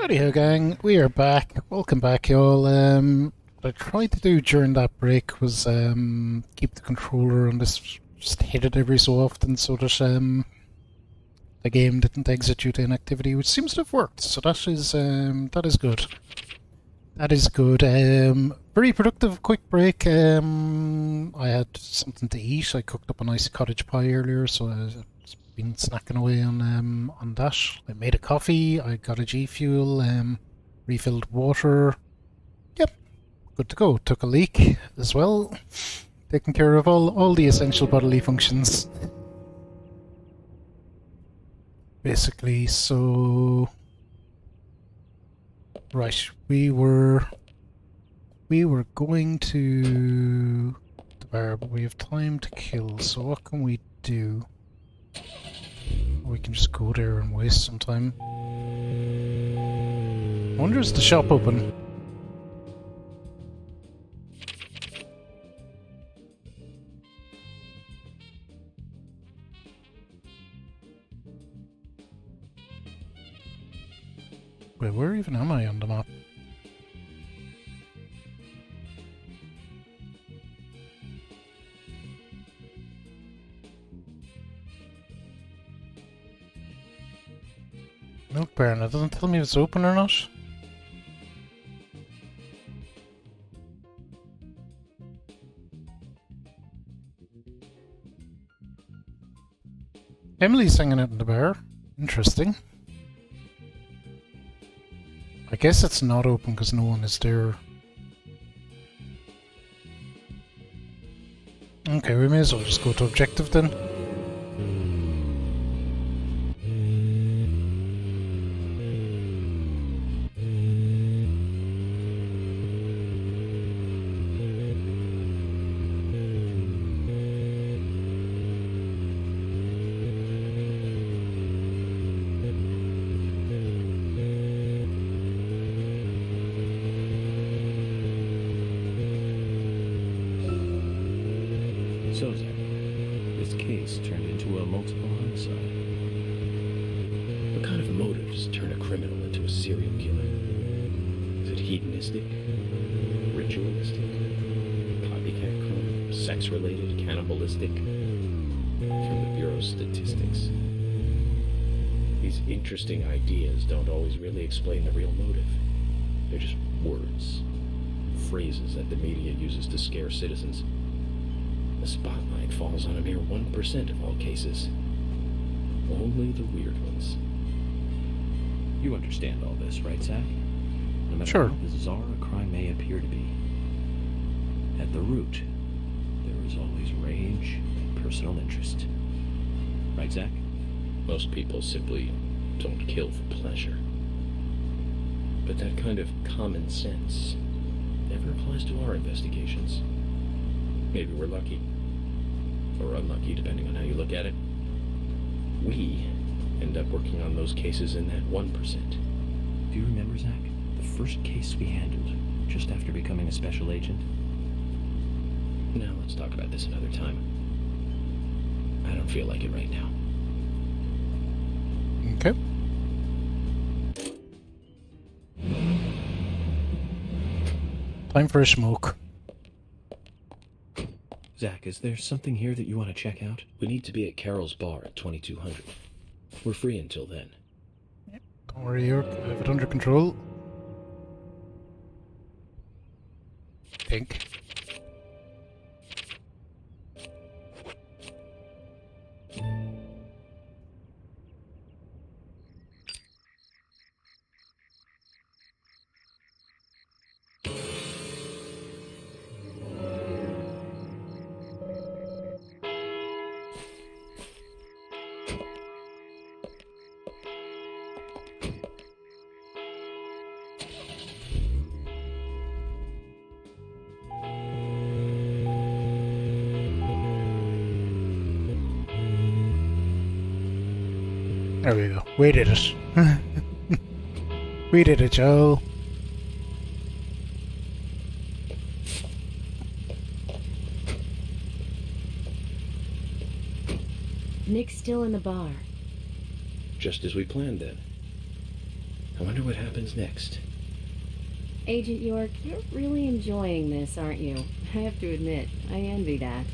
Anyhow, gang, we are back. Welcome back, y'all. What I tried to do during that break was keep the controller on this, just hit it every so often so that the game didn't exit due to inactivity, which seems to have worked. So that is good. That is good. Very productive, quick break. I had something to eat. I cooked up a nice cottage pie earlier, so I've been snacking away on that. I made a coffee. I got a G Fuel. Refilled water. Yep, good to go. Took a leak as well. Taking care of all the essential bodily functions. Basically, so right, we were going to the bar, but we have time to kill. So what can we do? We can just go there and waste some time. I wonder, is the shop open? Wait, where even am I on the map? Milk Baron, it doesn't tell me if it's open or not. Emily's hanging out in the bar. Interesting. I guess it's not open because no one is there. Okay, we may as well just go to objective then. So, Zach, this case turned into a multiple homicide. What kind of motives turn a criminal into a serial killer? Is it hedonistic? Ritualistic? Copycat crime? Sex-related? Cannibalistic? From the Bureau's statistics. These interesting ideas don't always really explain the real motive. They're just words. Phrases that the media uses to scare citizens. The spotlight falls on a mere 1% of all cases. Only the weird ones. You understand all this, right, Zach? No matter Sure. how bizarre a crime may appear to be, at the root, there is always rage and personal interest. Right, Zach? Most people simply don't kill for pleasure. But that kind of common sense never applies to our investigations. Maybe we're lucky. Or unlucky, depending on how you look at it. We end up working on those cases in that 1%. Do you remember, Zach? The first case we handled, just after becoming a special agent? Now, let's talk about this another time. I don't feel like it right now. Okay. Time for a smoke. Zach, is there something here that you want to check out? We need to be at Carol's bar at 2200. We're free until then. Don't worry, York. I have it under control. Pink. There we go. We did it. We did it, Joe. Nick's still in the bar. Just as we planned then. I wonder what happens next. Agent York, you're really enjoying this, aren't you? I have to admit, I envy that.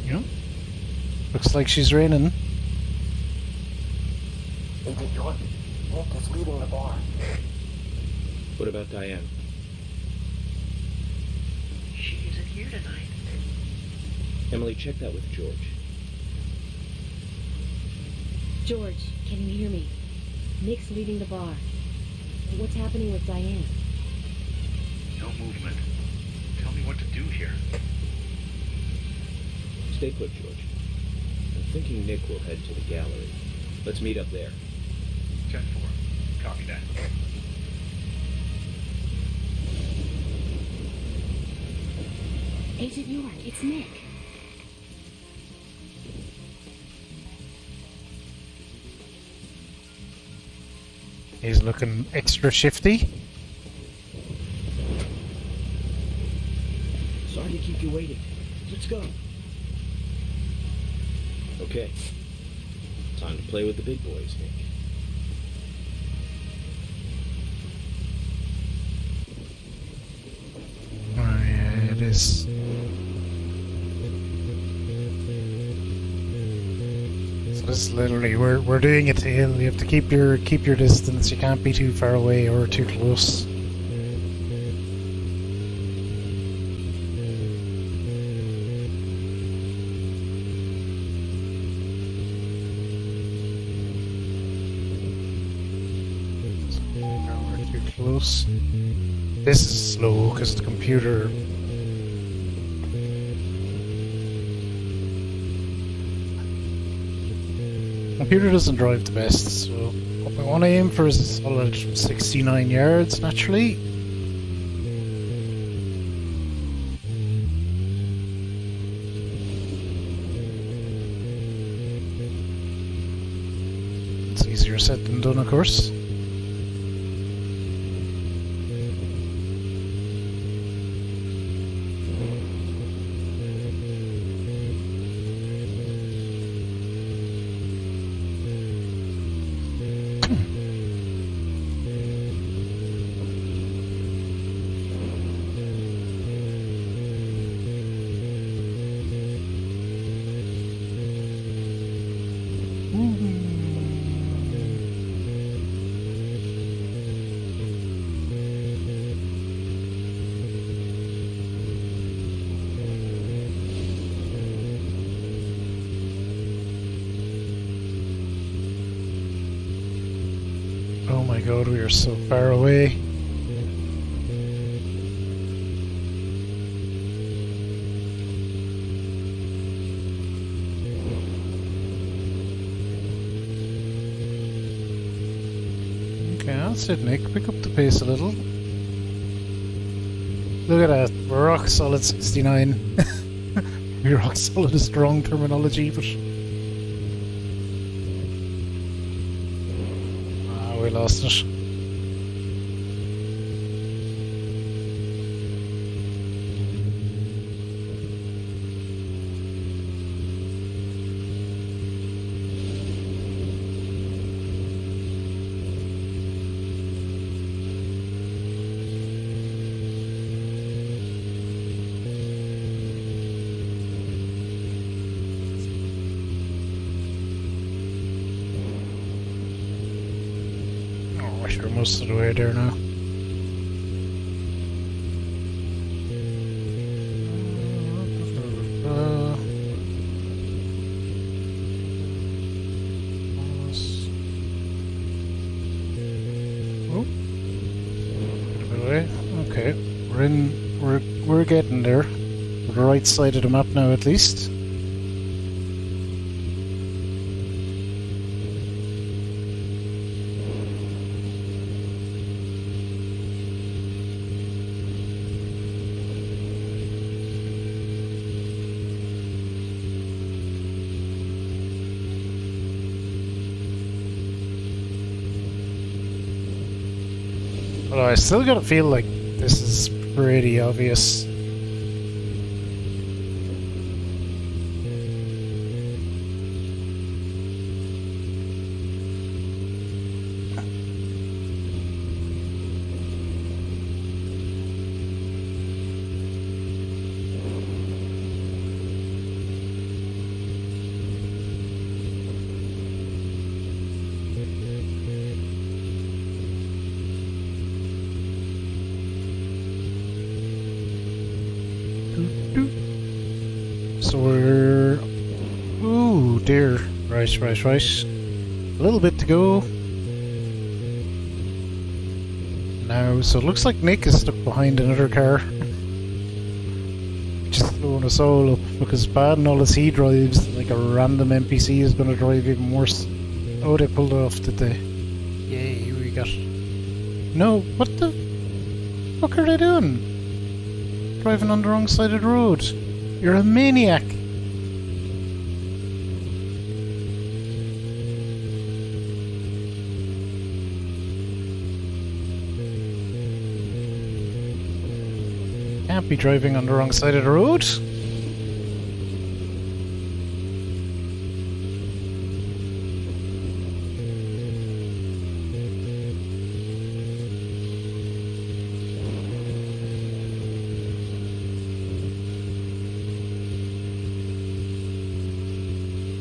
Yeah. Looks like she's raining. Agent York, Nick is leaving the bar. What about Diane? She isn't here tonight. Emily, check that with George. George, can you hear me? Nick's leaving the bar. What's happening with Diane? No movement. Tell me what to do here. Stay put, George. I'm thinking Nick will head to the gallery. Let's meet up there. 10-4. Copy that. Agent York, it's Nick. He's looking extra shifty. Sorry to keep you waiting. Let's go. Okay. Time to play with the big boys, Nick. Oh yeah, it is. So this is literally we're doing it to hill. You have to keep your distance. You can't be too far away or too close. Close. This is slow because the computer. Computer doesn't drive the best, so what we want to aim for is a solid 69 yards naturally. It's easier said than done, of course. Oh my god, we are so far away. Okay, that's it, Nick. Pick up the pace a little. Look at that. We're rock solid 69. We're rock solid is strong terminology, but... we lost it. We're most of the way there now. Oh, bit of a way. Okay, we're getting there. We're the right side of the map now, at least. Although I still gotta feel like this is pretty obvious. So we're... Ooh, dear. Right. A little bit to go. Now, so it looks like Nick is stuck behind another car. Just throwing us all up, because bad and all as he drives, like a random NPC is going to drive even worse. Oh, they pulled it off, did they? Yay, we got... No, what the fuck are they doing? Driving on the wrong side of the road. You're a maniac. Can't be driving on the wrong side of the road.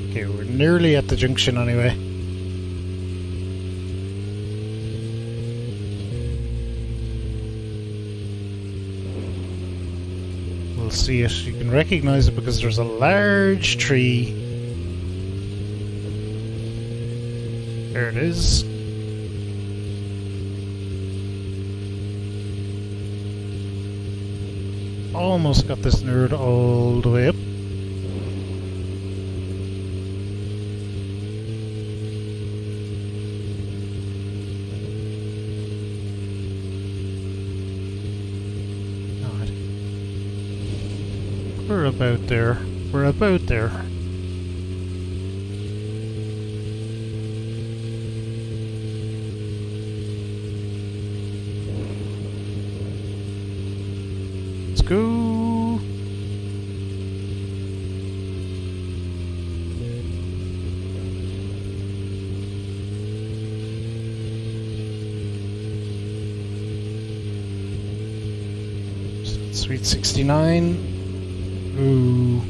Okay, we're nearly at the junction anyway. We'll see it. You can recognize it because there's a large tree. There it is. Almost got this nerd all the way up. We're about there. We're about there. Let's go. Sweet 69. Ooh.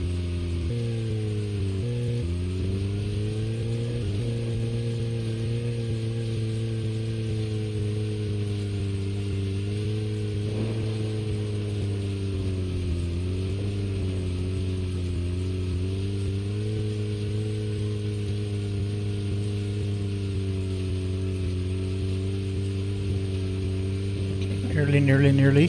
Nearly.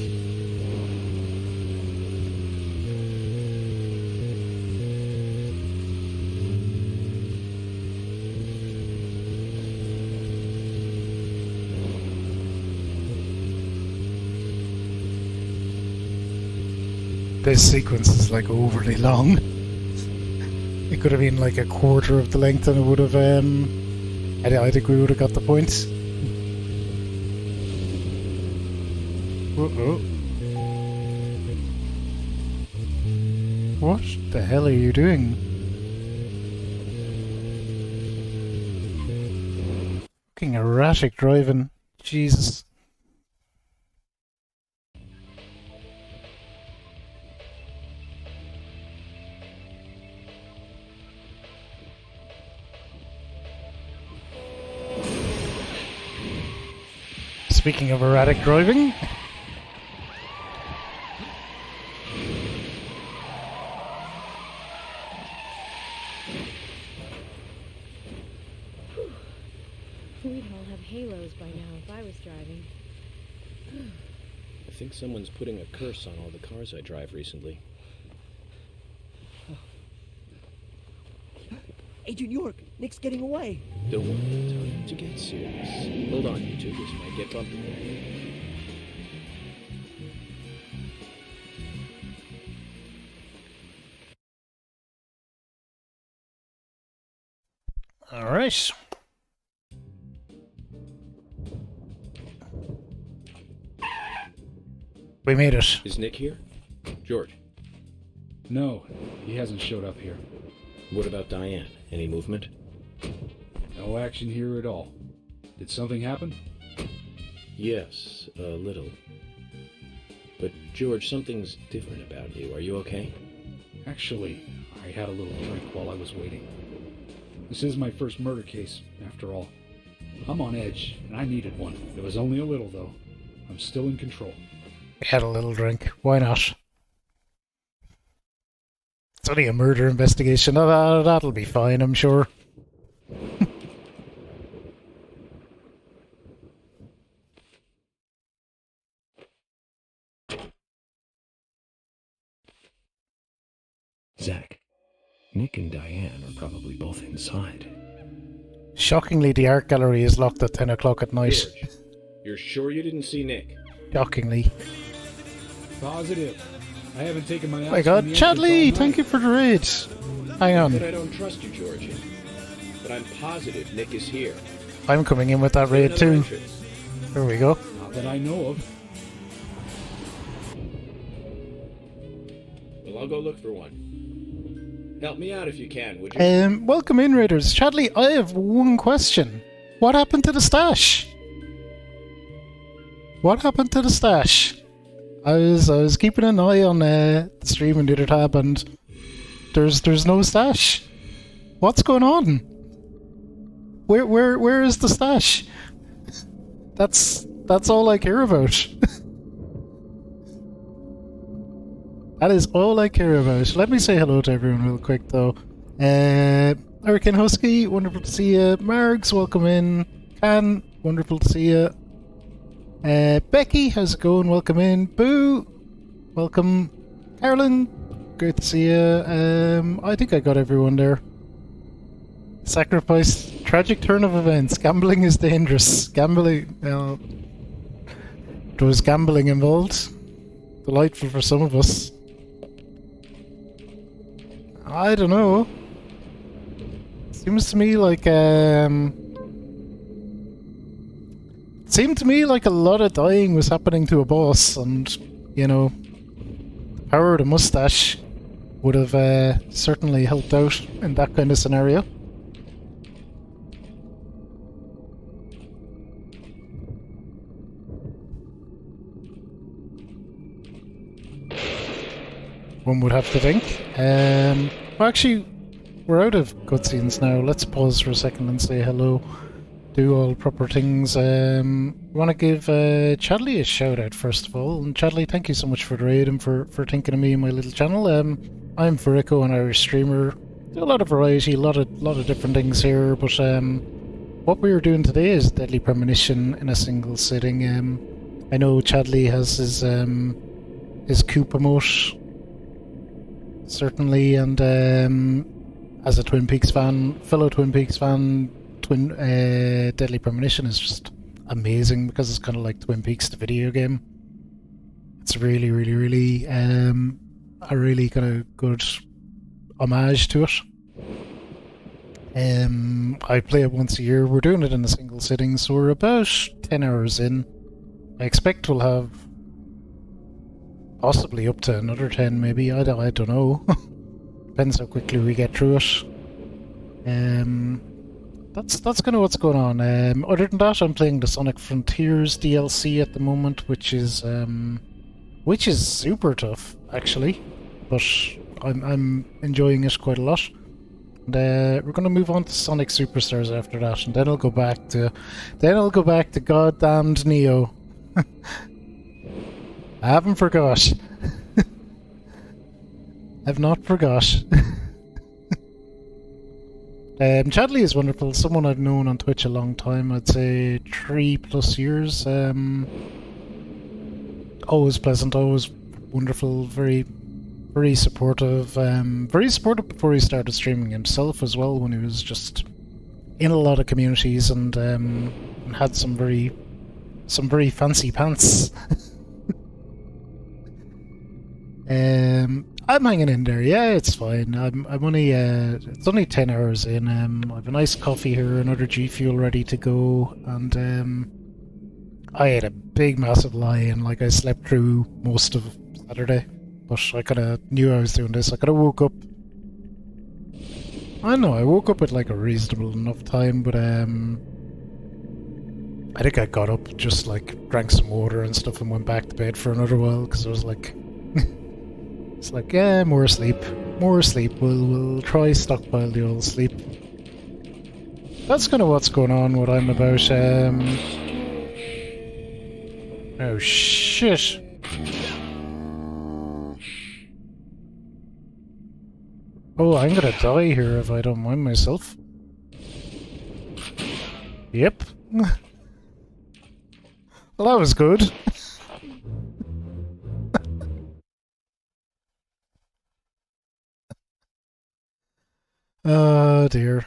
This sequence is like overly long. It could have been like a quarter of the length and it would have, I think we would have got the point. Uh-oh. What the hell are you doing? Fucking erratic driving. Jesus. Speaking of erratic driving, We'd all have halos by now if I was driving. I think someone's putting a curse on all the cars I drive recently. Agent York, Nick's getting away. Don't want time to get serious. Hold on, you two. This might get bumpy. all right. We made it. Is Nick here? George, No, he hasn't showed up here. what about Diane? Any movement? No action here at all. Did something happen? Yes, a little. But George, something's different about you. Are you okay? Actually, I had a little drink while I was waiting. This is my first murder case, after all. I'm on edge, and I needed one. It was only a little, though. I'm still in control. We had a little drink. Why not? It's only a murder investigation. That'll be fine, I'm sure. Zach, Nick and Diane are probably both inside. Shockingly, the art gallery is locked at 10 o'clock at night. George, you're sure you didn't see Nick? Shockingly. Positive. I haven't taken my eyes Oh my god, from the Chadley, entrance all thank you for the raid. Hang on, But I don't trust you, George. But I'm positive Nick is here. I'm coming in with that raid Another too. entrance. There we go. night. Not that I know of. Well, I'll go look for one. Help me out if you can, would you? Welcome in, raiders. Chadley, I have one question. What happened to the stash? What happened to the stash? I was keeping an eye on the stream in the other tab, and there's no stash. What's going on? Where is the stash? That's all I care about. That is all I care about. Let me say hello to everyone real quick though. Hurricane Husky, wonderful to see you. Margs, welcome in. Can, wonderful to see you. Becky, how's it going? Welcome in. Boo, welcome. Carolyn, great to see you. I think I got everyone there. Sacrifice, tragic turn of events. Gambling is dangerous. Gambling, there was gambling involved. Delightful for some of us. I don't know. Seems to me like seemed to me like a lot of dying was happening to a boss, and you know, the power of the mustache would have certainly helped out in that kind of scenario. One would have to think. Well, actually, we're out of cutscenes now. Let's pause for a second and say hello. Do all proper things. Want to give Chadley a shout out first of all. And Chadley, thank you so much for the raid and for thinking of me and my little channel. I'm Verico, an Irish streamer. Do a lot of variety, a lot of different things here. But what we are doing today is Deadly Premonition in a single sitting. I know Chadley has his Coop emote, certainly, and as a Twin Peaks fan, fellow Twin Peaks fan, Deadly Premonition is just amazing because it's kind of like Twin Peaks, the video game. It's really a really kind of good homage to it. I play it once a year. We're doing it in a single sitting, so we're about 10 hours in. I expect we'll have possibly up to another 10 maybe. I don't know. Depends how quickly we get through it. That's kind of what's going on. Other than that, I'm playing the Sonic Frontiers DLC at the moment, which is super tough actually, but I'm enjoying it quite a lot. And we're going to move on to Sonic Superstars after that, and then I'll go back to goddamned Neo. I haven't forgot. I've not forgot. Chadley is wonderful. Someone I've known on Twitch a long time. I'd say 3+ years. Always pleasant, always wonderful, very supportive. Very supportive before he started streaming himself as well, when he was just in a lot of communities and had some very fancy pants. I'm hanging in there. Yeah, it's fine. I'm only it's only 10 hours in. I have a nice coffee here, another G Fuel ready to go, and I ate a big massive lie, and like I slept through most of Saturday, but I kind of knew I was doing this. I kind of woke up. I know I woke up at like a reasonable enough time, but I think I got up, just like drank some water and stuff, and went back to bed for another while because I was like. It's like, yeah, more sleep. We'll try stockpile the old sleep. That's kind of what's going on. What I'm about. Oh shit! Oh, I'm gonna die here if I don't mind myself. Yep. Well, that was good. Oh dear.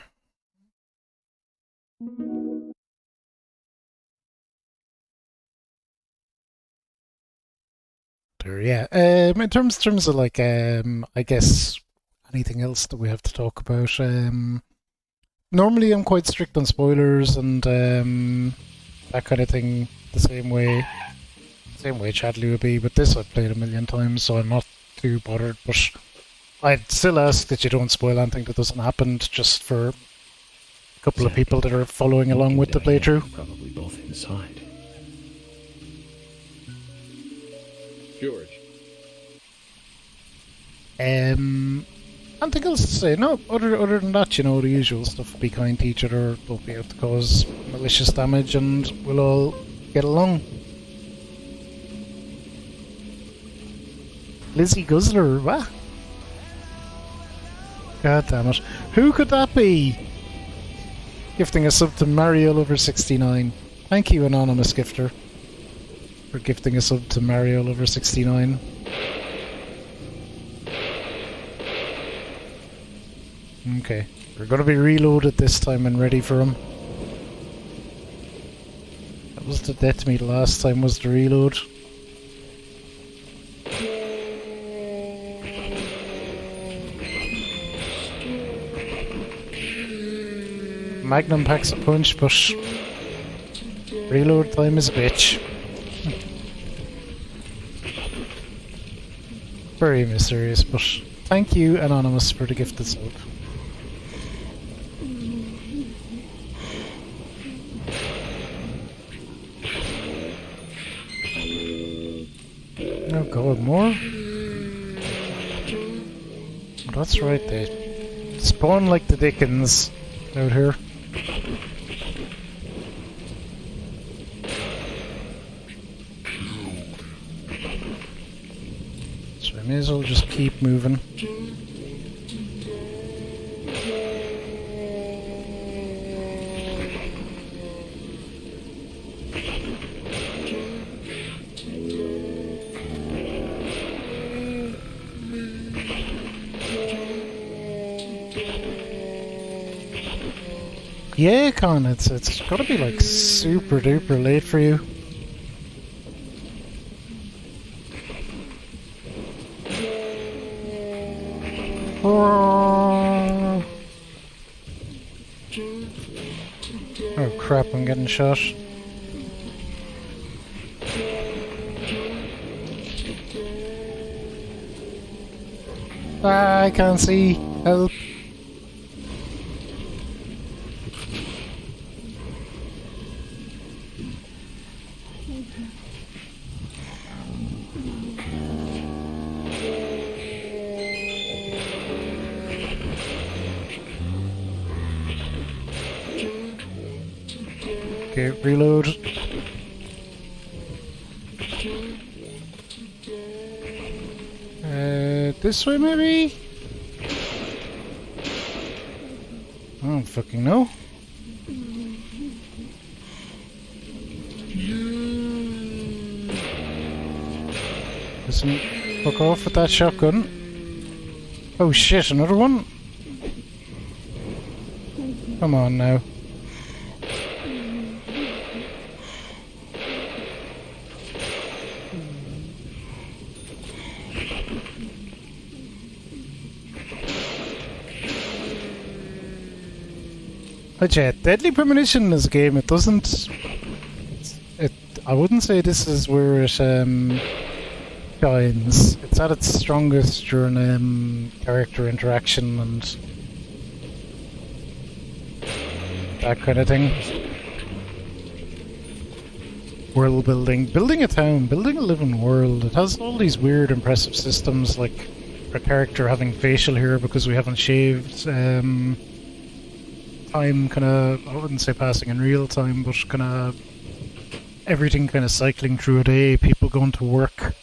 Dear, yeah. In terms of like, I guess anything else that we have to talk about. Normally I'm quite strict on spoilers and that kind of thing. The same way Chadley would be. But this I've played a million times, so I'm not too bothered. But I'd still ask that you don't spoil anything that doesn't happen, just for a couple of people that are following along with the playthrough. Probably both inside. George. Anything else to say? No, other than that, you know, the usual stuff. Be kind to each other, don't be out to cause malicious damage, and we'll all get along. Lizzie Guzzler, what? God damn it. Who could that be? Gifting a sub to Mario over 69. Thank you, anonymous gifter, for gifting a sub to Mario over 69. Okay, we're going to be reloaded this time and ready for him. That was the death meat last time, was the reload. Magnum packs a punch, but reload time is a bitch. Very mysterious, but thank you, anonymous, for the gifted sub. Oh god, more? Oh, that's right, they spawn like the Dickens out here. So I may as well just keep moving. Yeah, Con, it's gotta be like super duper late for you. Oh crap, I'm getting shot. Ah, I can't see. Help. Okay, reload. This way maybe? I don't fucking know. Listen, fuck off with that shotgun. Oh shit, another one? Come on now. But yeah, Deadly Premonition is a game, it doesn't... I wouldn't say this is where it shines. It's at its strongest during character interaction and that kind of thing. World building. Building a town, building a living world. It has all these weird impressive systems, like our character having facial hair because we haven't shaved. Time kind of, I wouldn't say passing in real time, but kind of everything kind of cycling through a day, people going to work,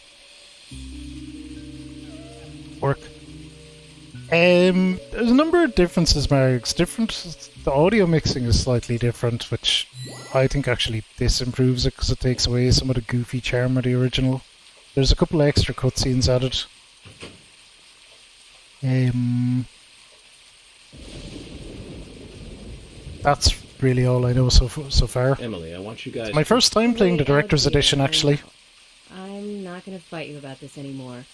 There's a number of differences, Marks. The audio mixing is slightly different, which I think actually this improves it because it takes away some of the goofy charm of the original. There's a couple of extra cutscenes added. That's really all I know so far. Emily, I want you guys. It's my first time playing the Director's Edition, actually. I'm not gonna fight you about this anymore.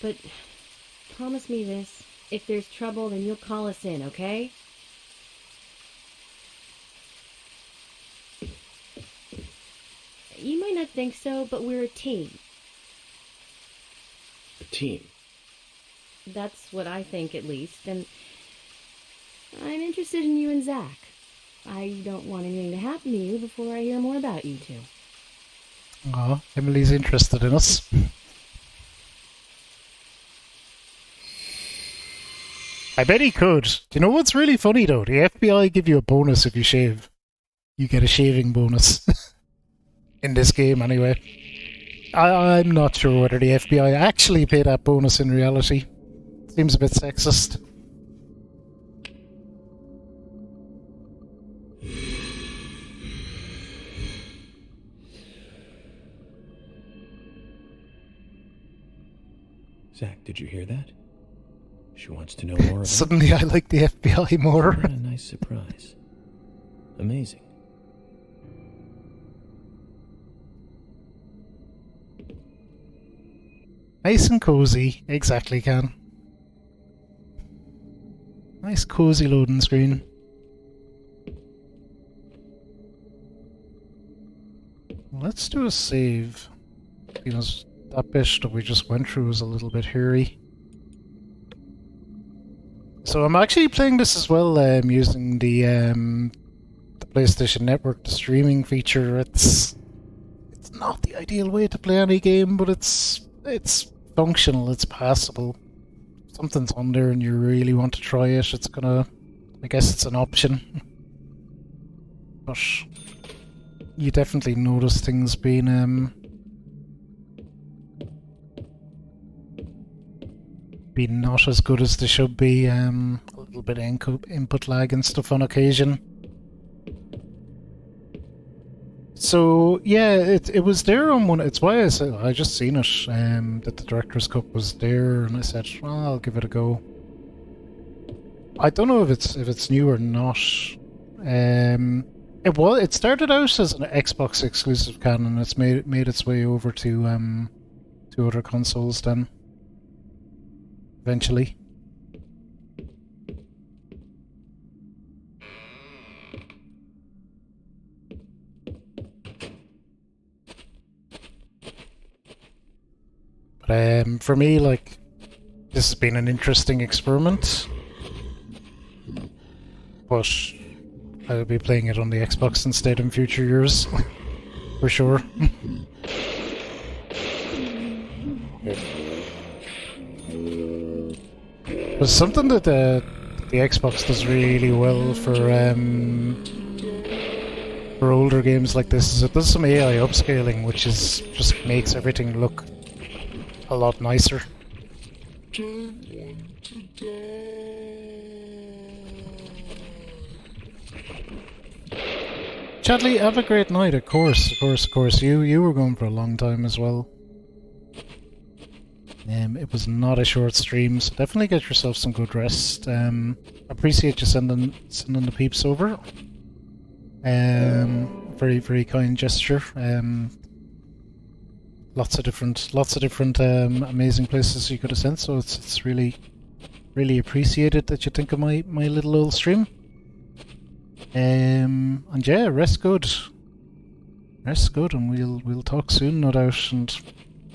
But promise me this. If there's trouble, then you'll call us in, okay? You might not think so, but we're a team. A team? That's what I think, at least, and I'm interested in you and Zach. I don't want anything to happen to you before I hear more about you two. Aw, Emily's interested in us. I bet he could. Do you know what's really funny though? The FBI give you a bonus if you shave. You get a shaving bonus. In this game, anyway. I'm not sure whether the FBI actually pay that bonus in reality. Seems a bit sexist. Zach, did you hear that? She wants to know more about Suddenly I like the FBI more. What a nice surprise. Amazing. Nice and cozy. Exactly, Can. Nice cozy loading screen. Let's do a save. Because that bit that we just went through was a little bit hairy. So I'm actually playing this as well, using the PlayStation Network, the streaming feature. It's not the ideal way to play any game, but it's functional, it's passable. If something's on there and you really want to try it, it's gonna... I guess it's an option. But you definitely notice things being not as good as they should be. A little bit of input lag and stuff on occasion. So yeah, it was there on one. It's why I said I just seen it. That the Director's Cut was there, and I said, well, I'll give it a go. I don't know if it's new or not. It started out as an Xbox exclusive canon, and it's made its way over to other consoles then. Eventually. But for me, like, this has been an interesting experiment. But I'll be playing it on the Xbox instead in future years. For sure. But something that the Xbox does really well for older games like this is it does some AI upscaling, which is just makes everything look a lot nicer. Chadley, have a great night. Of course. You were going for a long time as well. It was not a short stream, so definitely get yourself some good rest. Appreciate you sending the peeps over. Very, very kind gesture. Lots of different amazing places you could have sent. So it's really, really appreciated that you think of my little old stream. And yeah, rest good, and we'll talk soon, no doubt. And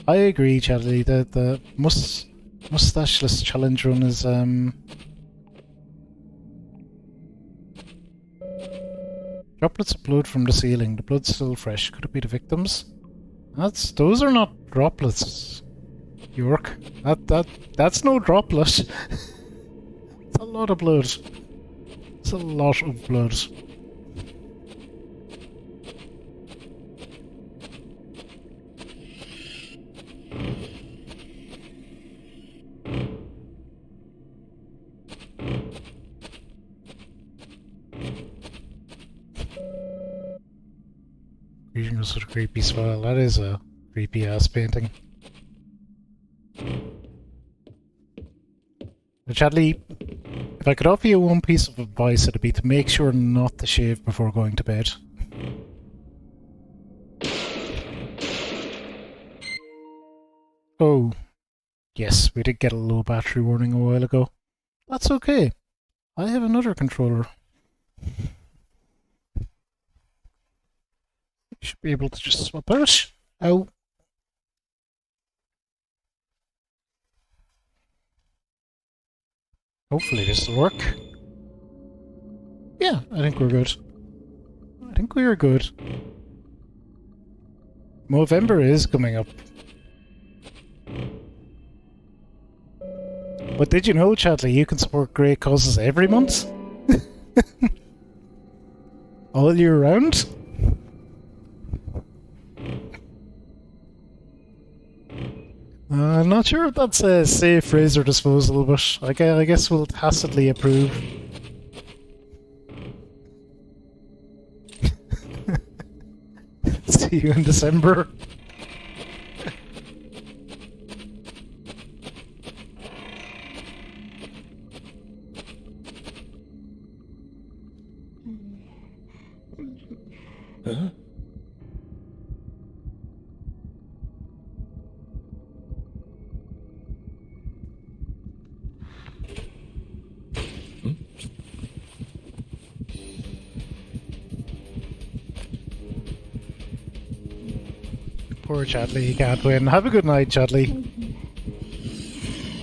I agree, Chadley, that the mustacheless challenge run is droplets of blood from the ceiling. The blood's still fresh. Could it be the victims? Those are not droplets, York. That's no droplet. It's a lot of blood. It's a lot of blood. Reading was sort of creepy as well. That is a creepy ass painting. But Chadley, if I could offer you one piece of advice, it'd be to make sure not to shave before going to bed. Oh, yes, we did get a low battery warning a while ago. That's okay. I have another controller. You should be able to just swap out. Ow. Hopefully this will work. Yeah, I think we're good. I think we are good. Movember is coming up. But did you know, Chadley, you can support great causes every month? All year round? I'm not sure if that's a safe razor disposal, but I guess we'll tacitly approve. See you in December. Huh? Poor Chadley, he can't win. Have a good night, Chadley.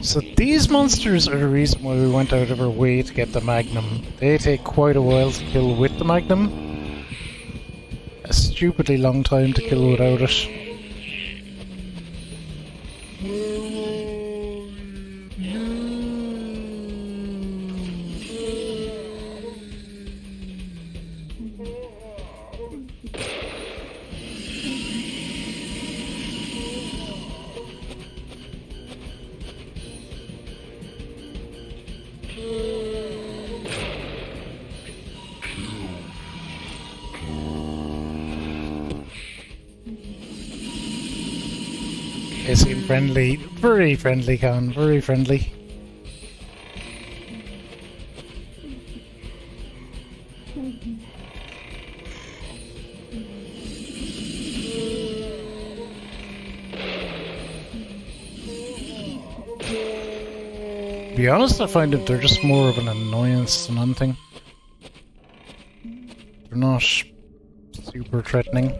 So these monsters are the reason why we went out of our way to get the Magnum. They take quite a while to kill with the Magnum. A stupidly long time to kill without it. They seem friendly. Very friendly, Con. Very friendly. To be honest, I find that they're just more of an annoyance than anything. They're not super threatening.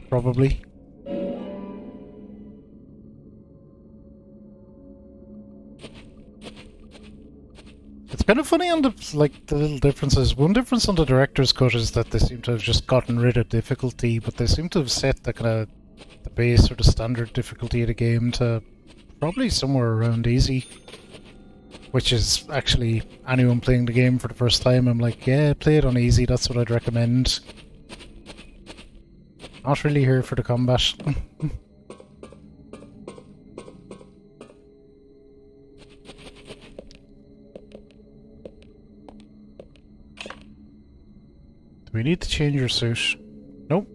Probably. It's kind of funny on the little differences. One difference on the director's cut is that they seem to have just gotten rid of difficulty, but they seem to have set the kind of the base or the standard difficulty of the game to probably somewhere around easy. Which is actually anyone playing the game for the first time, I'm like, yeah, play it on easy, that's what I'd recommend. Not really here for the combat. Do we need to change your suit? Nope.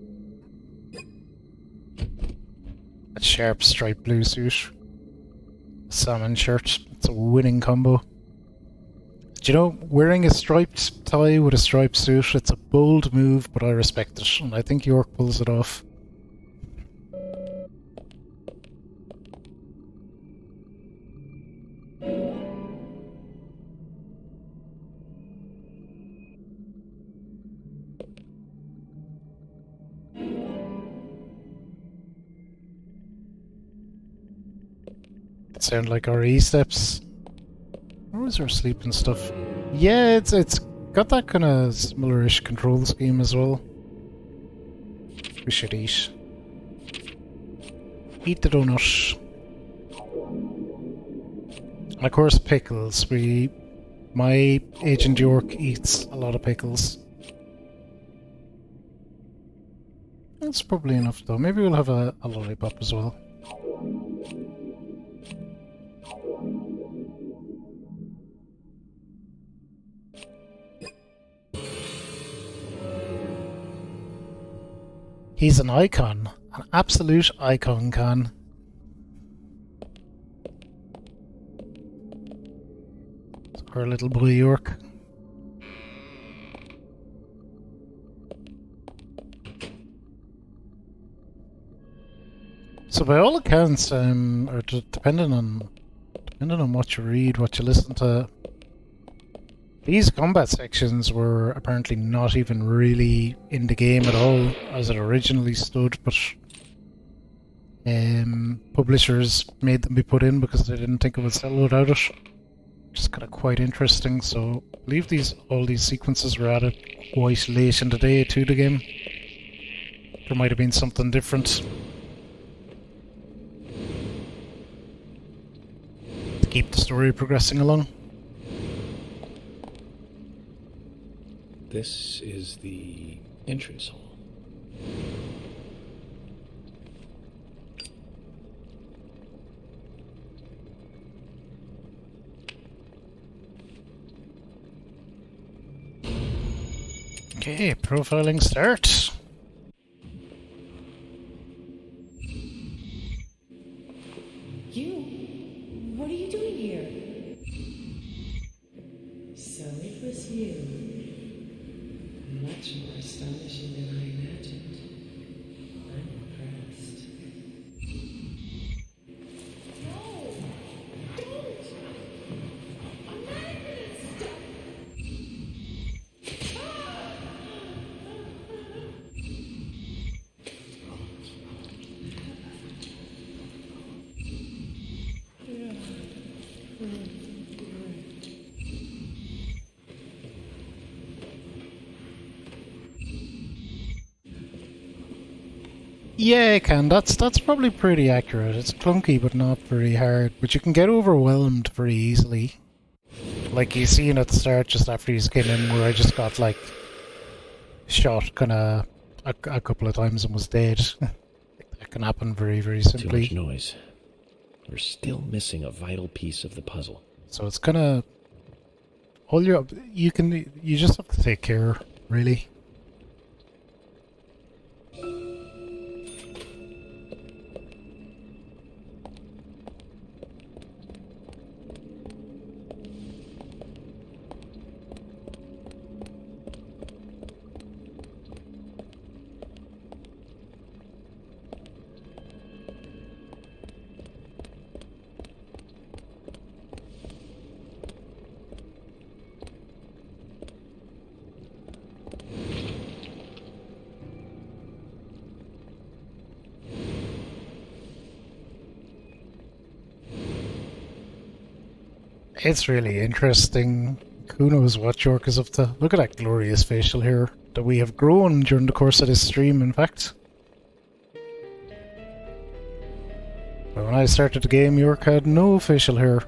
A sharp striped blue suit. Salmon shirt. It's a winning combo. Do you know, wearing a striped tie with a striped suit, it's a bold move, but I respect it, and I think York pulls it off. Sound like RE steps. Or is our sleeping stuff? Yeah, it's got that kind of similarish control scheme as well. We should eat. Eat the donut. And of course pickles. My Agent York eats a lot of pickles. That's probably enough though. Maybe we'll have a lollipop as well. He's an icon. An absolute icon, Khan. Our little boy York. So by all accounts, or depending on what you read, what you listen to, these combat sections were apparently not even really in the game at all as it originally stood, but publishers made them be put in because they didn't think it would sell without it. Which is kind of quite interesting. So I believe all these sequences were added quite late in the day to the game. There might have been something different to keep the story progressing along. This is the entrance hall. Okay, profiling start. You? What are you doing here? So it was you. Much more astonishing than I imagined. I'm impressed. No! Don't! I'm not gonna stop! Yeah, Can. That's probably pretty accurate. It's clunky, but not very hard. But you can get overwhelmed very easily. Like you seen at the start, just after you came in, where I just got like shot kind of a couple of times and was dead. That can happen very, very simply. Too much noise. We're still missing a vital piece of the puzzle. So it's kind of you just have to take care, really. It's really interesting. Who knows what York is up to? Look at that glorious facial hair that we have grown during the course of this stream, in fact. But when I started the game, York had no facial hair.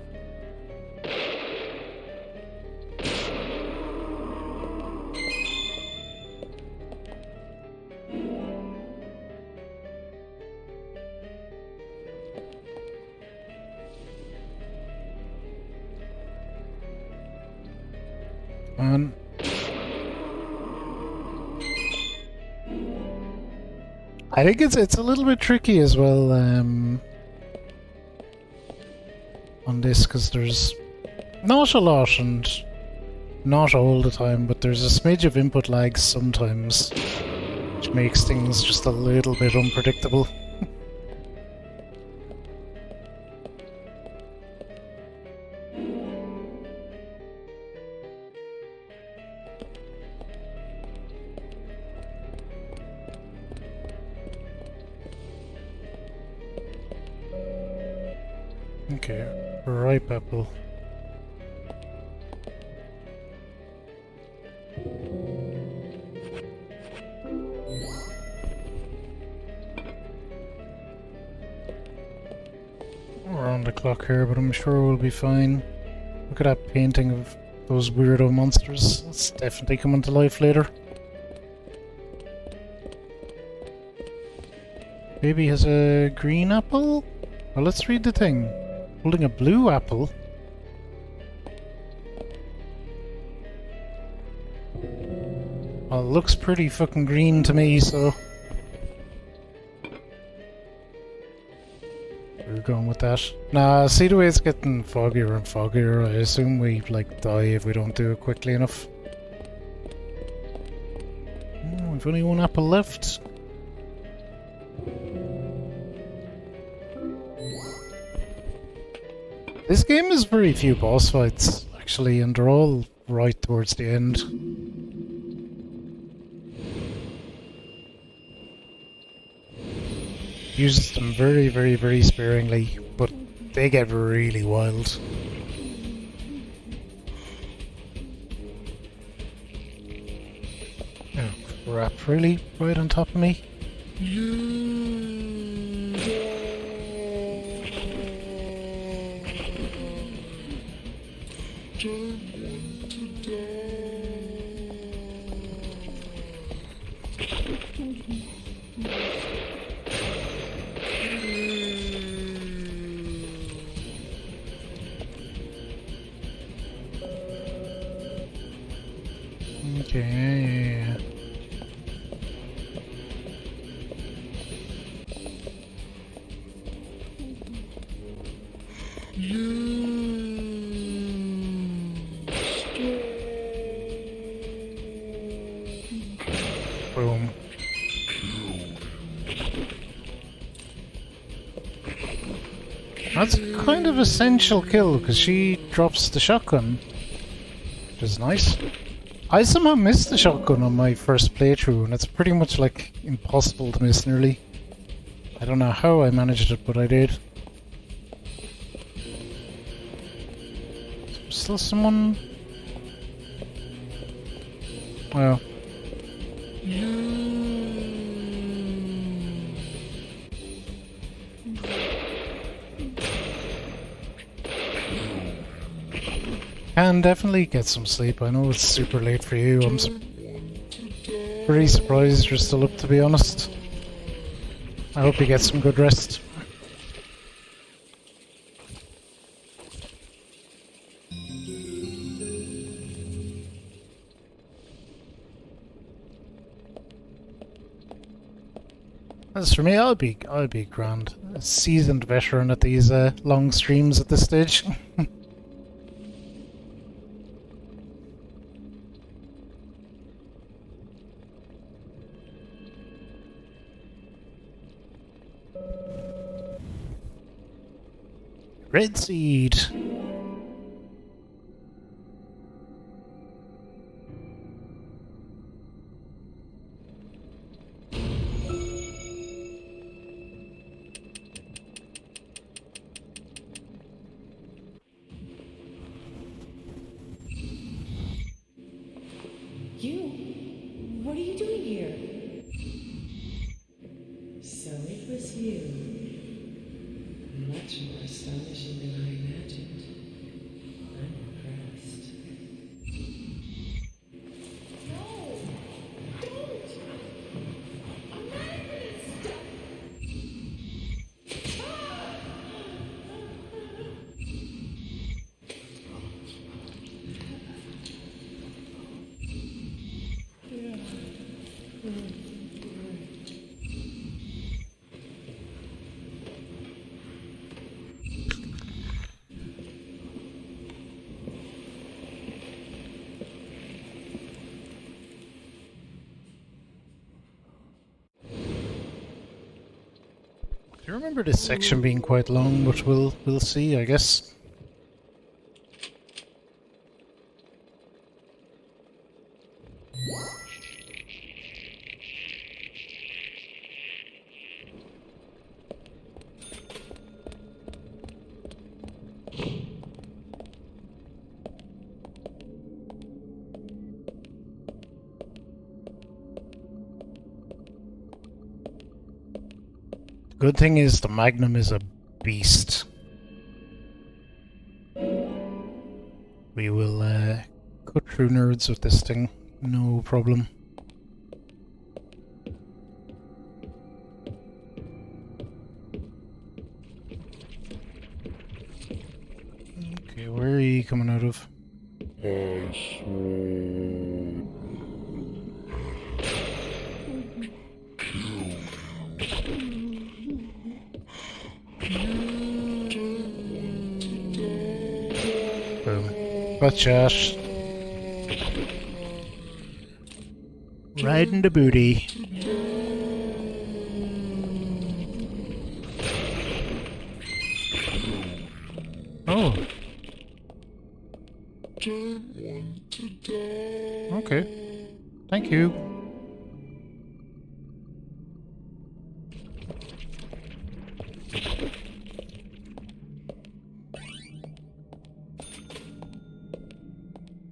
And I think it's a little bit tricky as well on this, because there's not a lot and not all the time, but there's a smidge of input lag sometimes, which makes things just a little bit unpredictable. Okay, ripe apple. We're on the clock here, but I'm sure we'll be fine. Look at that painting of those weirdo monsters. It's definitely coming to life later. Baby has a green apple? Well, let's read the thing. Holding a blue apple. Well, it looks pretty fucking green to me, so going with that. Nah, see the way it's getting foggier and foggier. I assume we like die if we don't do it quickly enough. Oh, we've only one apple left. This game has very few boss fights, actually, and they're all right towards the end. Uses them very, very, very sparingly, but they get really wild. Oh crap, really? Right on top of me? Okay. Boom. That's kind of essential kill because she drops the shotgun, which is nice. I somehow missed the shotgun on my first playthrough, and it's pretty much like impossible to miss nearly. I don't know how I managed it, but I did. Still someone? Well. Can definitely get some sleep. I know it's super late for you. I'm pretty surprised you're still up, to be honest. I hope you get some good rest. As for me, I'll be grand. A seasoned veteran at these long streams at this stage. Red seed. What are you doing here? So it was you. Much more astonishing than I imagined. I'm impressed. No! Don't! I'm not gonna stop! I remember this section being quite long, but we'll see, I guess. Good thing is the Magnum is a beast. We will cut through nerds with this thing, no problem. Okay, where are you coming out of? Boom. Got Josh. Riding the booty. Oh. Okay. Thank you.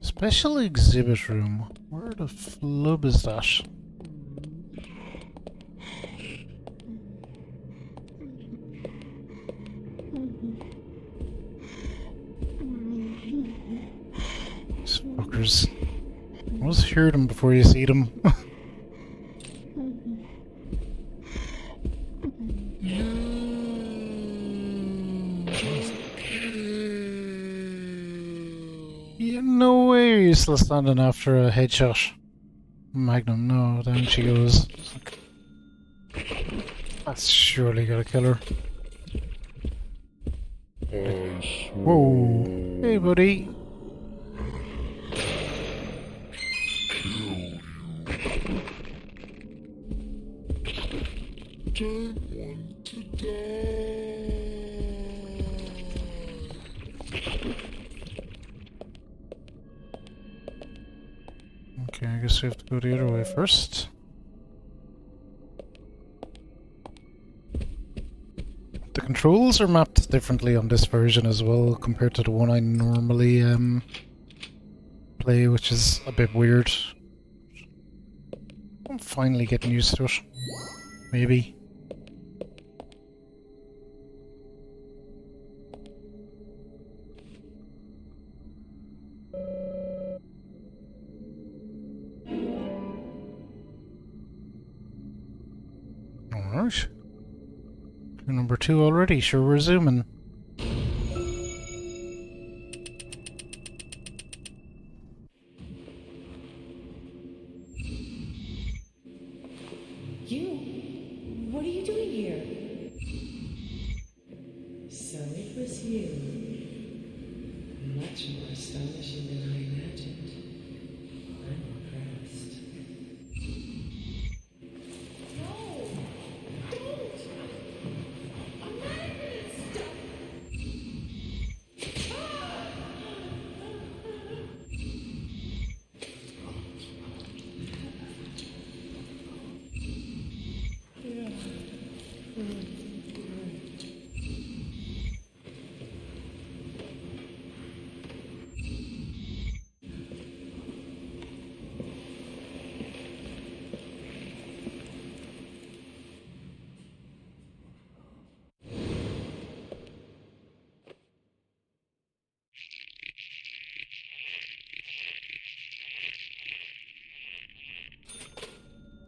Special exhibit room. Where the flub is that? These fuckers. Almost hear them before you see them. Yeah, no way you're still standing after a headshot. Magnum, no, down she goes. That's surely gotta kill her. Whoa. Hey, buddy. Okay, I guess we have to go the other way first. The controls are mapped differently on this version as well compared to the one I normally play, which is a bit weird. I'm finally getting used to it. Maybe. Alright. Number 2 already, sure we're zooming. What are you doing here? So it was you. Much more astonishing than I imagined. I'm impressed. No! Don't! I'm not gonna stop!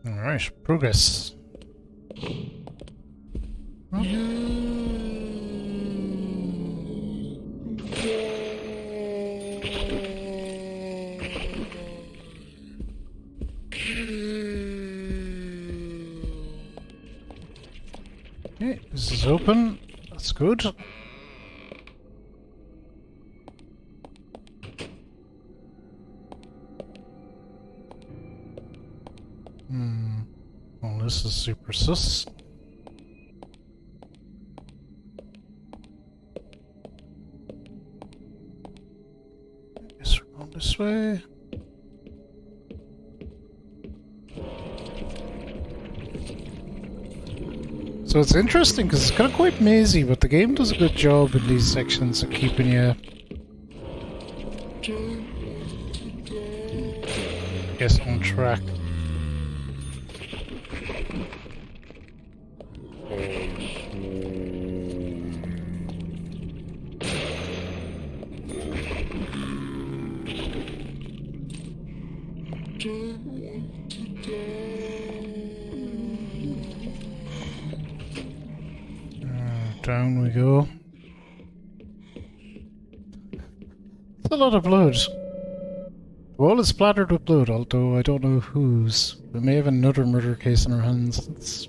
Alright, progress. Okay, this is open. That's good. Well, this is super sus. Guess we're going this way. So it's interesting because it's kind of quite mazy, but the game does a good job in these sections of keeping you, I guess, on track. Down we go. It's a lot of blood. The wall is splattered with blood, although I don't know whose. We may have another murder case in our hands. It's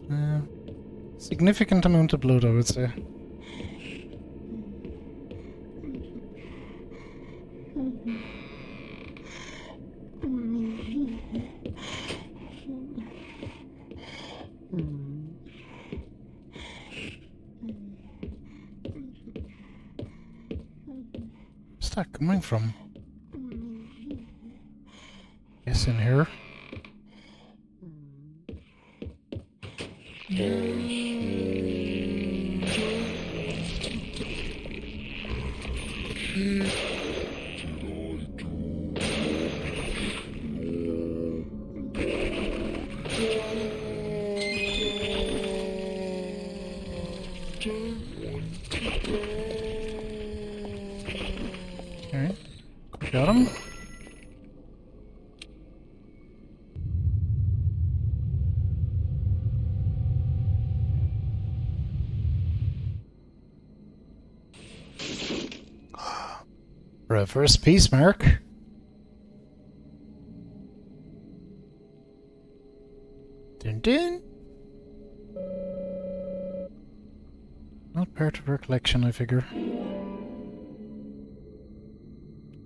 significant amount of blood, I would say. Where's that coming from? Guess in here. Okay, got him. Reverse peace mark. Dun dun. Not part of our collection, I figure.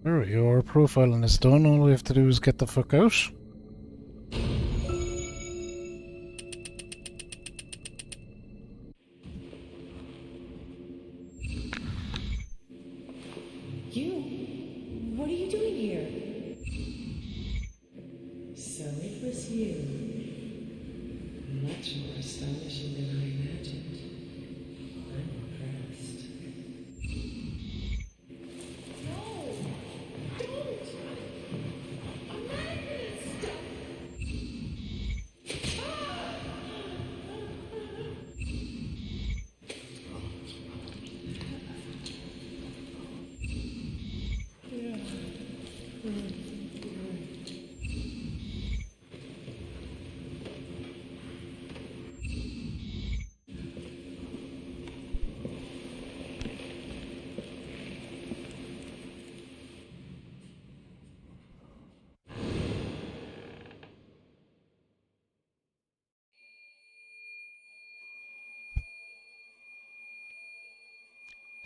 There we go, our profiling is done. All we have to do is get the fuck out. What are you doing here? So it was you. Much more astonishing than I imagined. I'm impressed. No! Don't! I'm not gonna stop!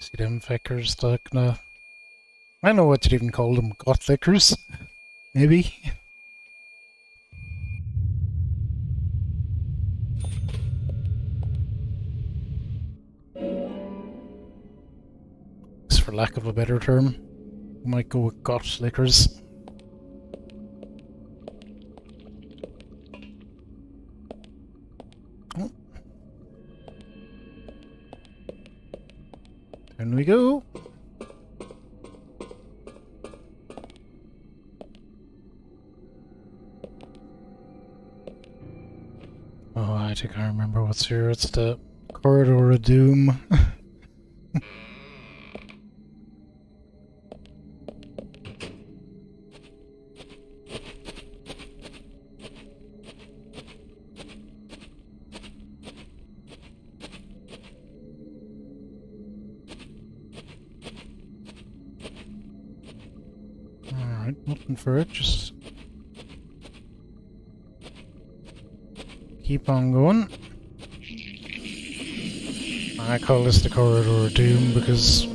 See them feckers talking. I don't know what you'd even call them. Goth lickers? Maybe? For lack of a better term, we might go with goth lickers. Oh. Down we go. Oh, I think I remember what's here. It's the Corridor of Doom. Alright, nothing for it, just keep on going. I call this the Corridor of Doom because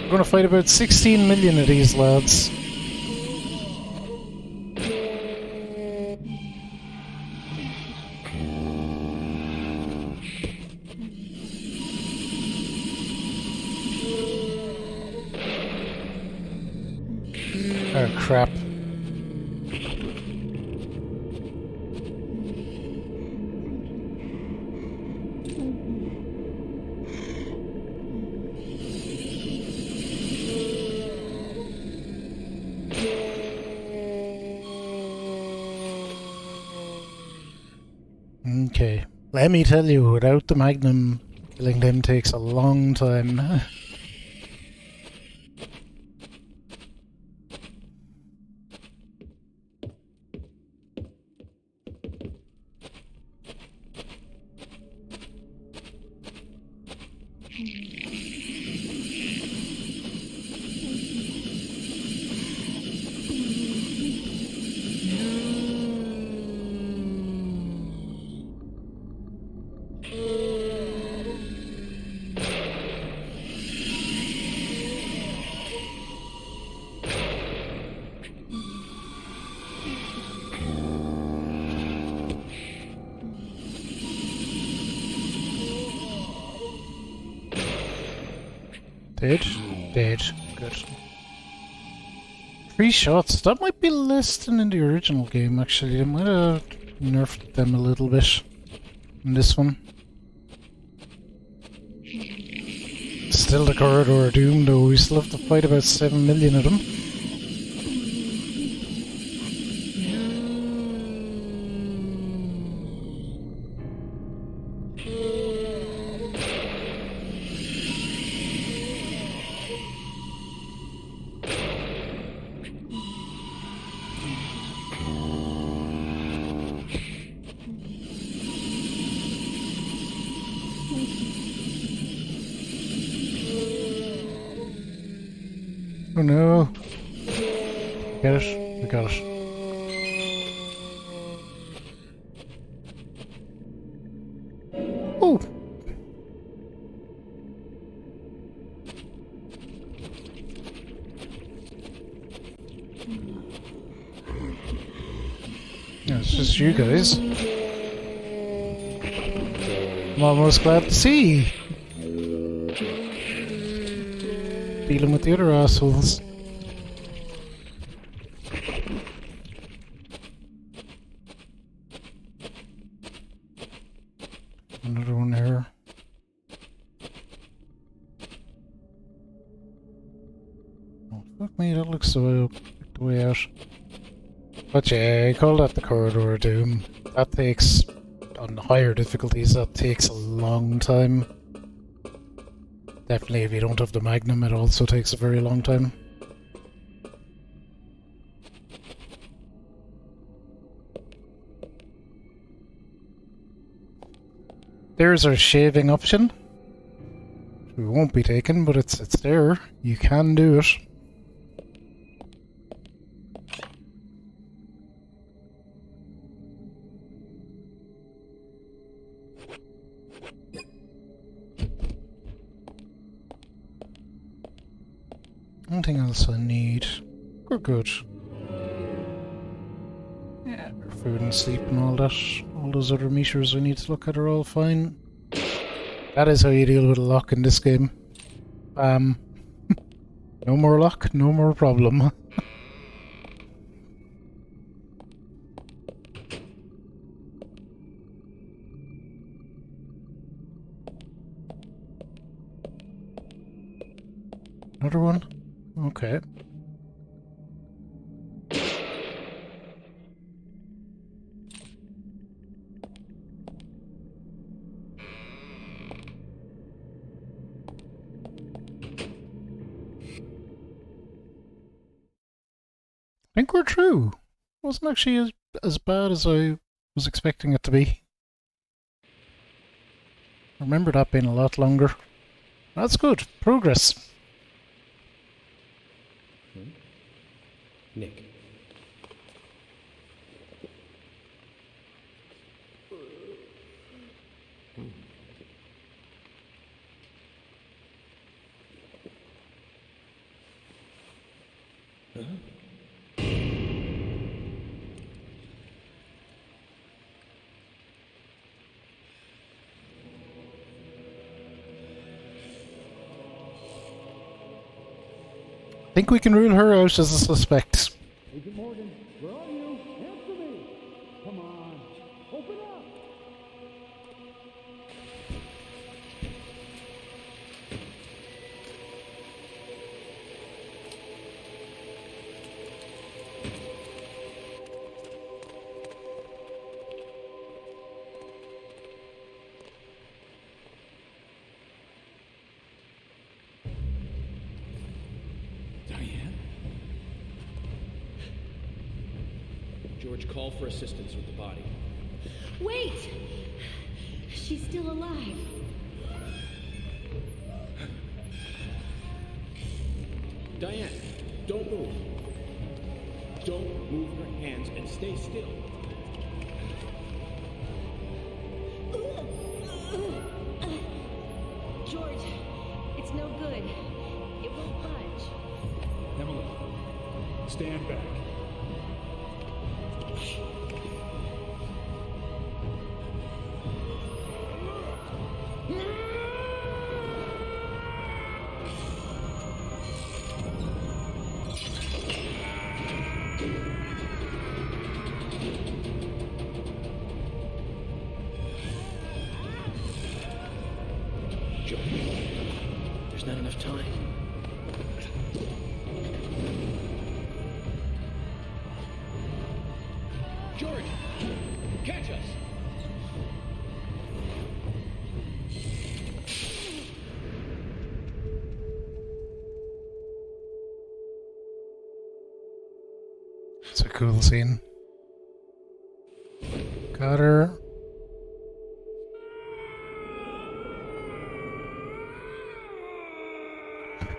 we're gonna fight about 16 million of these lads. Oh crap. Okay, let me tell you, without the Magnum, killing them takes a long time. Dead? Dead. Good. 3 shots. That might be less than in the original game, actually. They might have nerfed them a little bit in this one. Still the Corridor of Doom, though. We still have to fight about 7 million of them. Oh no. Get it? We got it. Oh! Yeah, it's just you guys. I'm almost glad to see. Dealing with the other assholes. Another one there. Oh, fuck me, that looks the way out. But yeah, I call that the Corridor of Doom. That takes, on higher difficulties, that takes a long time. Definitely if you don't have the Magnum, it also takes a very long time. There's our shaving option. We won't be taken, but it's there. You can do it. Anything else I need? We're good. Yeah, food and sleep and all that. All those other meters we need to look at are all fine. That is how you deal with a lock in this game. No more lock, no more problem. Another one? Okay. I think we're through. Wasn't actually as bad as I was expecting it to be. I remember that being a lot longer. That's good. Progress. Nick. I think we can rule her out as a suspect. Agent Morgan, where are you? Answer me! Come on, open up! Diane? George, call for assistance with the body. Wait! She's still alive. Diane, don't move. Don't move your hands and stay still. George, it's no good. It won't budge. Emily, stand back. George, there's not enough time. George, catch us! It's a cool scene. Got her.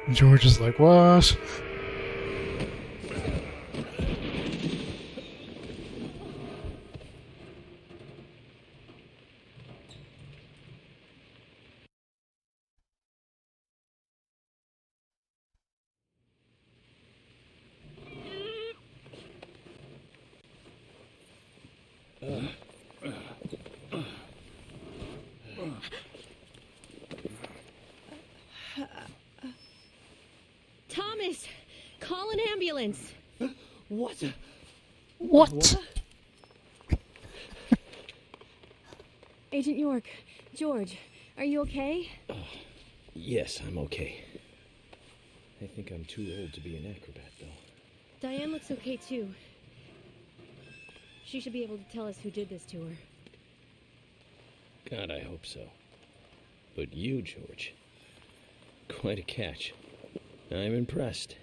And George is like, what? Thomas! Call an ambulance! What? What? Agent York, George, are you okay? Yes, I'm okay. I think I'm too old to be an acrobat, though. Diane looks okay, too. She should be able to tell us who did this to her. God, I hope so. But you, George, quite a catch. I'm impressed.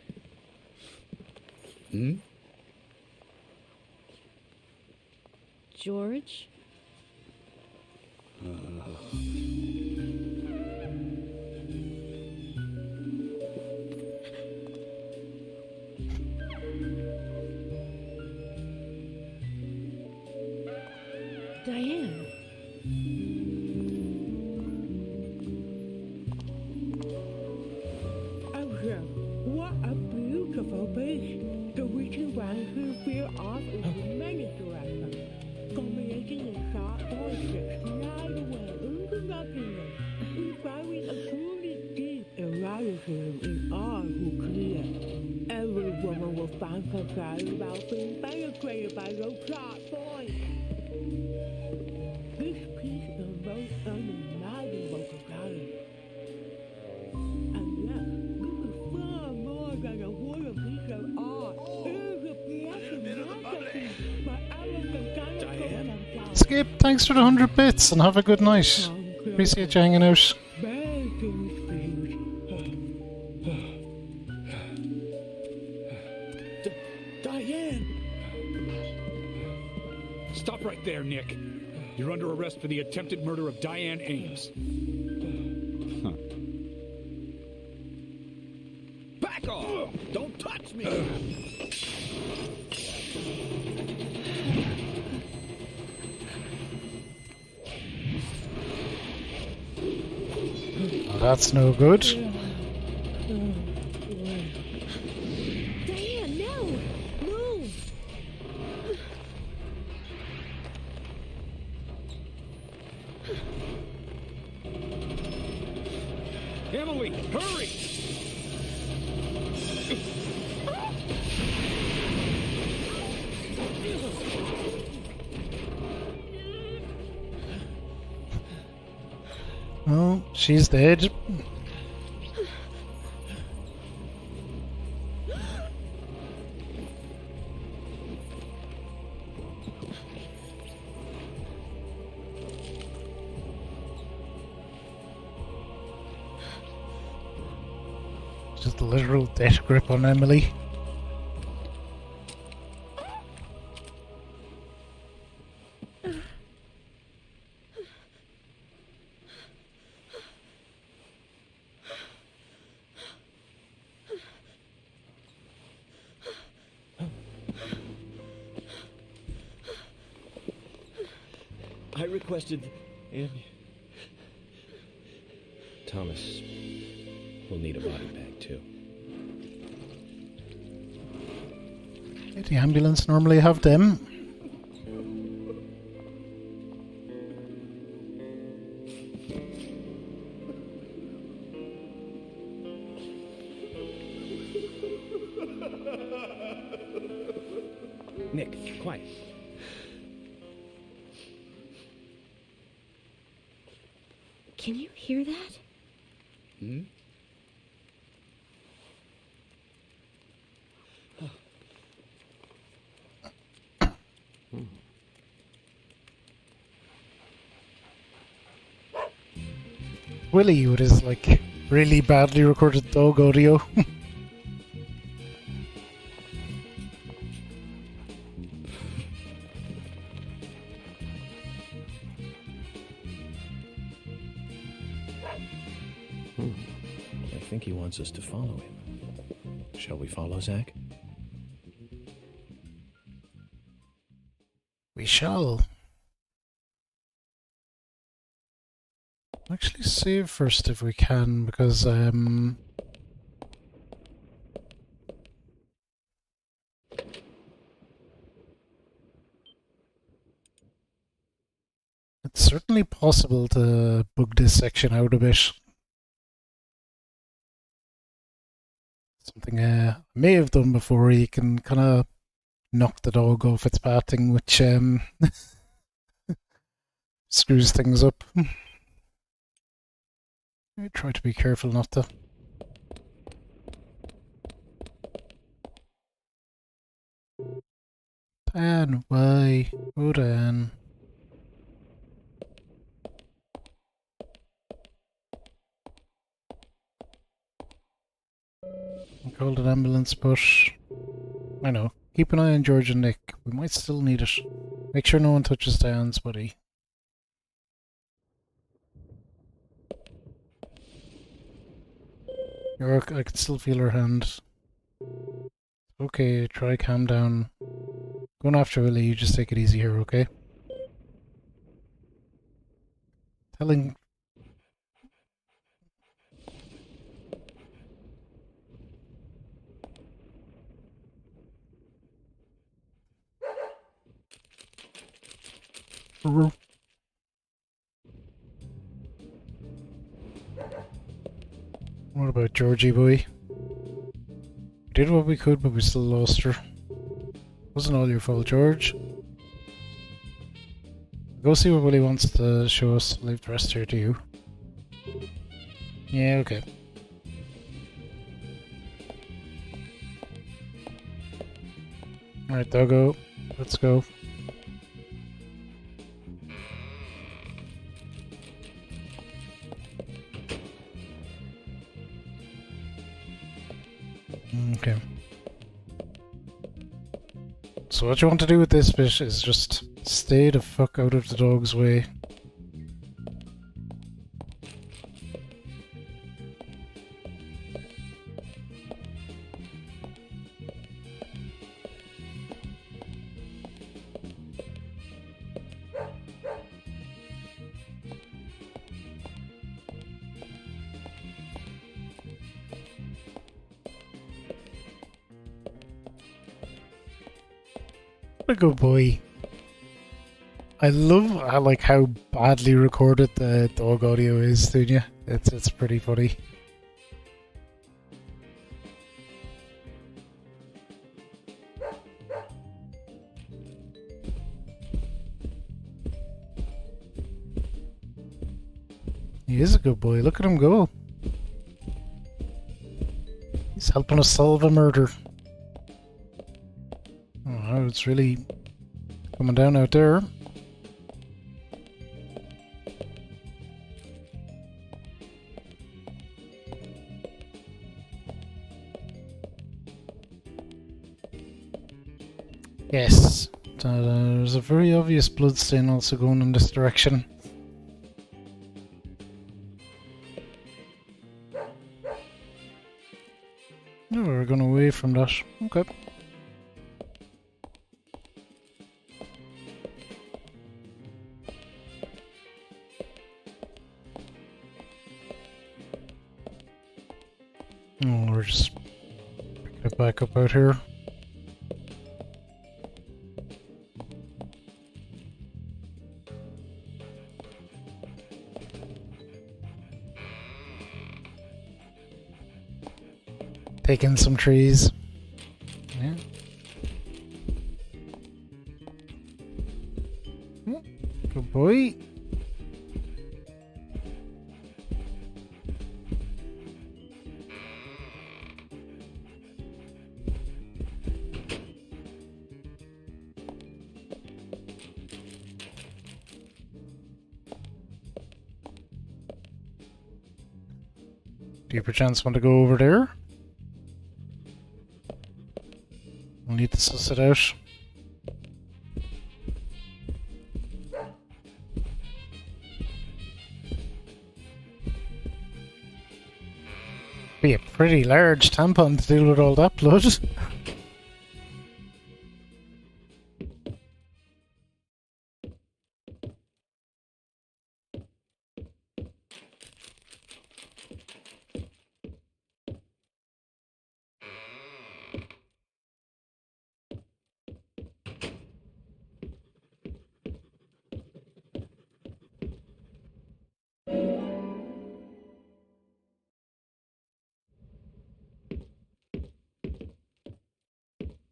George? Diane. Oh, yeah. What a beautiful beach. The reason why we feel off is the many directions. Combination of sharp voices, slide away into nothingness. Inspiring a truly deep eroticism in all who create. Every woman will find herself about being penetrated by those sharp voices. This piece is most undeniable to color. And yes, this is far more than a wooden piece of art. It is a blessing masterpiece by elegant Diane? Skip, thanks for the 100 bits and have a good night. Appreciate you hanging out. Diane! Stop right there, Nick. You're under arrest for the attempted murder of Diane Ames. Back off! Don't touch me! Oh, that's no good. Diane, no! Move! Emily, hurry! Oh, she's dead. Just a literal death grip on Emily. I requested... Thomas, we'll need a body bag, too. The ambulance normally have them. Nick, quiet. Can you hear that? Hmm? Willie with his like really badly recorded dog audio. I think he wants us to follow him. Shall we follow, Zach? We shall. Actually save first if we can, because it's certainly possible to bug this section out a bit. Something I may have done before. You can kind of knock the dog off its batting, which screws things up. I try to be careful not to. Dan, why? Oh, Dan. I called an ambulance, but I know. Keep an eye on George and Nick. We might still need it. Make sure no one touches Dan's, buddy. I can still feel her hand. Okay, try calm down. Going after Willie, you just take it easy here, okay? Telling... What about Georgie boy? We did what we could, but we still lost her. Wasn't all your fault, George. Go see what Willie wants to show us. Leave the rest here to you. Yeah, okay. Alright, doggo. Let's go. Okay. So what you want to do with this bit is just stay the fuck out of the dog's way. What a good boy. I love like how badly recorded the dog audio is, don't you? It's pretty funny. He is a good boy. Look at him go. He's helping us solve a murder. Oh, it's really coming down out there. Yes, there's a very obvious bloodstain also going in this direction. No, we're going away from that. Okay. Oh, we're just picking it back up out here. Taking some trees. Yeah. Yeah. Good boy. you perchance want to go over there? We'll need to suss it out. Be a pretty large tampon to deal with all that blood.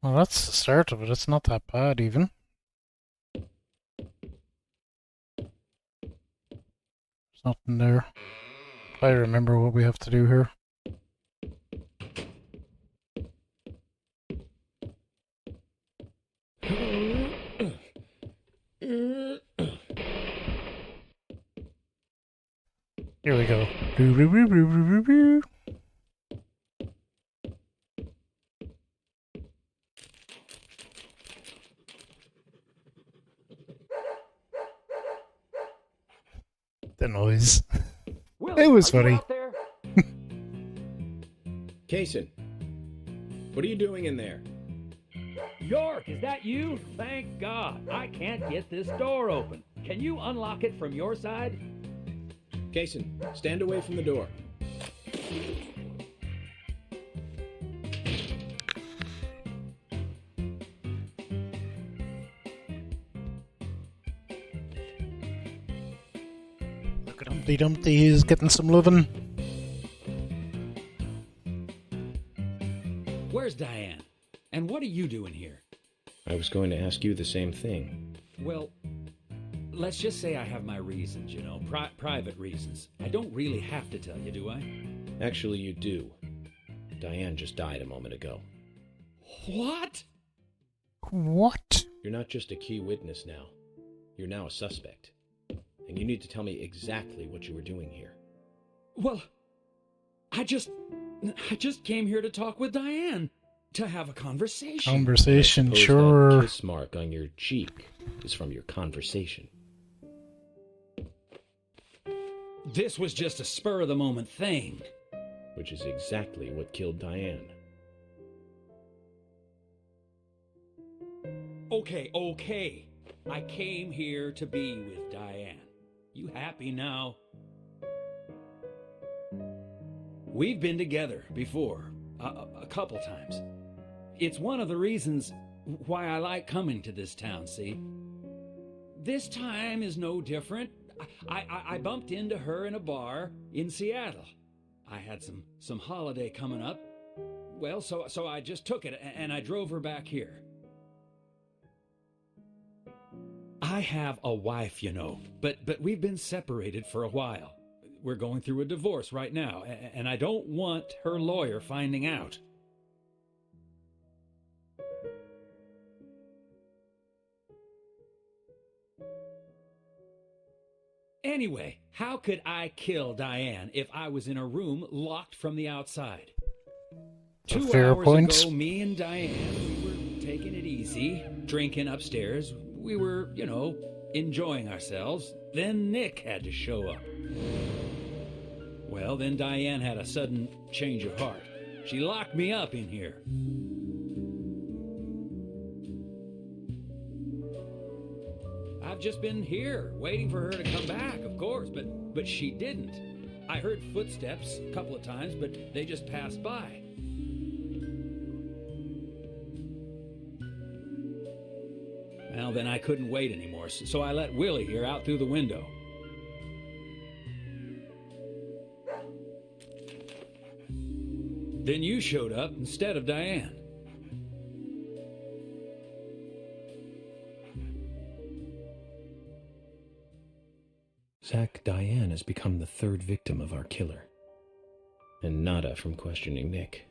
Well, that's the start of it. It's not that bad, even. There's nothing there. I remember what we have to do here. Here we go. The noise. It was funny. Kaysen, what are you doing in there? York, is that you? Thank God. I can't get this door open. Can you unlock it from your side? Kaysen, stand away from the door. Look at Humpty Dumpty, he's getting some lovin'. Where's Diane? And what are you doing here? I was going to ask you the same thing. Well, let's just say I have my reasons, you know, private reasons. I don't really have to tell you, do I? Actually, you do. Diane just died a moment ago. What? What? You're not just a key witness now. You're now a suspect. And you need to tell me exactly what you were doing here. Well, I just came here to talk with Diane. To have a conversation. Conversation, That sure. kiss mark on your cheek is from your conversation. This was just a spur-of-the-moment thing. Which is exactly what killed Diane. Okay. I came here to be with Diane. You happy now? We've been together before, a couple times. It's one of the reasons why I like coming to this town, see? This time is no different. I bumped into her in a bar in Seattle. I had some holiday coming up. Well, so I just took it and I drove her back here. I have a wife, you know, but we've been separated for a while. We're going through a divorce right now, and I don't want her lawyer finding out. Anyway, how could I kill Diane if I was in a room locked from the outside? 2 hours ago, me and Diane, we were taking it easy, drinking upstairs. We were, you know, enjoying ourselves. Then Nick had to show up. Well, then Diane had a sudden change of heart. She locked me up in here. I've just been here, waiting for her to come back, of course, but she didn't. I heard footsteps a couple of times, but they just passed by. Well, then I couldn't wait anymore, so I let Willie here out through the window. Then you showed up instead of Diane. Zach, Diane has become the third victim of our killer. And nada from questioning Nick.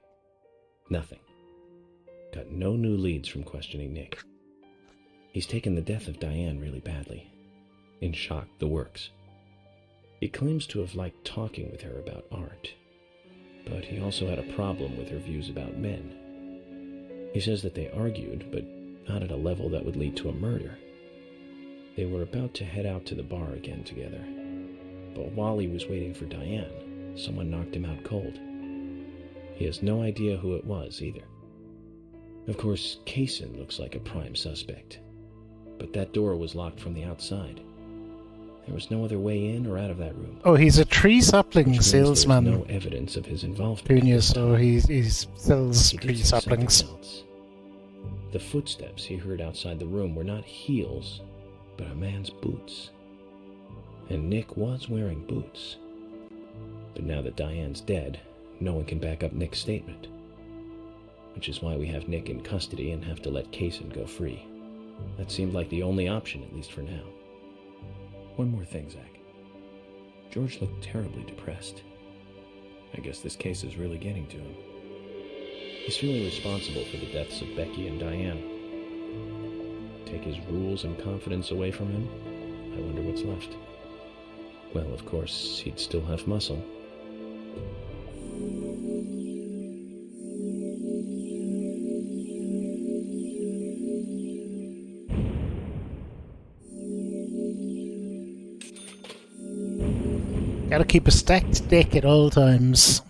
Nothing. Got no new leads from questioning Nick. He's taken the death of Diane really badly. In shock, the works. He claims to have liked talking with her about art. But he also had a problem with her views about men. He says that they argued, but not at a level that would lead to a murder. They were about to head out to the bar again together. But while he was waiting for Diane, someone knocked him out cold. He has no idea who it was either. Of course, Kaysen looks like a prime suspect. But that door was locked from the outside. There was no other way in or out of that room. Oh, he's a tree sapling Which means salesman. there's no evidence of his involvement. Junior, so he sells He did tree say something saplings. else. The footsteps he heard outside the room were not heels, but a man's boots. And Nick was wearing boots. But now that Diane's dead, no one can back up Nick's statement. Which is why we have Nick in custody and have to let Kaysen go free. That seemed like the only option, at least for now. One more thing, Zach. George looked terribly depressed. I guess this case is really getting to him. He's feeling responsible for the deaths of Becky and Diane. Take his rules and confidence away from him? I wonder what's left. Well, of course, he'd still have muscle. Gotta keep a stacked deck at all times.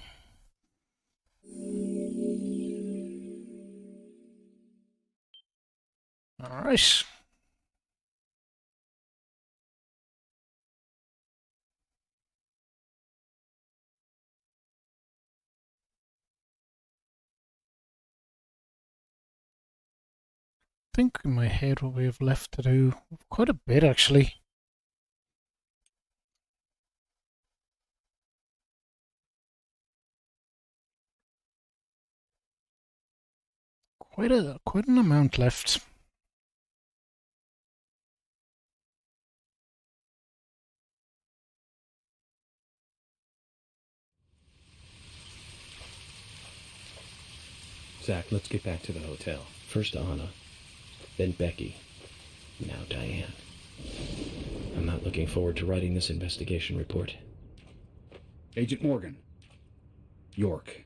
Alright. I think in my head what we have left to do, quite a bit actually. Quite an amount left. Zach, let's get back to the hotel. First Anna, then Becky, now Diane. I'm not looking forward to writing this investigation report. Agent Morgan. York.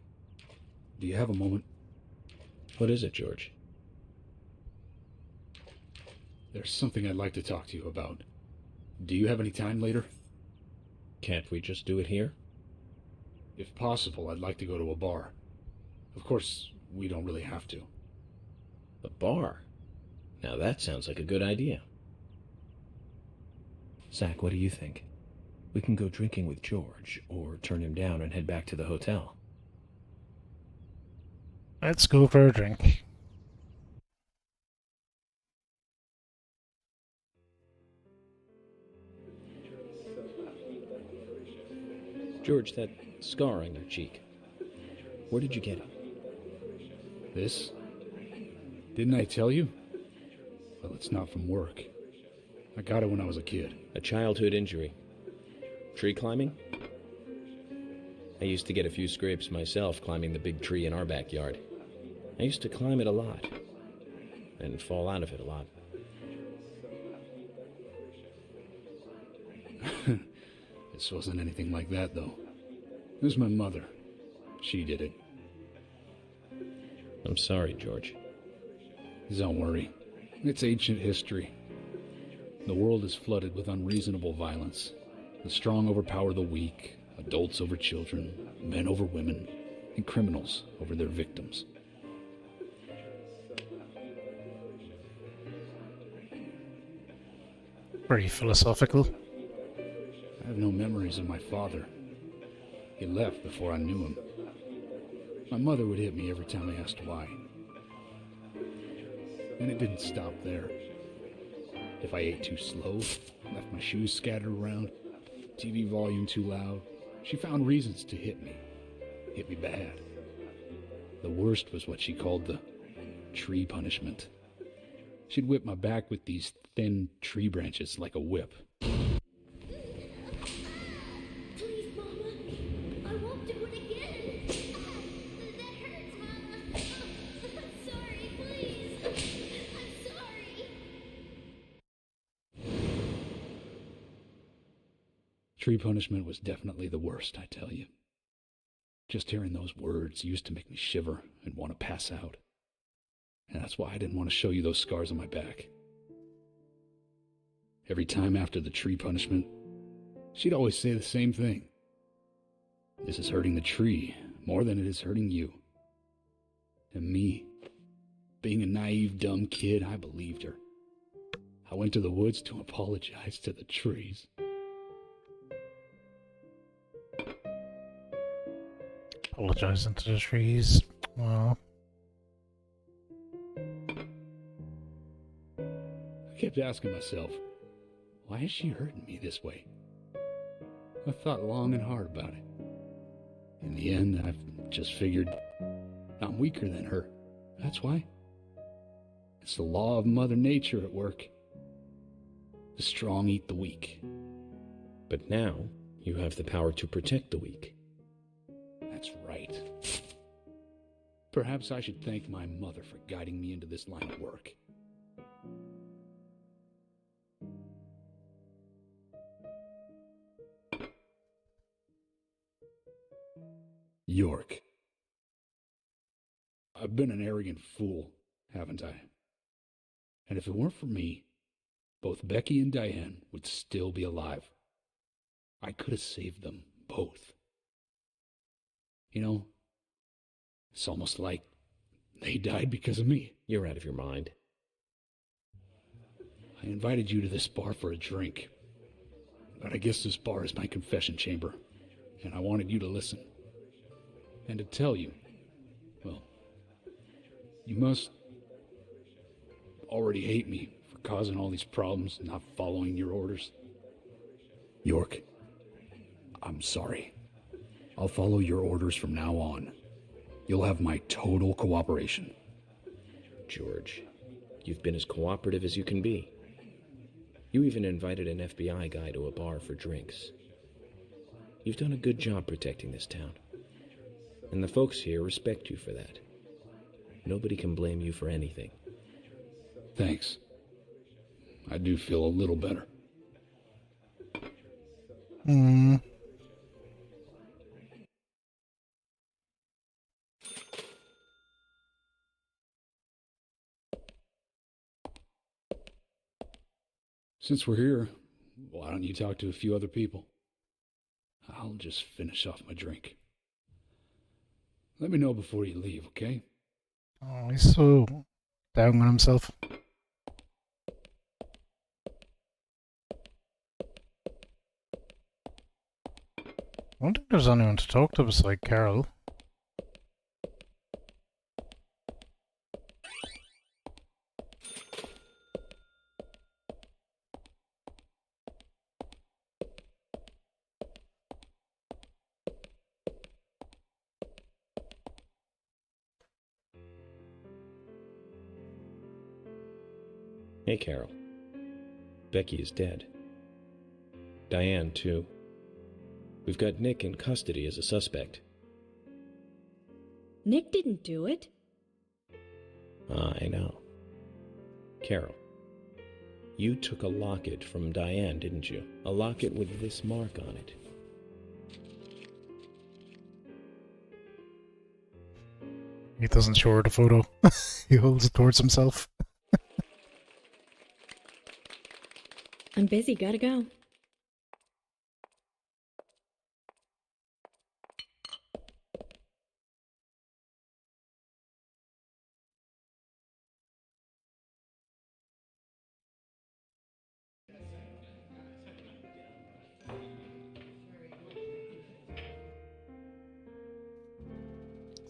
Do you have a moment? What is it, George? There's something I'd like to talk to you about. Do you have any time later? Can't we just do it here? If possible, I'd like to go to a bar. Of course, we don't really have to. A bar? Now that sounds like a good idea. Zach, what do you think? We can go drinking with George, or turn him down and head back to the hotel. Let's go for a drink. George, that scar on your cheek. Where did you get it? This? Didn't I tell you? Well, it's not from work. I got it when I was a kid. A childhood injury. Tree climbing? I used to get a few scrapes myself climbing the big tree in our backyard. I used to climb it a lot, and fall out of it a lot. This wasn't anything like that, though. It was my mother. She did it. I'm sorry, George. Don't worry. It's ancient history. The world is flooded with unreasonable violence. The strong overpower the weak, adults over children, men over women, and criminals over their victims. Very philosophical. I have no memories of my father. He left before I knew him. My mother would hit me every time I asked why. And it didn't stop there. If I ate too slow, left my shoes scattered around, TV volume too loud, she found reasons to hit me. Hit me bad. The worst was what she called the tree punishment. She'd whip my back with these thin tree branches like a whip. Please, Mama. I won't do it again. That hurts, Mama. I'm sorry, please. I'm sorry. Tree punishment was definitely the worst, I tell you. Just hearing those words used to make me shiver and want to pass out. And that's why I didn't want to show you those scars on my back. Every time after the tree punishment, she'd always say the same thing. This is hurting the tree more than it is hurting you. And me, being a naive, dumb kid, I believed her. I went to the woods to apologize to the trees. Apologizing to the trees. Wow. I kept asking myself, why is she hurting me this way? I thought long and hard about it. In the end, I've just figured I'm weaker than her. That's why. It's the law of Mother Nature at work. The strong eat the weak. But now, you have the power to protect the weak. That's right. Perhaps I should thank my mother for guiding me into this line of work. York. I've been an arrogant fool, haven't I? And if it weren't for me, both Becky and Diane would still be alive. I could have saved them both. You know, it's almost like they died because of me. You're out of your mind. I invited you to this bar for a drink. But I guess this bar is my confession chamber, and I wanted you to listen. And to tell you, well, you must already hate me for causing all these problems and not following your orders. York, I'm sorry. I'll follow your orders from now on. You'll have my total cooperation. George, you've been as cooperative as you can be. You even invited an FBI guy to a bar for drinks. You've done a good job protecting this town. And the folks here respect you for that. Nobody can blame you for anything. Thanks. I do feel a little better. Since we're here, why don't you talk to a few other people? I'll just finish off my drink. Let me know before you leave, okay? Oh, he's so down on himself. I don't think there's anyone to talk to beside Carol. Hey, Carol. Becky is dead. Diane, too. We've got Nick in custody as a suspect. Nick didn't do it. I know. Carol, you took a locket from Diane, didn't you? A locket with this mark on it. He doesn't show her the photo. He holds it towards himself. I'm busy, gotta go.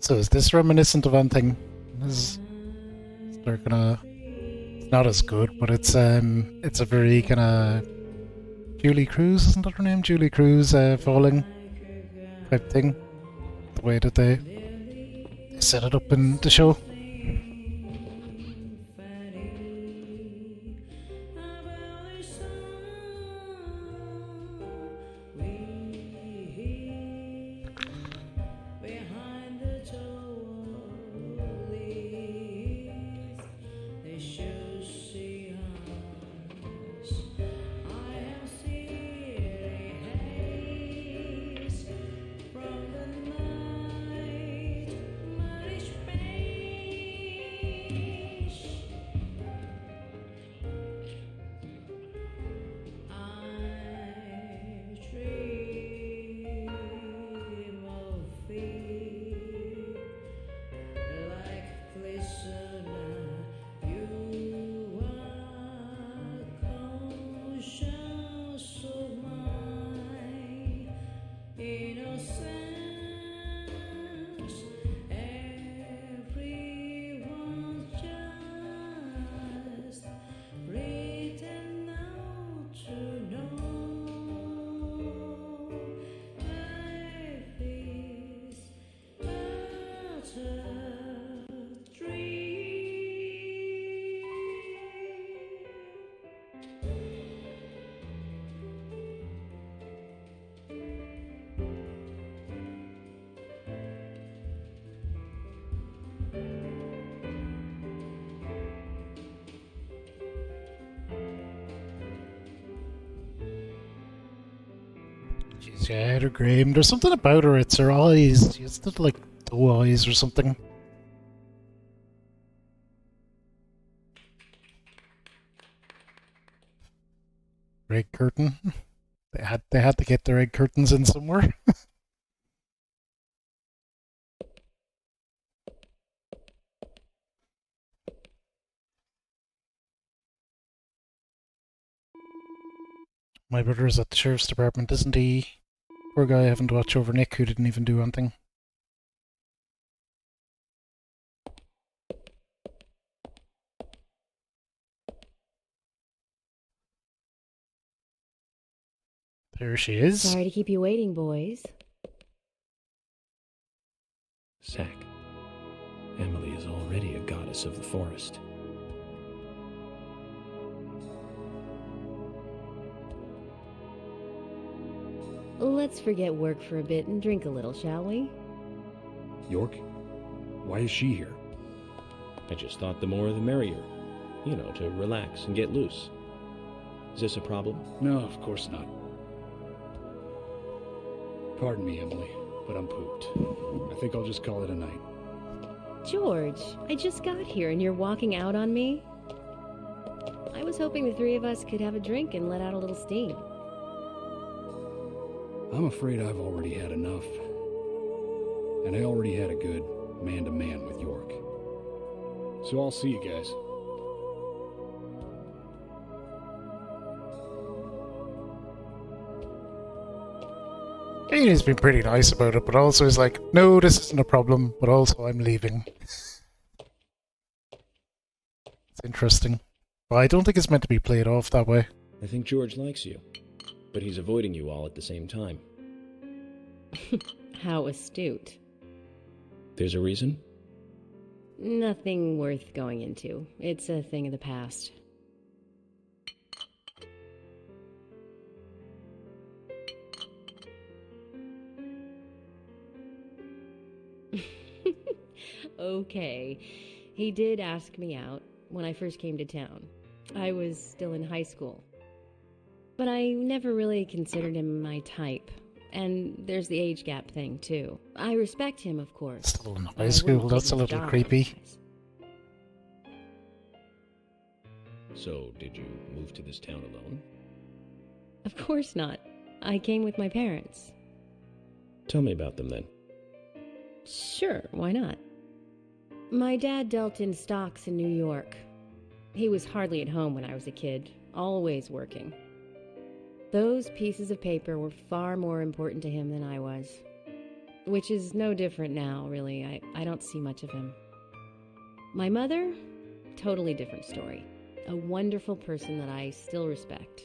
So is this reminiscent of anything? They're gonna... It's not as good, but it's a very kind of Julie Cruz, isn't that her name? Julie Cruz falling type thing. The way that they set it up in the show. Yeah, they're Graham. There's something about her. It's her eyes. It's not like doe eyes or something. Red curtain. They had to get the red curtains in somewhere. My brother's at the sheriff's department, isn't he? Poor guy having to watch over Nick, who didn't even do anything. There she is. Sorry to keep you waiting, boys. Zack, Emily is already a goddess of the forest. Let's forget work for a bit and drink a little, shall we? York? Why is she here? I just thought the more the merrier. You know, to relax and get loose. Is this a problem? No, of course not. Pardon me, Emily, but I'm pooped. I think I'll just call it a night. George, I just got here and you're walking out on me? I was hoping the three of us could have a drink and let out a little steam. I'm afraid I've already had enough. And I already had a good man-to-man with York. So I'll see you guys. He's been pretty nice about it, but also he's like, no, this isn't a problem, but also I'm leaving. It's interesting. But I don't think it's meant to be played off that way. I think George likes you, but he's avoiding you all at the same time. How astute. There's a reason? Nothing worth going into. It's a thing of the past. Okay. He did ask me out when I first came to town. I was still in high school. But I never really considered him my type. And there's the age gap thing, too. I respect him, of course. Still in high school, that's a little creepy. So, did you move to this town alone? Of course not. I came with my parents. Tell me about them then. Sure, why not? My dad dealt in stocks in New York. He was hardly at home when I was a kid, always working. Those pieces of paper were far more important to him than I was. Which is no different now, really. I don't see much of him. My mother? Totally different story. A wonderful person that I still respect.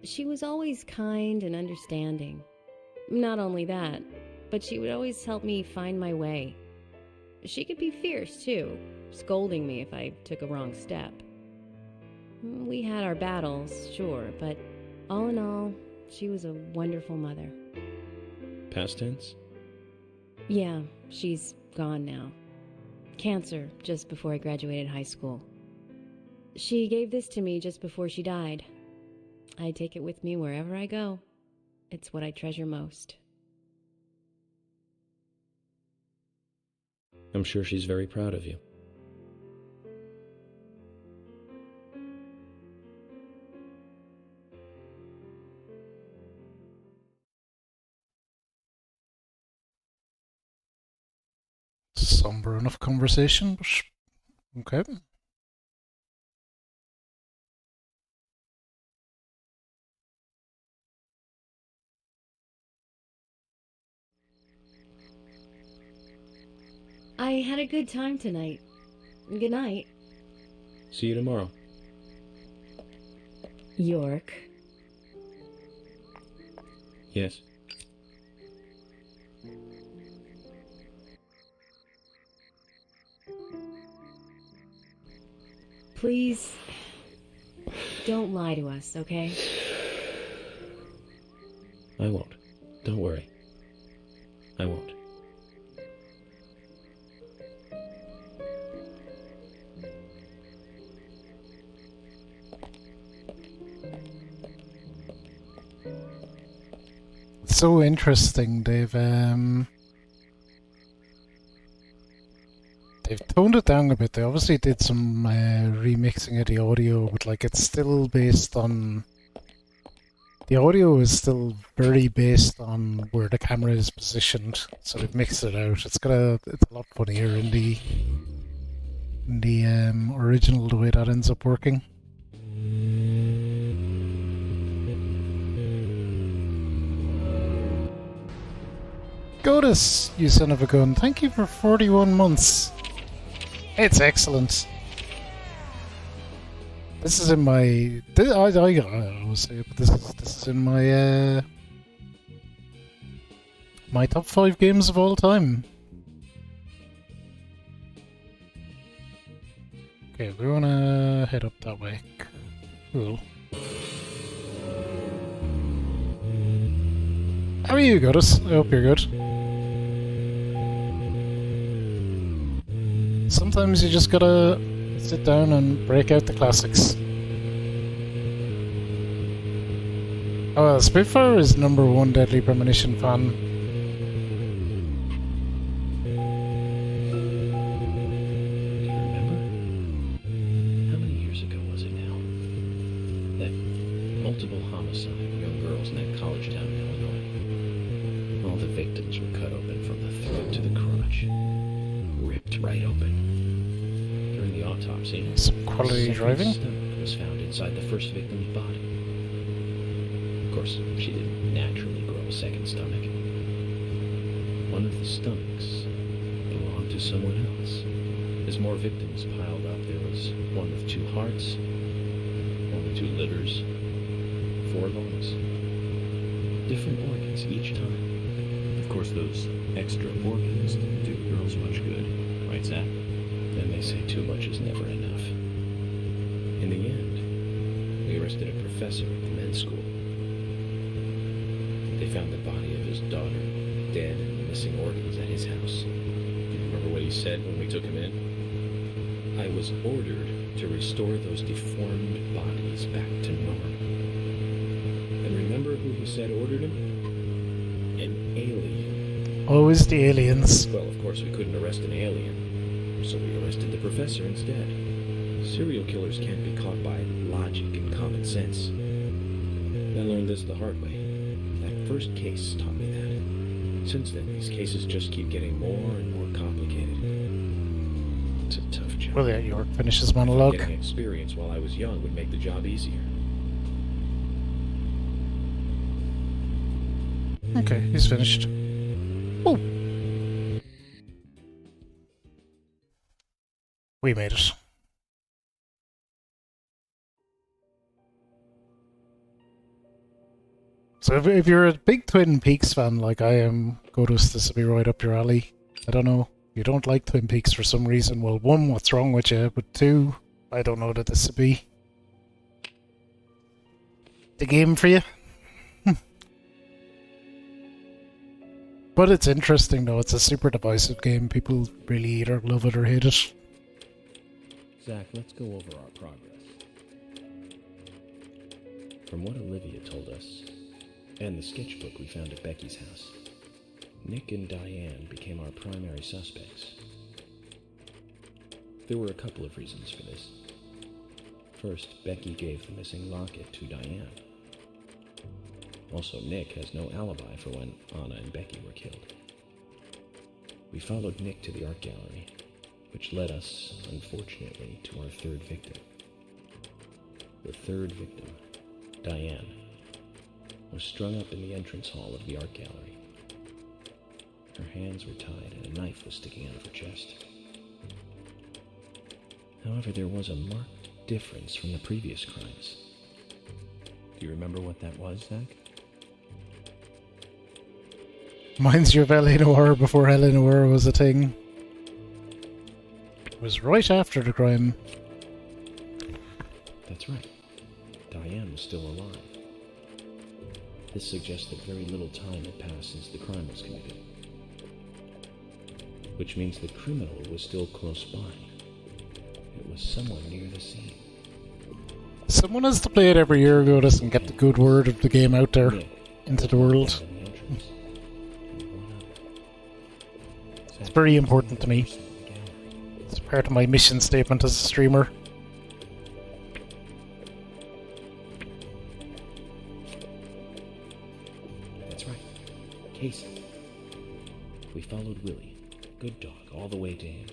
She was always kind and understanding. Not only that, but she would always help me find my way. She could be fierce, too, scolding me if I took a wrong step. We had our battles, sure, but all in all, she was a wonderful mother. Past tense? Yeah, she's gone now. Cancer, just before I graduated high school. She gave this to me just before she died. I take it with me wherever I go. It's what I treasure most. I'm sure she's very proud of you. Somber enough conversation, but okay. I had a good time tonight. Good night. See you tomorrow. York. Yes. Please, don't lie to us, okay? I won't. Don't worry. I won't. so interesting. They've toned it down a bit. They obviously did some remixing of the audio, but like it's still based on. The audio is still very based on where the camera is positioned, so they've mixed it out. It's a lot funnier in the original, the way that ends up working. Godus, you son of a gun! Thank you for 41 months. It's excellent. This is in my. I always say it, but this is in my my top 5 games of all time. Okay, we wanna head up that way. Cool. How are you, Godus? I hope you're good. Sometimes you just gotta sit down and break out the classics. Oh, Spitfire is #1 Deadly Premonition fan. Do you remember? How many years ago was it now? That multiple homicide of young girls in that college town in Illinois. All the victims were cut open from the throat to the crotch. Ripped right open. During the autopsy, Some quality driving? stomach was found inside the first victim's body. Of course, she didn't naturally grow a second stomach. One of the stomachs belonged to someone else. As more victims piled up, there was one with 2 hearts, one with 2 livers, 4 lungs. Different organs each time. Of course, those extra organs didn't do girls much good, right, Zach? And they say too much is never enough. In the end, we arrested a professor at the men's school. They found the body of his daughter dead and the missing organs at his house. Remember what he said when we took him in? I was ordered to restore those deformed bodies back to normal. And remember who he said ordered him? An alien. Always the aliens. Well, of course we couldn't arrest an alien, so we arrested the professor instead. Serial killers can't be caught by logic and common sense. I learned this the hard way. That first case taught me that. Since then, these cases just keep getting more and more complicated. It's a tough job. Well, yeah, York finishes monologue. Getting experience while I was young would make the job easier. Okay, he's finished. Oh! We made it. So if you're a big Twin Peaks fan like I am, Godus, this will be right up your alley. I don't know. You don't like Twin Peaks for some reason. Well, 1, what's wrong with you? But 2, I don't know that this will be the game for you. But it's interesting though. It's a super divisive game. People really either love it or hate it. Zach, let's go over our progress. From what Olivia told us, and the sketchbook we found at Becky's house, Nick and Diane became our primary suspects. There were a couple of reasons for this. First, Becky gave the missing locket to Diane. Also, Nick has no alibi for when Anna and Becky were killed. We followed Nick to the art gallery, which led us, unfortunately, to our 3rd victim. The 3rd victim, Diane, was strung up in the entrance hall of the art gallery. Her hands were tied and a knife was sticking out of her chest. However, there was a marked difference from the previous crimes. Do you remember what that was, Zach? Reminds you of L.A. Noire before L.A. Noire was a thing. It was right after the crime. That's right. Diane was still alive. This suggests that very little time had passed since the crime was committed. Which means the criminal was still close by. It was someone near the scene. Someone has to play it every year, Godus, and get the good word of the game out there into the world. It's very important to me. It's part of my mission statement as a streamer. That's right. Casey. We followed Willie, good dog, all the way to him.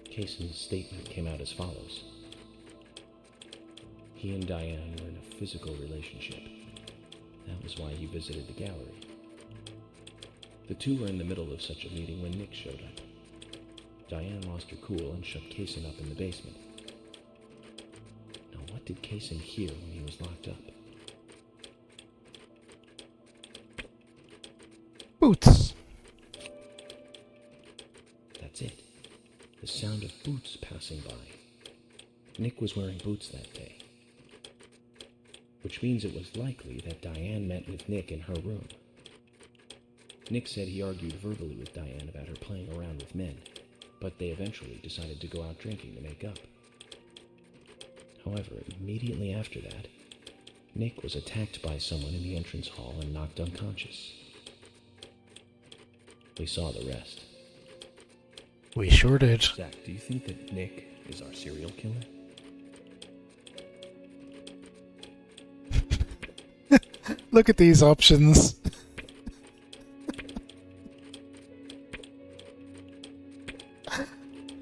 Casey's statement came out as follows. He and Diane were in a physical relationship. That was why he visited the gallery. The two were in the middle of such a meeting when Nick showed up. Diane lost her cool and shut Kaysen up in the basement. Now, what did Kaysen hear when he was locked up? Boots. That's it. The sound of boots passing by. Nick was wearing boots that day. Which means it was likely that Diane met with Nick in her room. Nick said he argued verbally with Diane about her playing around with men, but they eventually decided to go out drinking to make up. However, immediately after that, Nick was attacked by someone in the entrance hall and knocked unconscious. We saw the rest. We sure did. Zach, do you think that Nick is our serial killer? Look at these options.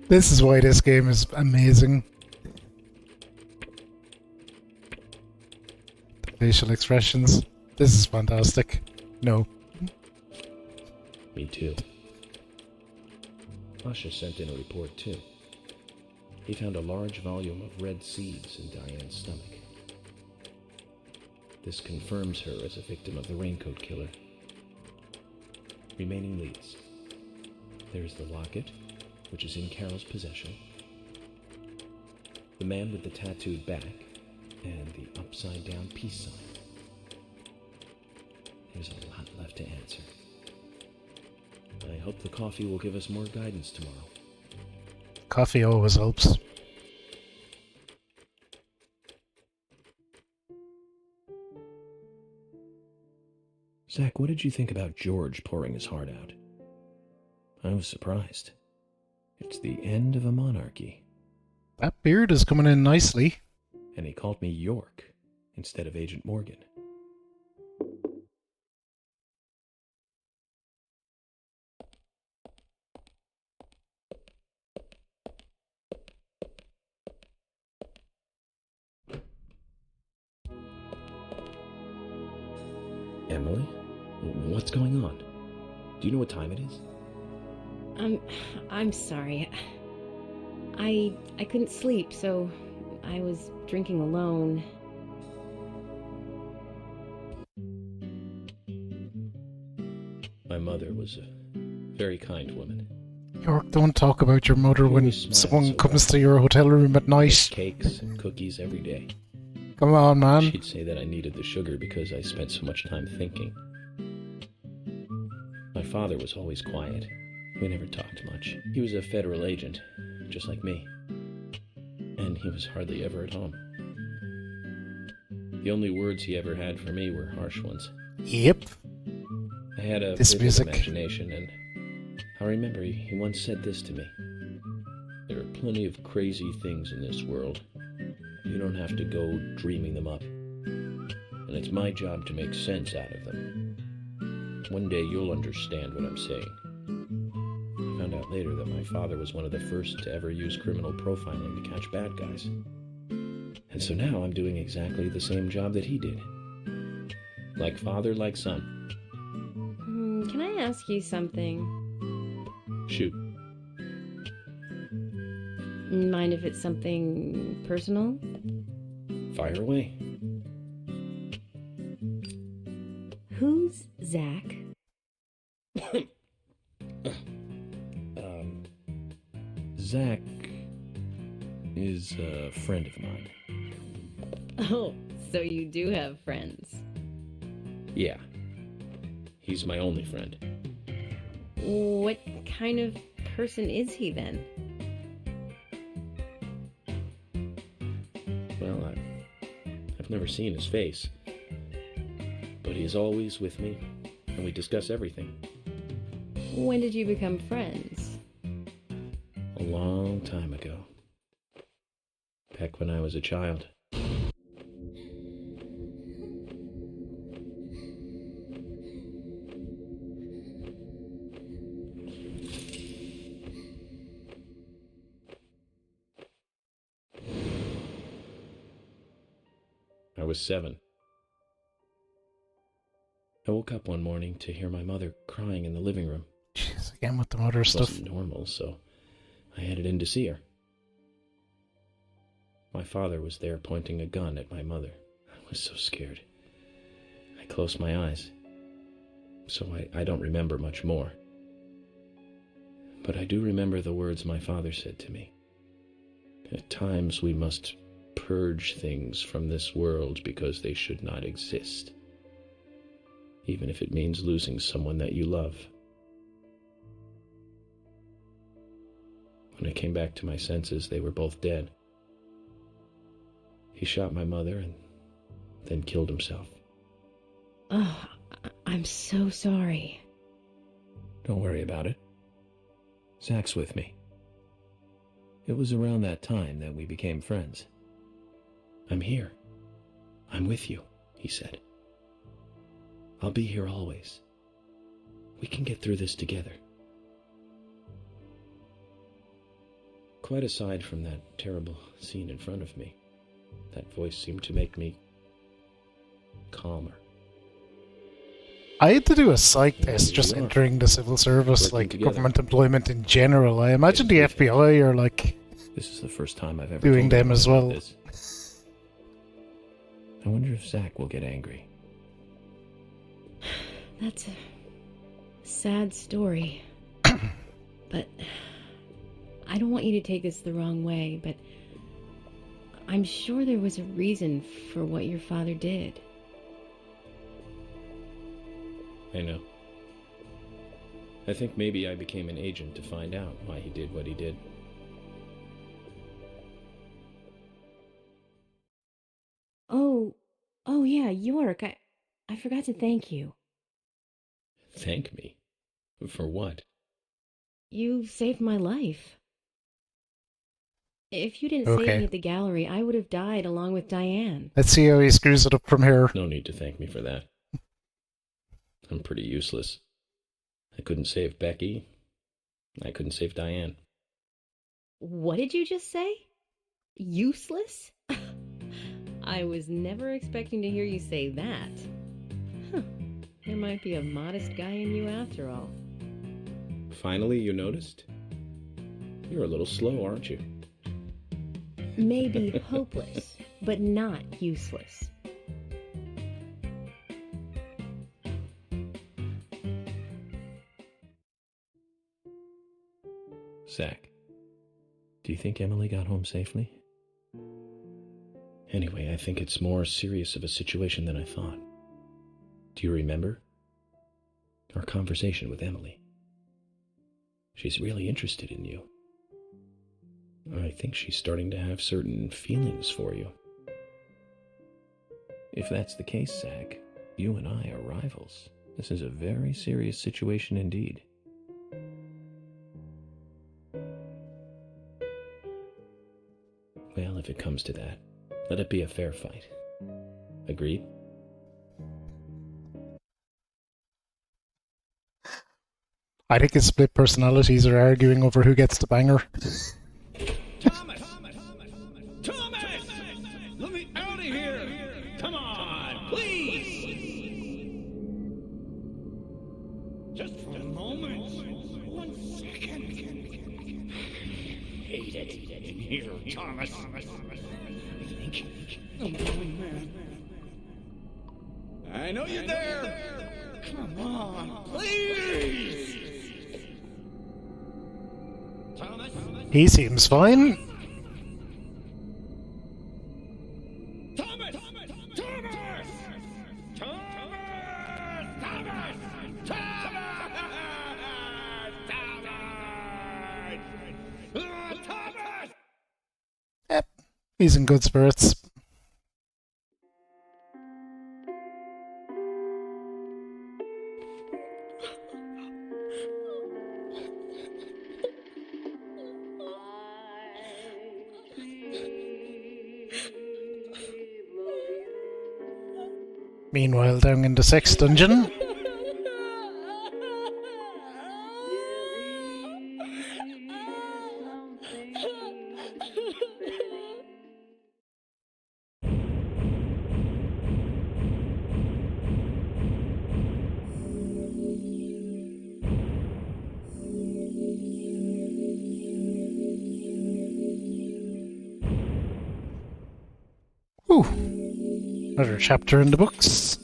This is why this game is amazing. The facial expressions. This is fantastic. No. Me too. Usher sent in a report too. He found a large volume of red seeds in Diane's stomach. This confirms her as a victim of the Raincoat Killer. Remaining leads. There's the locket, which is in Carol's possession, the man with the tattooed back, and the upside-down peace sign. There's a lot left to answer. I hope the coffee will give us more guidance tomorrow. Coffee always helps. Zach, what did you think about George pouring his heart out? I was surprised. It's the end of a monarchy. That beard is coming in nicely. And he called me York instead of Agent Morgan. Emily? What's going on? Do you know what time it is? I'm sorry. I couldn't sleep, so I was drinking alone. My mother was a very kind woman. York, don't talk about your mother when someone comes to your hotel room at night. Cakes and cookies every day. Come on, man. She'd say that I needed the sugar because I spent so much time thinking. My father was always quiet. We never talked much. He was a federal agent, just like me. And he was hardly ever at home. The only words he ever had for me were harsh ones. Yep. I had a This vivid music. imagination, and I remember he once said this to me. There are plenty of crazy things in this world. You don't have to go dreaming them up. And it's my job to make sense out of them. One day you'll understand what I'm saying. I found out later that my father was one of the first to ever use criminal profiling to catch bad guys. And so now I'm doing exactly the same job that he did. Like father, like son. Can I ask you something? Shoot. Mind if it's something personal? Fire away. Who's Zach? Zach is a friend of mine. Oh, so you do have friends. Yeah. He's my only friend. What kind of person is he then? Well, I've never seen his face. But he is always with me, and we discuss everything. When did you become friends? A long time ago. Back when I was a child. I was 7. I woke up one morning to hear my mother crying in the living room. Jeez, again with the mother It stuff. wasn't normal, so I headed in to see her. My father was there pointing a gun at my mother. I was so scared. I closed my eyes, so I don't remember much more. But I do remember the words my father said to me. At times we must purge things from this world because they should not exist, even if it means losing someone that you love. When I came back to my senses, they were both dead. He shot my mother and then killed himself. Oh, I'm so sorry. Don't worry about it. Zach's with me. It was around that time that we became friends. I'm here. I'm with you, he said. I'll be here always. We can get through this together. Quite aside from that terrible scene in front of me, that voice seemed to make me calmer. I had to do a psych test just entering the civil service, like government employment in general. I imagine the FBI are like This is the first time I've ever doing told them as well. this. I wonder if Zach will get angry. That's a sad story. But I don't want you to take this the wrong way, but I'm sure there was a reason for what your father did. I know. I think maybe I became an agent to find out why he did what he did. Oh yeah, York, I forgot to thank you. Thank me? For what? You saved my life. If you didn't Okay. save me at the gallery, I would have died along with Diane. Let's see how he screws it up from here. No need to thank me for that. I'm pretty useless. I couldn't save Becky. I couldn't save Diane. What did you just say? Useless? I was never expecting to hear you say that. Huh. There might be a modest guy in you after all. Finally, you noticed? You're a little slow, aren't you? Maybe hopeless, but not useless. Zach, do you think Emily got home safely? Anyway, I think it's more serious of a situation than I thought. Do you remember our conversation with Emily? She's really interested in you. I think she's starting to have certain feelings for you. If that's the case, Zach, you and I are rivals. This is a very serious situation indeed. Well, if it comes to that, let it be a fair fight. Agreed? I think his split personalities are arguing over who gets the banger. Thomas! Let me out of here! Come on, please! Just for a moment. 1 second. Hate it in here, Thomas. Think I'm going mad. I know you're there. Come on, please! Thomas? He seems fine. Thomas! Yep, he's in good spirits. Meanwhile, down in the sex dungeon. Ooh, another chapter in the books.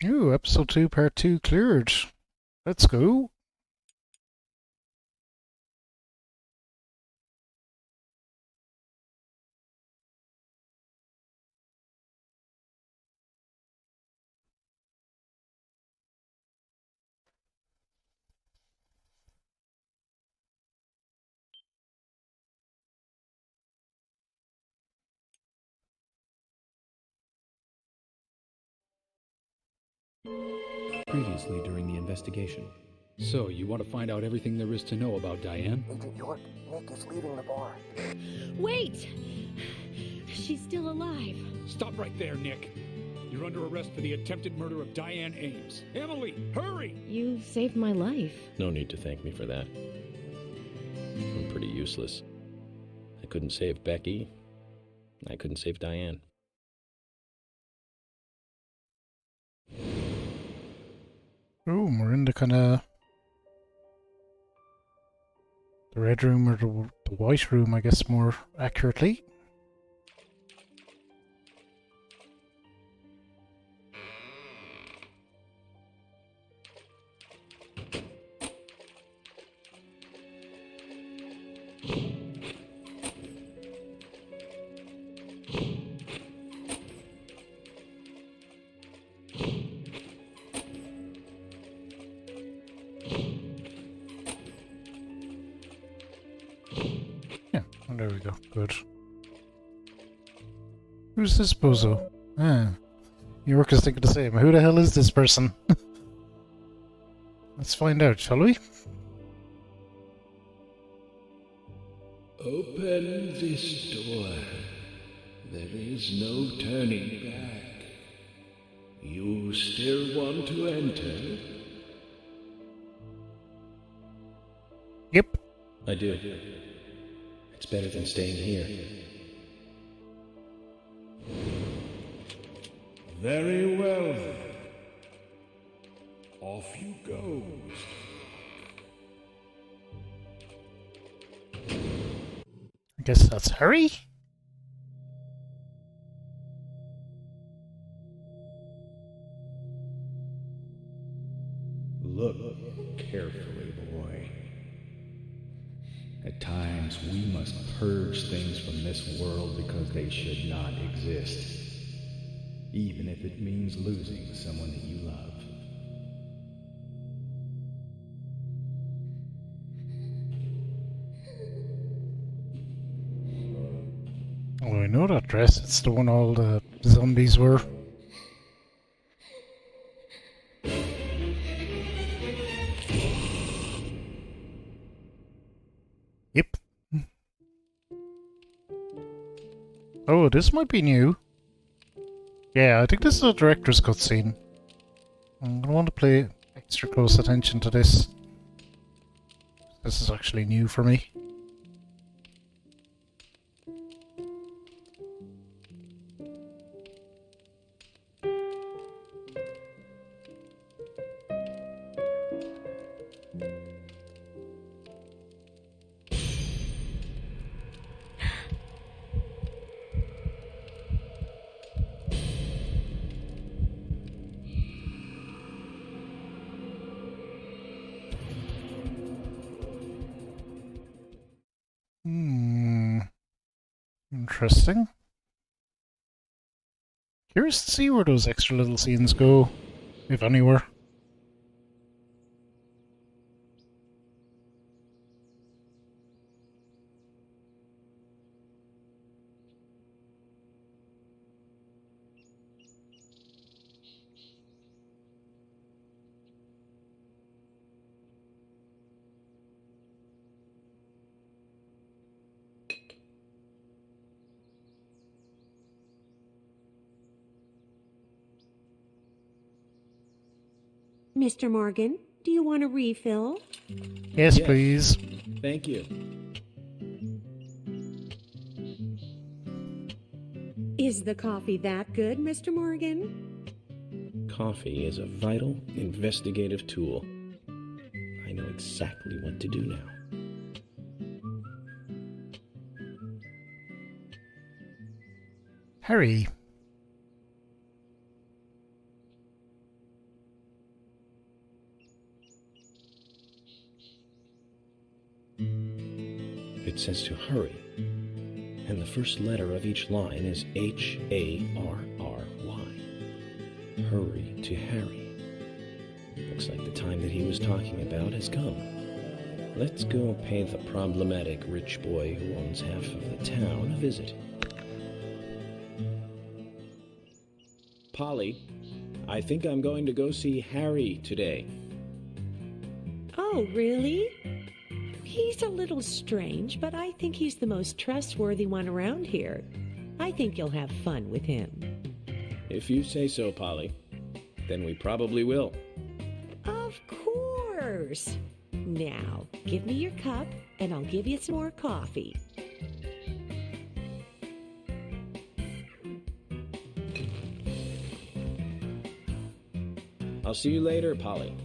Ooh, episode 2, part 2 cleared. Let's go. Previously during the investigation. So, you want to find out everything there is to know about Diane? Agent York, Nick is leaving the bar. Wait! She's still alive. Stop right there, Nick. You're under arrest for the attempted murder of Diane Ames. Emily, hurry! You saved my life. No need to thank me for that. I'm pretty useless. I couldn't save Becky. I couldn't save Diane. Oh, we're in the kind of the red room or the white room, I guess, more accurately. There we go. Good. Who's this bozo? Ah. York is thinking the same. Who the hell is this person? Let's find out, shall we? Open this door. There is no turning back. You still want to enter? Yep. I do. It's better than staying here. Very well then. Off you go. I guess that's Harry? Look carefully, boy. At times, we must purge things from this world because they should not exist. Even if it means losing someone that you love. Oh, I know that dress. It's the one all the zombies were. Yep. Oh, this might be new. Yeah, I think this is a director's cutscene. I'm gonna want to pay extra close attention to this. This is actually new for me. Interesting. Curious to see where those extra little scenes go, if anywhere. Mr. Morgan, do you want a refill? Yes, please. Thank you. Is the coffee that good, Mr. Morgan? Coffee is a vital investigative tool. I know exactly what to do now. Harry. It says to hurry, and the first letter of each line is Harry. Hurry to Harry. Looks like the time that he was talking about has come. Let's go pay the problematic rich boy who owns half of the town a visit. Polly, I think I'm going to go see Harry today. Oh, really? He's a little strange, but I think he's the most trustworthy one around here. I think you'll have fun with him. If you say so, Polly, then we probably will. Of course. Now, give me your cup, and I'll give you some more coffee. I'll see you later, Polly.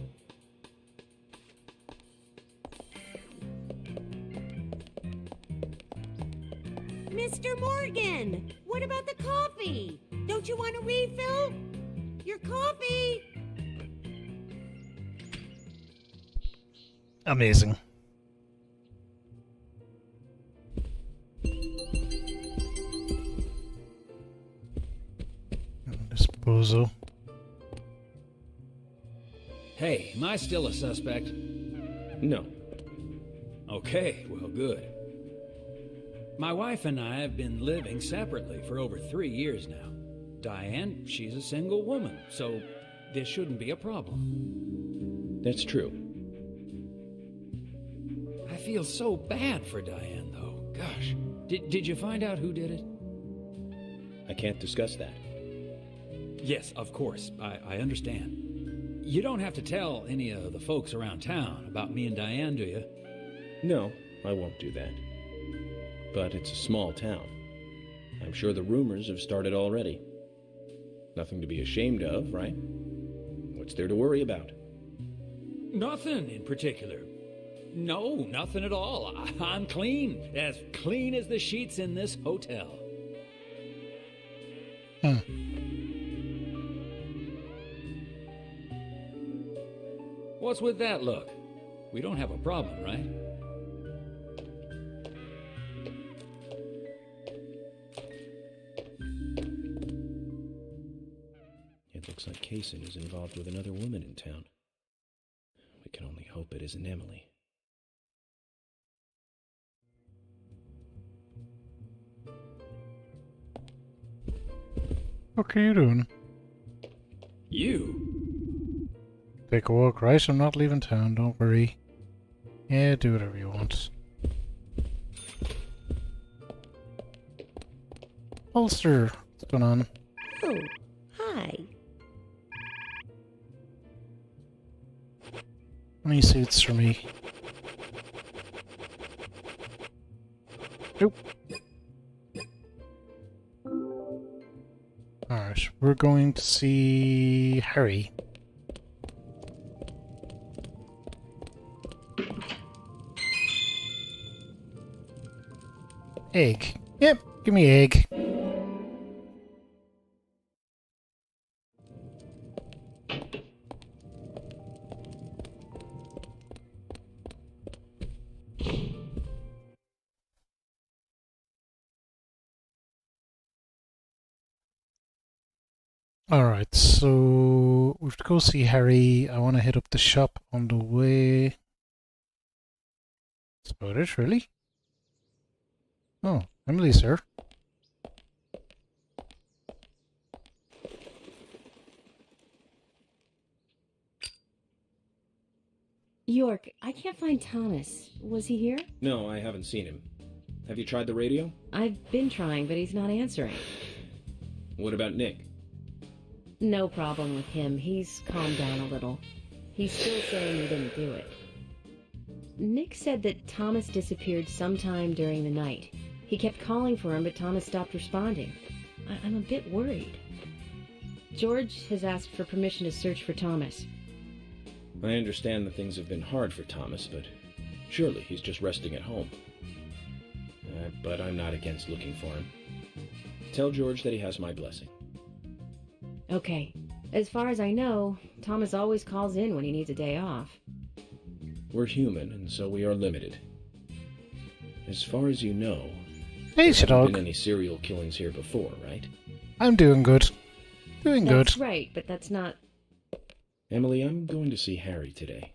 Mr. Morgan, what about the coffee? Don't you want a refill? Your coffee! Amazing. Disposal. Hey, am I still a suspect? No. Okay, well, good. My wife and I have been living separately for over 3 years now. Diane, she's a single woman, so this shouldn't be a problem. That's true. I feel so bad for Diane, though. Gosh. Did you find out who did it? I can't discuss that. Yes, of course. I understand. You don't have to tell any of the folks around town about me and Diane, do you? No, I won't do that. But it's a small town. I'm sure the rumors have started already. Nothing to be ashamed of, right? What's there to worry about? Nothing in particular. No, nothing at all. I'm clean as the sheets in this hotel. What's with that look? We don't have a problem, right? It looks like Kaysen is involved with another woman in town. We can only hope it isn't Emily. What are you doing? You? Take a walk, right? I'm not leaving town, don't worry. Yeah, do whatever you want. Ulster, what's going on? Oh, hi. Any suits for me? Nope. Alright, we're going to see Harry. Egg. Yep, give me egg. Alright, so we have to go see Harry. I want to hit up the shop on the way. That's about it, really? Oh, Emily's here. York, I can't find Thomas. Was he here? No, I haven't seen him. Have you tried the radio? I've been trying, but he's not answering. What about Nick? No problem with him. He's calmed down a little. He's still saying he didn't do it. Nick said that Thomas disappeared sometime during the night. He kept calling for him, but Thomas stopped responding. I'm a bit worried. George has asked for permission to search for Thomas. I understand that things have been hard for Thomas, but surely he's just resting at home. But I'm not against looking for him. Tell George that he has my blessing. Okay. As far as I know, Thomas always calls in when he needs a day off. We're human, and so we are limited. As far as you know, Hey, there haven't Shadog. been any serial killings here before, right? I'm doing good. Doing That's good. right, but that's not... Emily, I'm going to see Harry today.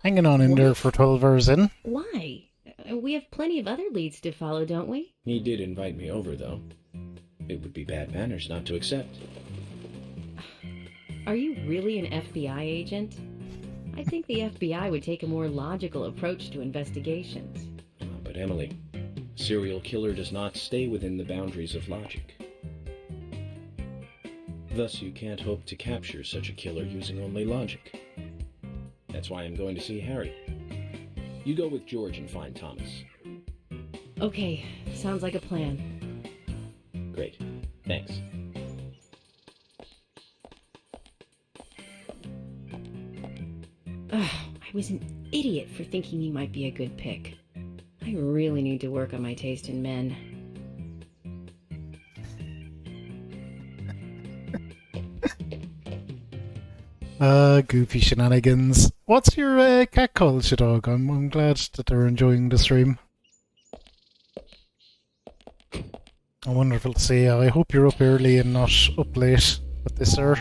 Hanging on in there What? for 12 hours in. Why? We have plenty of other leads to follow, don't we? He did invite me over, though. It would be bad manners not to accept. Are you really an FBI agent? I think the FBI would take a more logical approach to investigations. But Emily, a serial killer does not stay within the boundaries of logic. Thus, you can't hope to capture such a killer using only logic. That's why I'm going to see Harry. You go with George and find Thomas. Okay, sounds like a plan. Great. Thanks. Ugh, I was an idiot for thinking you might be a good pick. I really need to work on my taste in men. Goofy shenanigans. What's your cat called, Shadog? I'm glad that they're enjoying the stream. Wonderful to see. I hope you're up early and not up late with this, sir.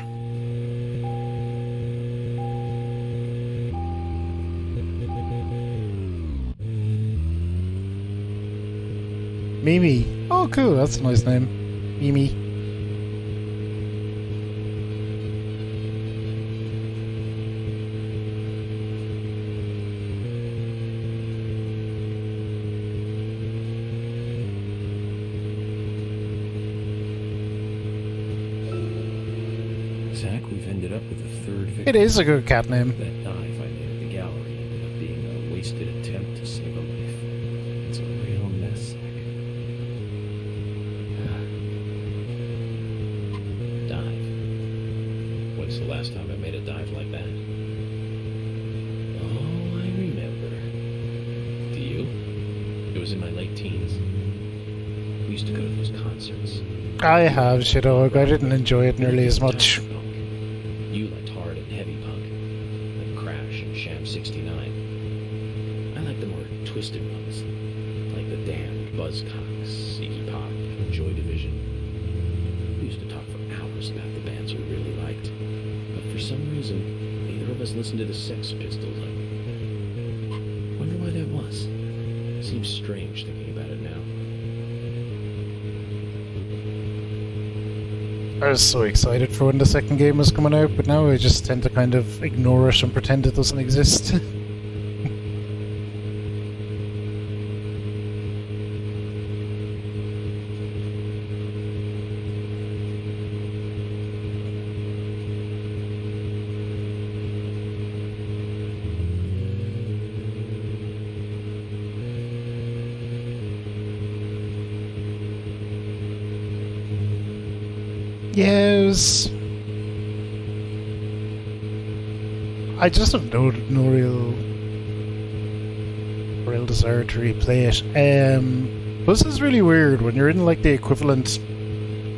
Mimi. Oh, cool. That's a nice name. Mimi. Zach, we've ended up with a third victim. It is a good cat name. That dive I made at the gallery ended up being a wasted attempt to save a life. It's a real mess, Zach. Dive. When's the last time I made a dive like that? Oh, I remember. Do you? It was in my late teens. We used to go to those concerts. I have, Shadog. I didn't enjoy it nearly as much. You liked hard and heavy punk, like Crash and Sham 69. I like the more twisted ones, like the Damned, Buzzcocks, Iggy Pop, and Joy Division. We used to talk for hours about the bands we really liked, but for some reason, neither of us listened to the Sex Pistols. I wonder why that was. Seems strange thinking about it now. I was so excited for when the second game was coming out, but now I just tend to kind of ignore it and pretend it doesn't exist. Yes. I just have no real desire to replay it. This is really weird when you're in like the equivalent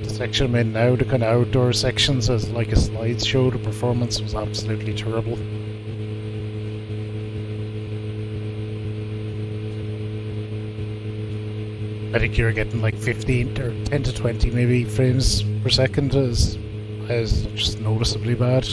section I'm in now, the kind of outdoor sections as like a slideshow. The performance was absolutely terrible. I think you're getting like 15 or 10 to 20 maybe frames per second is just noticeably bad.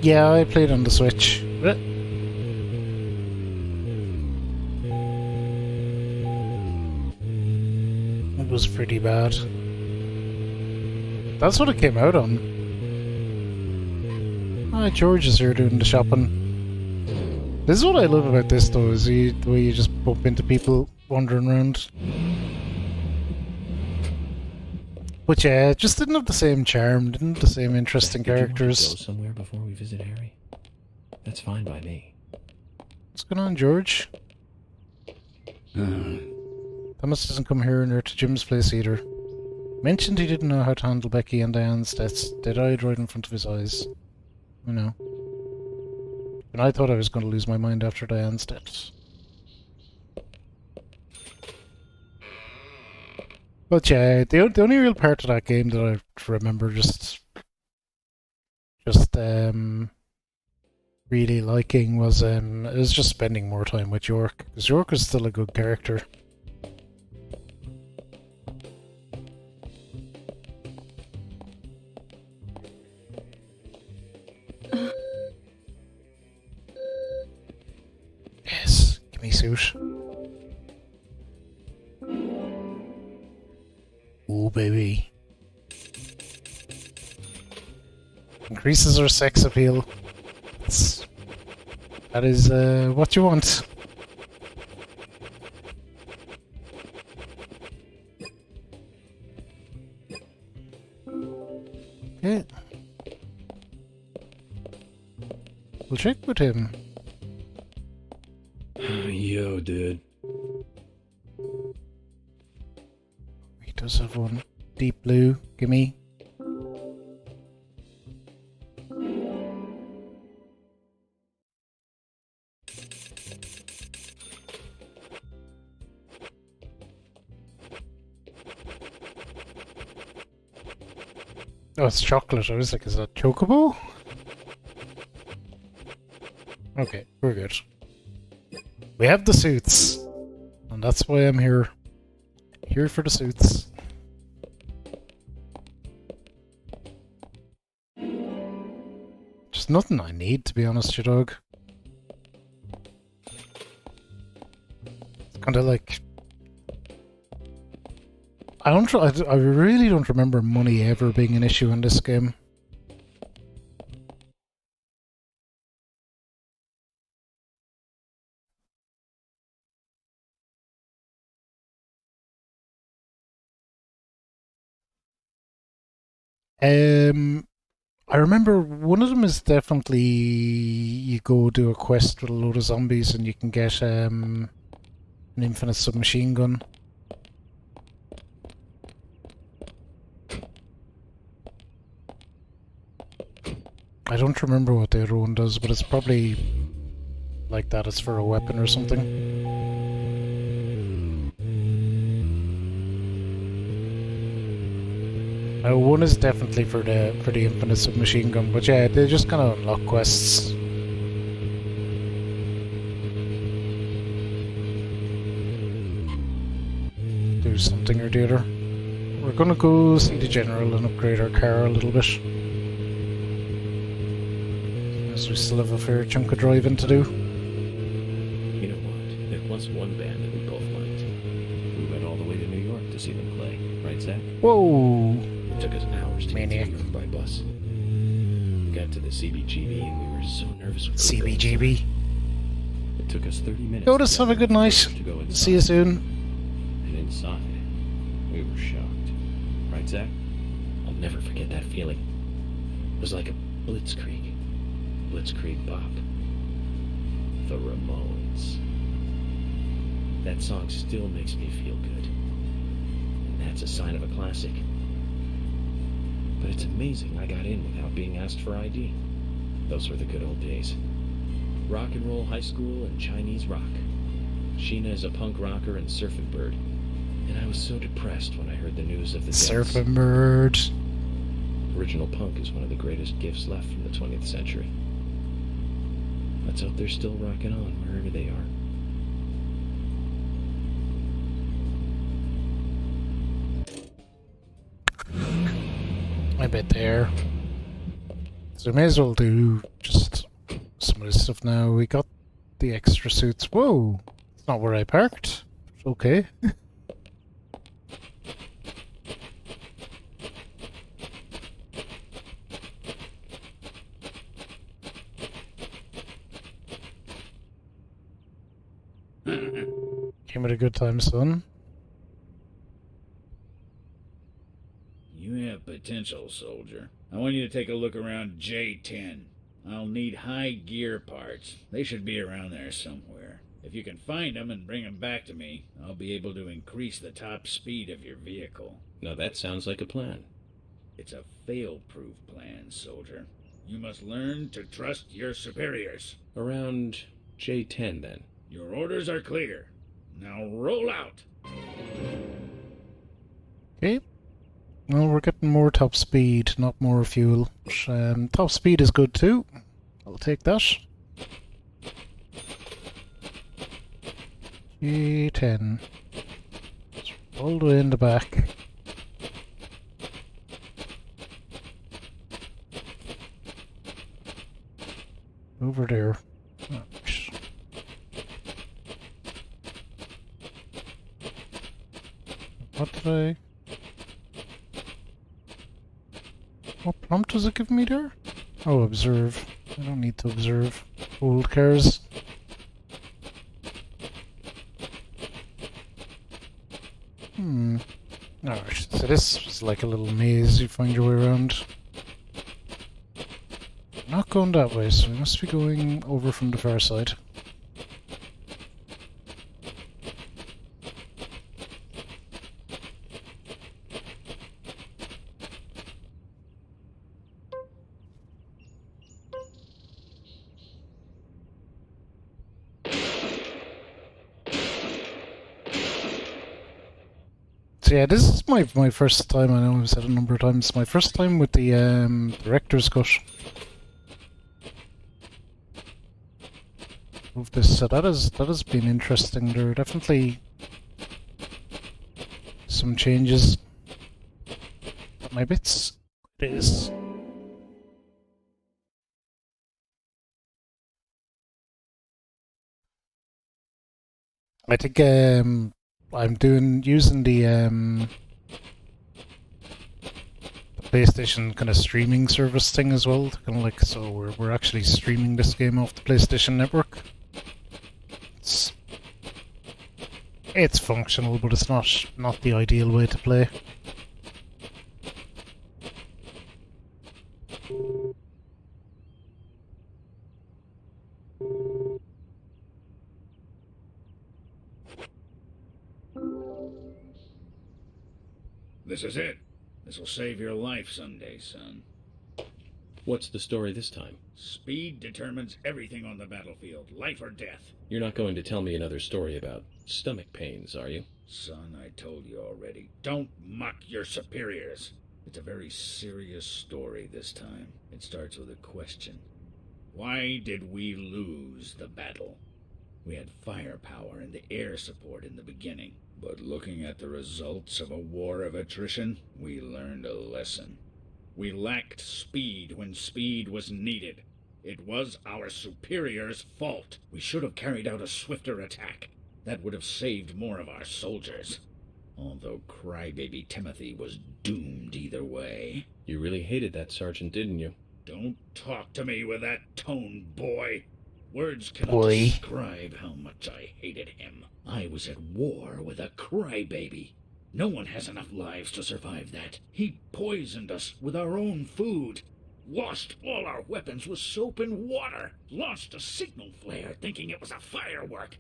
Yeah, I played on the Switch. It was pretty bad. That's what it came out on. Ah, George is here doing the shopping. This is what I love about this, though, is the way you just bump into people wandering around. But yeah, it just didn't have the same charm, didn't have the same interesting characters. Did you want to go somewhere before we visit Harry? That's fine by me. What's going on, George? Thomas doesn't come here nor to Jim's place either. Mentioned he didn't know how to handle Becky and Diane's deaths. They died right in front of his eyes. I know. And I thought I was going to lose my mind after Diane's death. But yeah, the only real part of that game that I remember just really liking was it was just spending more time with York, because York is still a good character. Yes, give me suit. Ooh, baby. Increases our sex appeal. That is what you want. Okay. We'll check with him. Yo, dude. He does have one. Deep blue. Gimme. Oh, it's chocolate. I was like, is that chocobo? Okay, we're good. We have the suits. And that's why I'm here. Here for the suits. Just nothing I need, to be honest, you dog. It's kind of like... I really don't remember money ever being an issue in this game. I remember one of them is definitely you go do a quest with a load of zombies and you can get an infinite submachine gun. I don't remember what the other one does, but it's probably like that. It's for a weapon or something. One is definitely for the infinite submachine gun, but yeah, they just kind of unlock quests. Do something or the other. We're gonna go see the general and upgrade our car a little bit. As we still have a fair chunk of driving to do. You know what? There was one band that we both liked. We went all the way to New York to see them play. Right, Zach? Whoa! It took us hours to get to New York by bus. We got to the CBGB and we were so nervous with the CBGB. It took us 30 minutes. Go to have a good night. See you soon. And inside, we were shocked. Right, Zach? I'll never forget that feeling. It was like a blitzkrieg. Blitzkrieg Bop. The Ramones. That song still makes me feel good. And that's a sign of a classic. But it's amazing I got in without being asked for ID. Those were the good old days. Rock and roll high school and Chinese rock. Sheena is a punk rocker and Surfing Bird. And I was so depressed when I heard the news of the deaths. Surfing Bird. Original punk is one of the greatest gifts left from the 20th century. Let's hope they're still rocking on wherever they are. I bet there. So we may as well do just some of this stuff now. We got the extra suits. Whoa! It's not where I parked. It's okay. Came at a good time, son. You have potential, soldier. I want you to take a look around J10. I'll need high gear parts. They should be around there somewhere. If you can find them and bring them back to me, I'll be able to increase the top speed of your vehicle. Now that sounds like a plan. It's a fail-proof plan, soldier. You must learn to trust your superiors. Around J10, then. Your orders are clear. Now roll out! Okay. Well, we're getting more top speed, not more fuel. Top speed is good too. I'll take that. J10. All the way in the back. Over there. Right. What did I... What prompt does it give me there? Oh, observe. I don't need to observe old cars. Alright, so this is like a little maze you find your way around. Not going that way, so we must be going over from the far side. So yeah, this is my first time, I know I've said it a number of times, my first time with the director's cut of this, so that has been interesting. There are definitely some changes. But my bits it is. I think I'm using the PlayStation kind of streaming service thing as well, kind of like, so we're actually streaming this game off the PlayStation Network. It's functional, but it's not the ideal way to play. This is it. This'll save your life someday, son. What's the story this time? Speed determines everything on the battlefield, life or death. You're not going to tell me another story about stomach pains, are you? Son, I told you already. Don't mock your superiors. It's a very serious story this time. It starts with a question. Why did we lose the battle? We had firepower and the air support in the beginning. But looking at the results of a war of attrition, we learned a lesson. We lacked speed when speed was needed. It was our superiors' fault. We should have carried out a swifter attack. That would have saved more of our soldiers. Although crybaby Timothy was doomed either way. You really hated that sergeant, didn't you? Don't talk to me with that tone, boy. Words cannot describe how much I hated him. I was at war with a crybaby. No one has enough lives to survive that. He poisoned us with our own food. Washed all our weapons with soap and water. Launched a signal flare thinking it was a firework.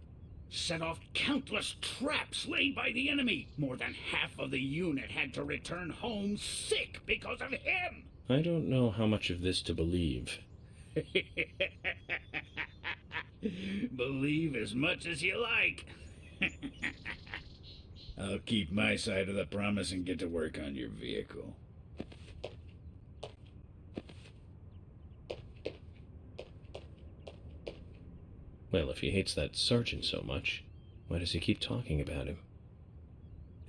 Set off countless traps laid by the enemy. More than half of the unit had to return home sick because of him. I don't know how much of this to believe. Believe as much as you like. I'll keep my side of the promise and get to work on your vehicle. Well, if he hates that sergeant so much, why does he keep talking about him?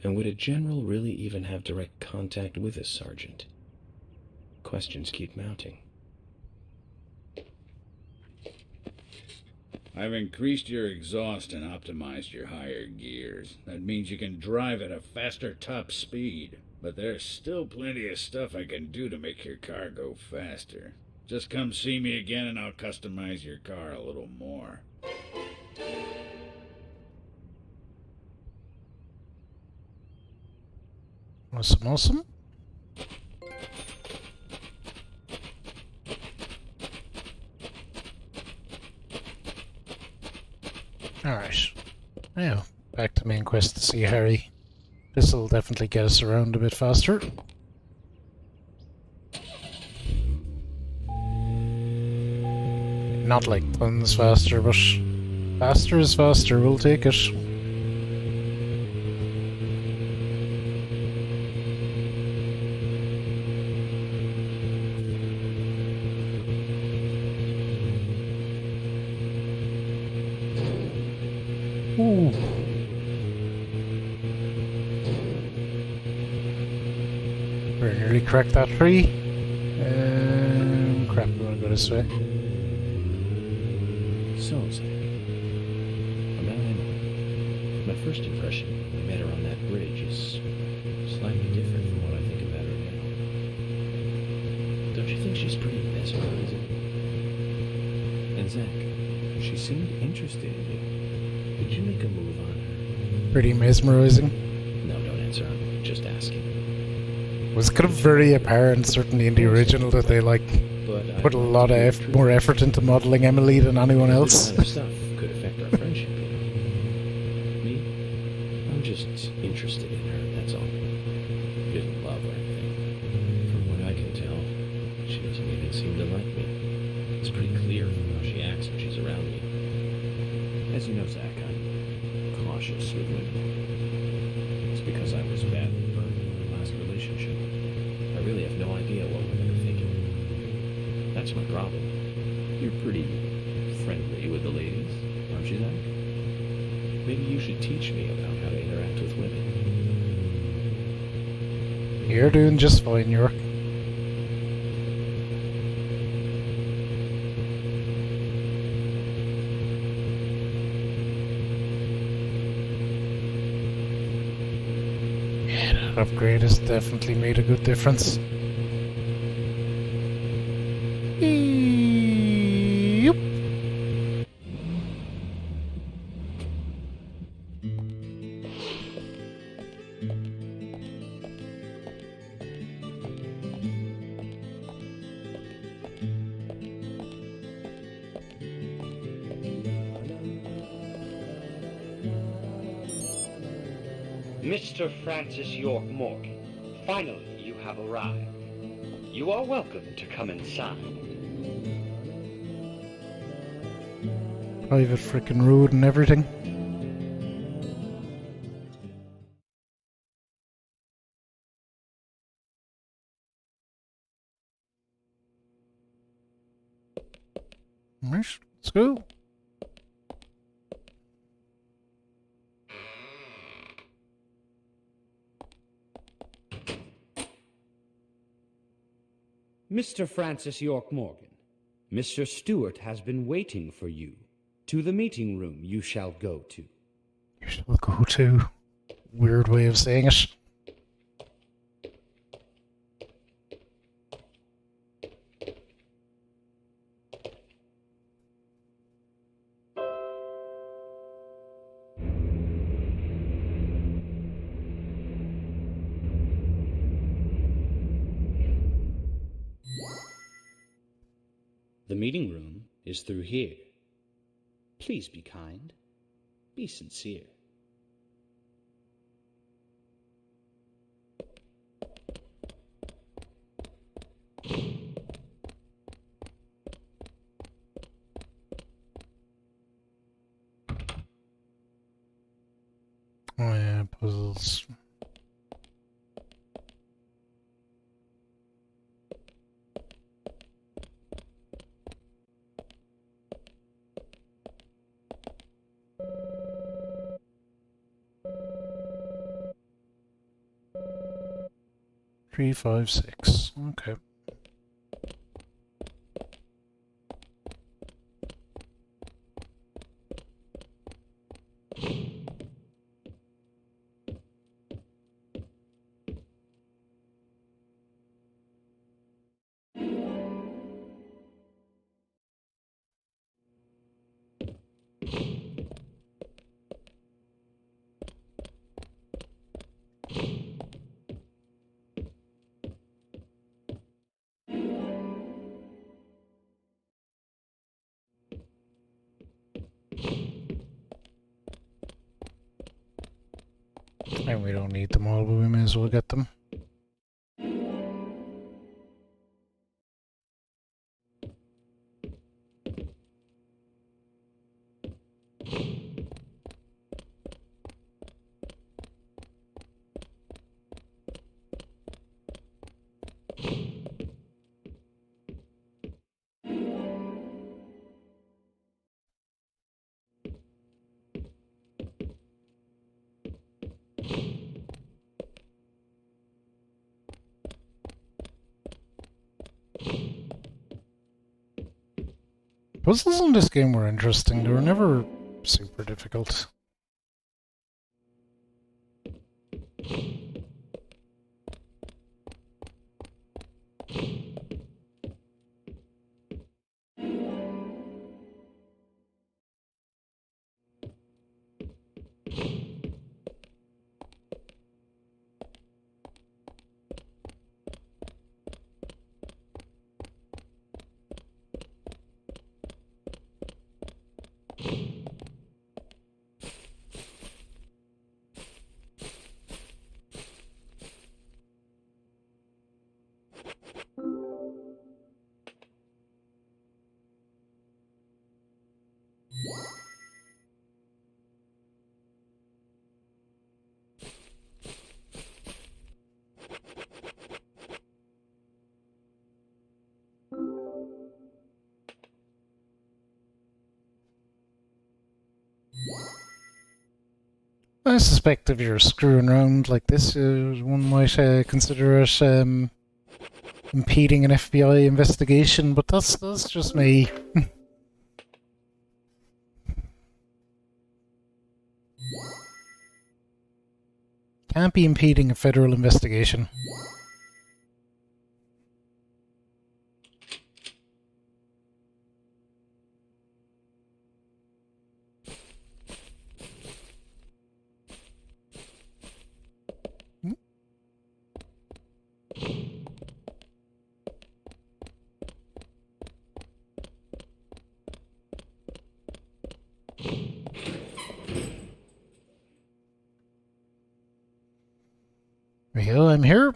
And would a general really even have direct contact with a sergeant? Questions keep mounting. I've increased your exhaust and optimized your higher gears. That means you can drive at a faster top speed. But there's still plenty of stuff I can do to make your car go faster. Just come see me again and I'll customize your car a little more. Awesome, awesome. Alright. Now, back to main quest to see Harry. This'll definitely get us around a bit faster. Not like tons faster, but faster is faster, we'll take it. Ooh. Very nearly cracked that tree. Crap, we want to go this way. So, Zach, about Emily. My first impression when we met her on that bridge is slightly different from what I think about her now. Don't you think she's pretty mesmerizing? And Zach, she seemed interested in you. Did you make a move on her? Pretty mesmerizing. No, don't answer. I'm just asking. It was kind of very apparent, certainly in the original, that they put a lot of more effort into modelling Emily than anyone else. This kind of stuff could affect our friendship, you know. Me? I'm just interested in her, that's all. Didn't love or anything. From what I can tell, she doesn't even seem to like me. It's pretty clear from how she acts when she's around me. As you know, Zach, I'm cautious with women. It's because I was bad with her in my last relationship. I really have no idea what women are thinking. That's my problem. You're pretty friendly with the ladies, aren't you, Zach? Maybe you should teach me about how to interact with women. You're doing just fine, York. Yeah, that upgrade has definitely made a good difference. Yep. Mr. Francis York Morgan, finally you have arrived. You are welcome to come inside. Private frickin' road and everything. Right, let's go. Mr. Francis York Morgan, Mr. Stewart has been waiting for you. To the meeting room you shall go to. You shall go to. Weird way of saying it. The meeting room is through here. Please be kind. Be sincere. Oh yeah, puzzles. Three, 5, 6. Okay. And we don't need them all, but we may as well get them. Puzzles in this game were interesting. They were never super difficult. I suspect if you're screwing around like this, one might consider it impeding an FBI investigation, but that's just me. Can't be impeding a federal investigation. There we go, I'm here.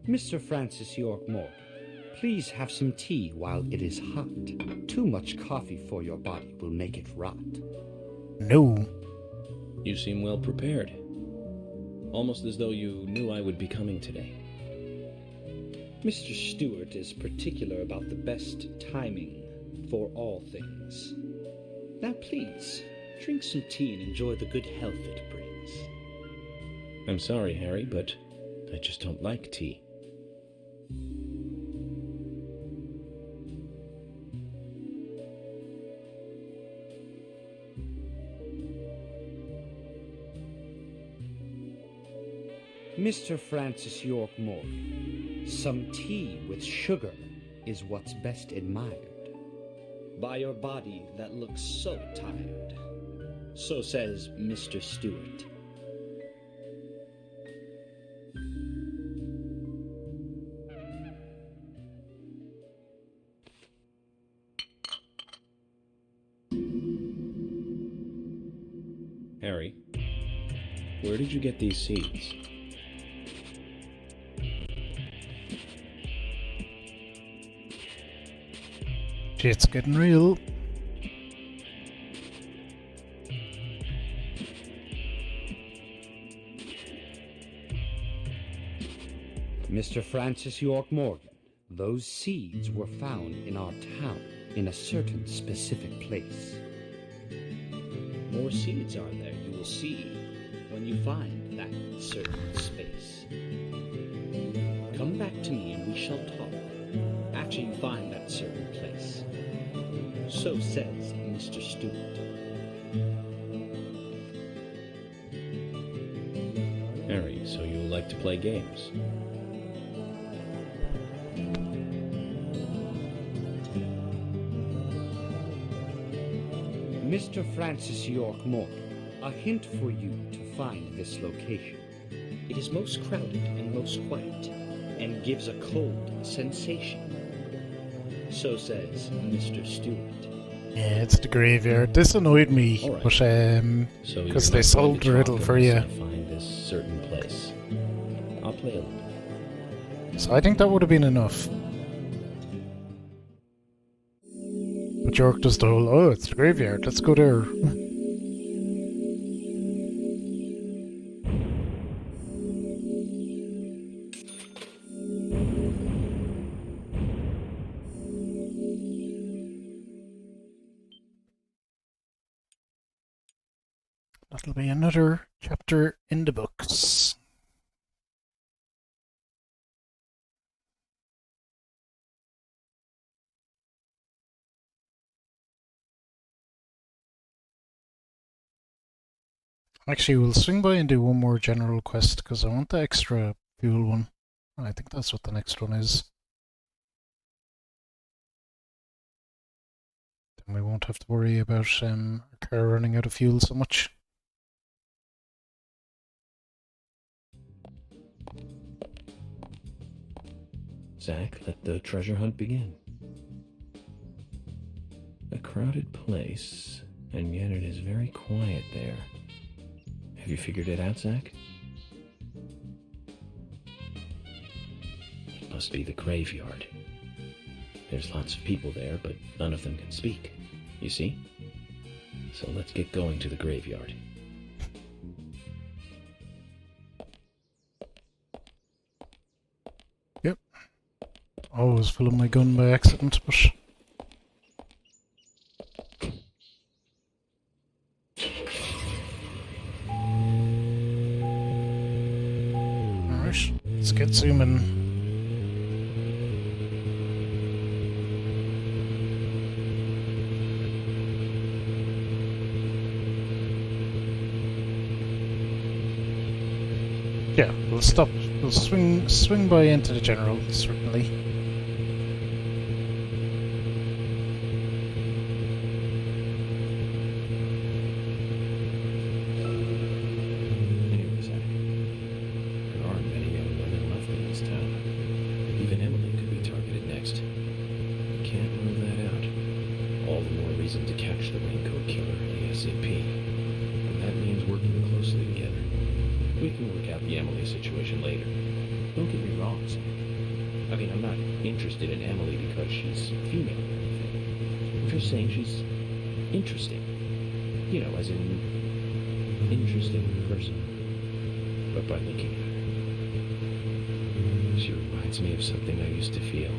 Mr. Francis York Morgan, please have some tea while it is hot. Too much coffee for your body will make it rot. No. You seem well prepared. Almost as though you knew I would be coming today. Mr. Stewart is particular about the best timing for all things. Now please, drink some tea and enjoy the good health it brings. I'm sorry, Harry, but I just don't like tea. Mr. Francis York Morgan, some tea with sugar is what's best admired by your body that looks so tired. So says Mr. Stewart. Harry, where did you get these seeds? Shit's getting real. Mr. Francis York Morgan, those seeds were found in our town in a certain specific place. More seeds are there, you will see when you find that certain space. Come back to me and we shall talk after you find that certain place. So says Mr. Stewart. Harry, so you like to play games? Mr. Francis York Morgan, a hint for you to find this location. It is most crowded and most quiet, and gives a cold sensation. So says Mr. Stewart. Yeah, it's the graveyard. This annoyed me, All right. but So because you're they not sold going to the riddle talk for unless you. I find this certain place. I'll play along. So I think that would have been enough. But York does the whole, oh, it's the graveyard, let's go there. That'll be another chapter in the books. Actually, we'll swing by and do one more general quest because I want the extra fuel one. And I think that's what the next one is. Then we won't have to worry about our car running out of fuel so much. Zach, let the treasure hunt begin. A crowded place, and yet it is very quiet there. Have you figured it out, Zach? It must be the graveyard. There's lots of people there, but none of them can speak. You see? So let's get going to the graveyard. Yep. I was filling my gun by accident, but... Alright, let's get zooming. Yeah, we'll stop. We'll swing by into the general, certainly. Anyway, Zach, there aren't many young women left in this town. Even Emily could be targeted next. We can't rule that out. All the more reason to catch the raincoat killer ASAP. And that means working closely together. We can work out the Emily situation later. Don't get me wrong, Zach. I mean, I'm not interested in Emily because she's female or anything. I'm just saying she's interesting. You know, as in interesting person. But by looking at her, she reminds me of something I used to feel.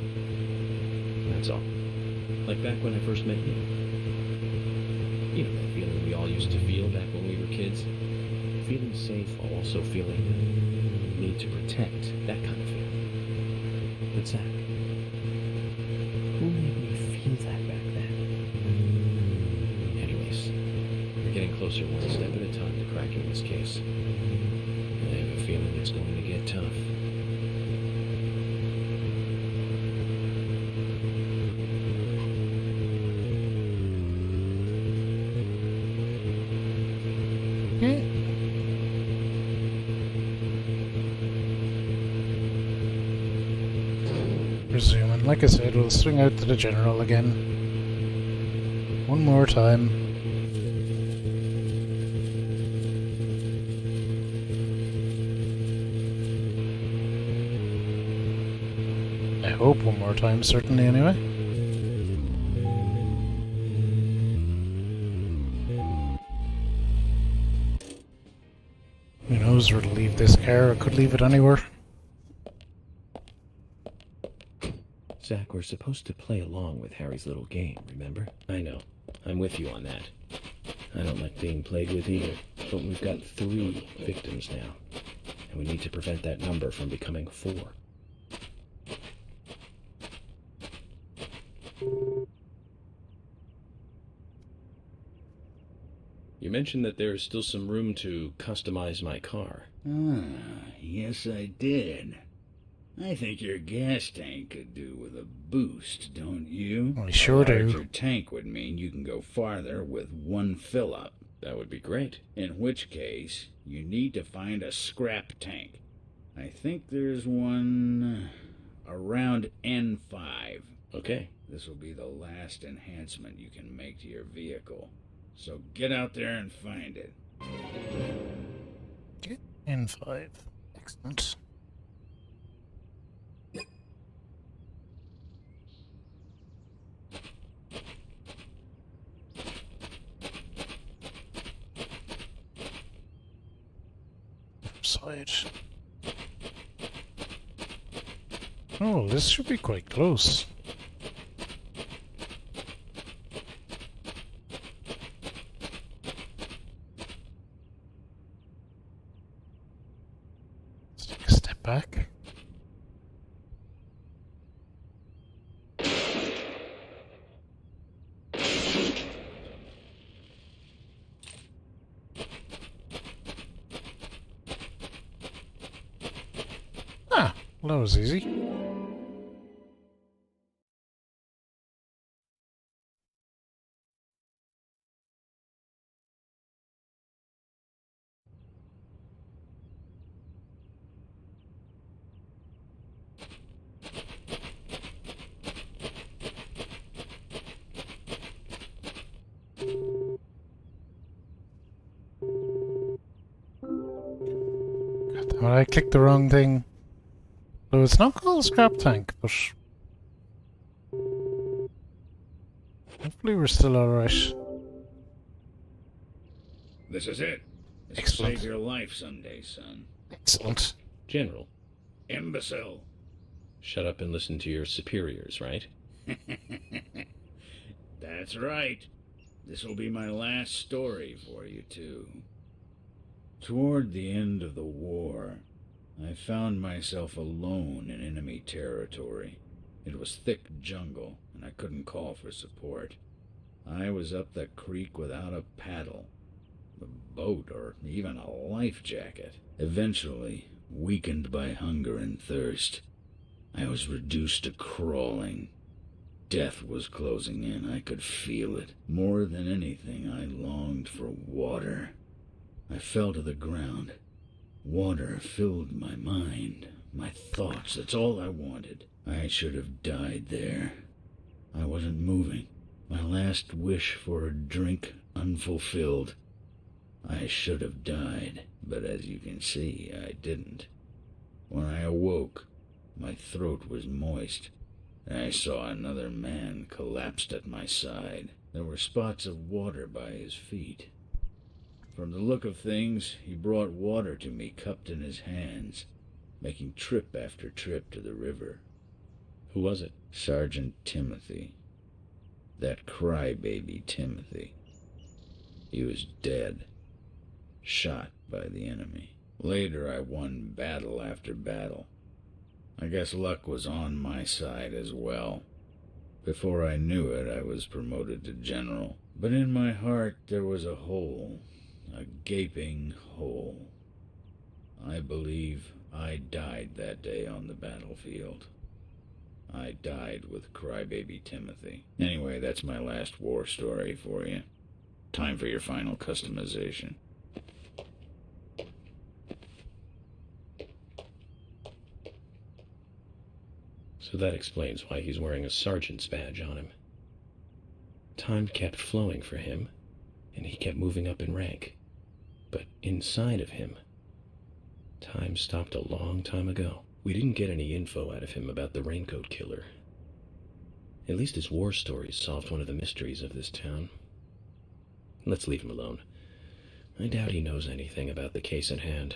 That's all. Like back when I first met you. You know that feeling we all used to feel back when we were kids? Feeling safe while also feeling the need to protect, that kind of feeling. But Zach, who made me feel that back then? Anyways, we're getting closer one step at a time to cracking this case. And I have a feeling it's going to get tough. Resuming. Like I said, we'll swing out to the general again. One more time. I hope one more time, certainly, anyway. Who knows where to leave this car? I could leave it anywhere. Zach, we're supposed to play along with Harry's little game, remember? I know. I'm with you on that. I don't like being played with either, but we've got 3 victims now, and we need to prevent that number from becoming 4. You mentioned that there's still some room to customize my car. Yes, I did. I think your gas tank could do with a boost, don't you? I sure do. A larger tank would mean you can go farther with one fill-up. That would be great. In which case, you need to find a scrap tank. I think there's one around N5. Okay. This will be the last enhancement you can make to your vehicle. So get out there and find it. Okay, N5. Excellent. Side. Oh, this should be quite close. Let's take a step back. Ah, well, that was easy. Well, I clicked the wrong thing. So it's not called a scrap tank, but hopefully we're still alright. This is it. This will Excellent. save your life someday, son. Excellent. General, Imbecile. shut up and listen to your superiors, right? That's right. This will be my last story for you two. Toward the end of the war, I found myself alone in enemy territory. It was thick jungle, and I couldn't call for support. I was up the creek without a paddle, a boat, or even a life jacket. Eventually, weakened by hunger and thirst, I was reduced to crawling. Death was closing in. I could feel it. More than anything, I longed for water. I fell to the ground. Water filled my mind, my thoughts. That's all I wanted. I should have died there. I wasn't moving. My last wish for a drink unfulfilled. I should have died, but as you can see, I didn't. When I awoke, my throat was moist, and I saw another man collapsed at my side. There were spots of water by his feet. From the look of things, he brought water to me cupped in his hands, making trip after trip to the river. Who was it? Sergeant Timothy. That crybaby Timothy. He was dead, shot by the enemy. Later, I won battle after battle. I guess luck was on my side as well. Before I knew it, I was promoted to general. But in my heart, there was a hole. A gaping hole. I believe I died that day on the battlefield. I died with crybaby Timothy. Anyway, that's my last war story for you. Time for your final customization. So that explains why he's wearing a sergeant's badge on him. Time kept flowing for him, and he kept moving up in rank. But inside of him, time stopped a long time ago. We didn't get any info out of him about the Raincoat Killer. At least his war stories solved one of the mysteries of this town. Let's leave him alone. I doubt he knows anything about the case at hand.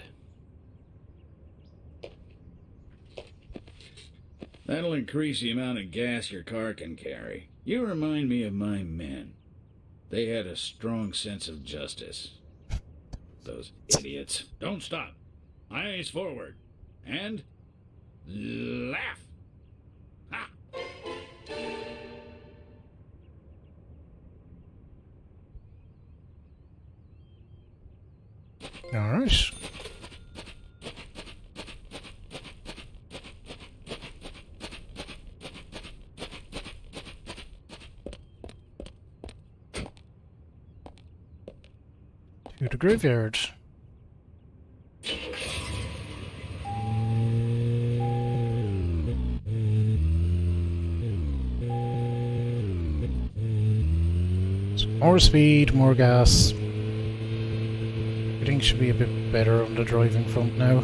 That'll increase the amount of gas your car can carry. You remind me of my men. They had a strong sense of justice. Those idiots. Don't stop. Eyes forward. And laugh. Ha! Alright. To the graveyard. So more speed, more gas. Everything should be a bit better on the driving front now.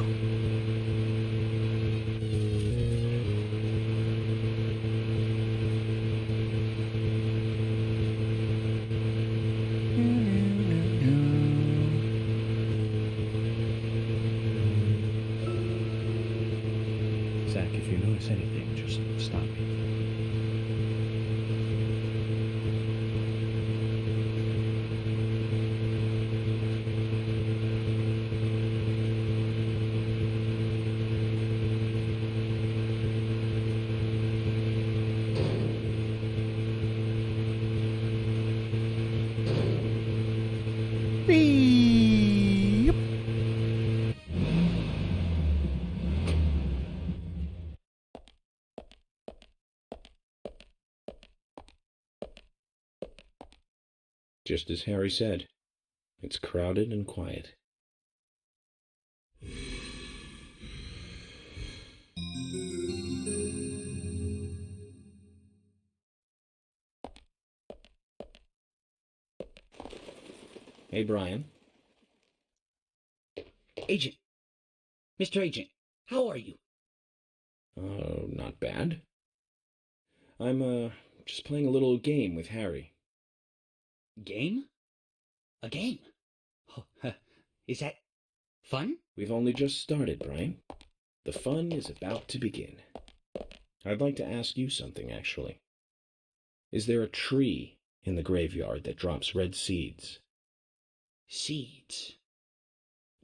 Zach, if you notice anything, just stop me. Beep. Just as Harry said, it's crowded and quiet. Hey, Brian. Agent. Mr. Agent, how are you? Not bad. I'm, just playing a little game with Harry. Game? A game? Oh, is that fun? We've only just started, Brian. The fun is about to begin. I'd like to ask you something, actually. Is there a tree in the graveyard that drops red seeds? Seeds.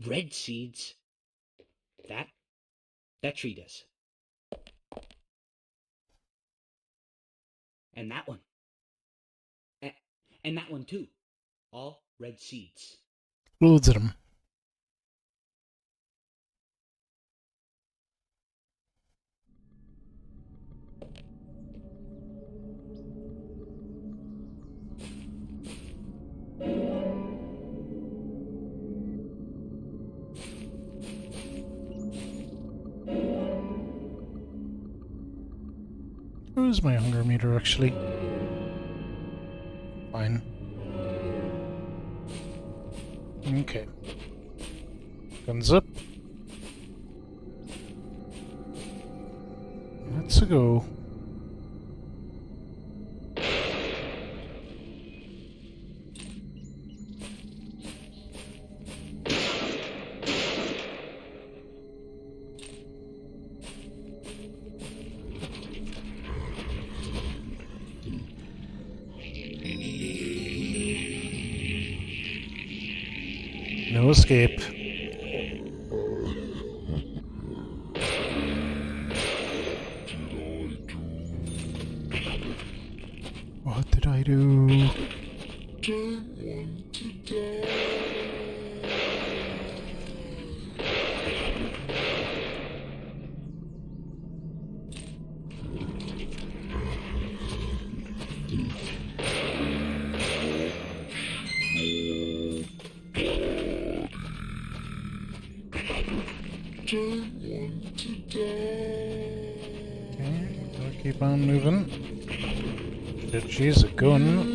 Red seeds. That tree does. And that one. And that one too. All red seeds. Loads of them. Where's my hunger meter actually? Fine. Okay. Guns up. Let's go. No escape. What did I do? Don't want to die. Don't want to die. Okay, gotta keep on moving. Shit, she's a gun.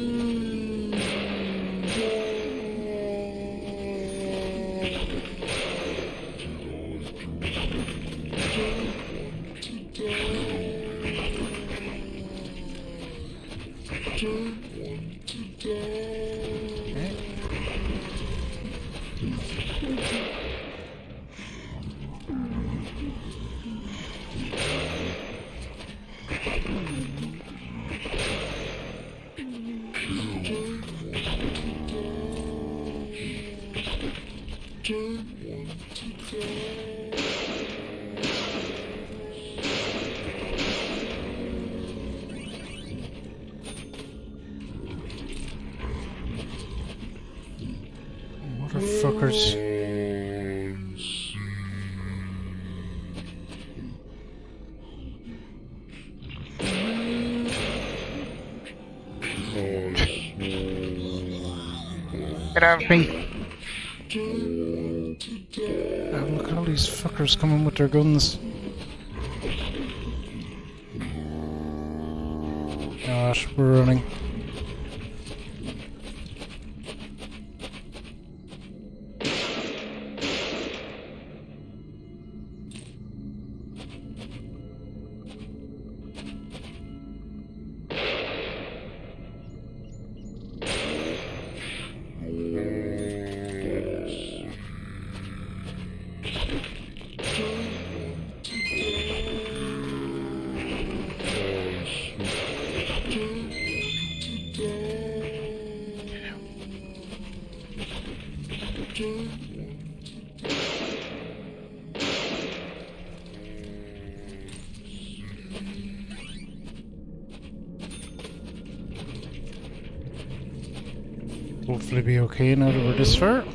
Motherfuckers. Get off me. Don't want to die. Oh, look at all these fuckers coming with their guns. Gosh, we're running. Hopefully be okay now that we're this far.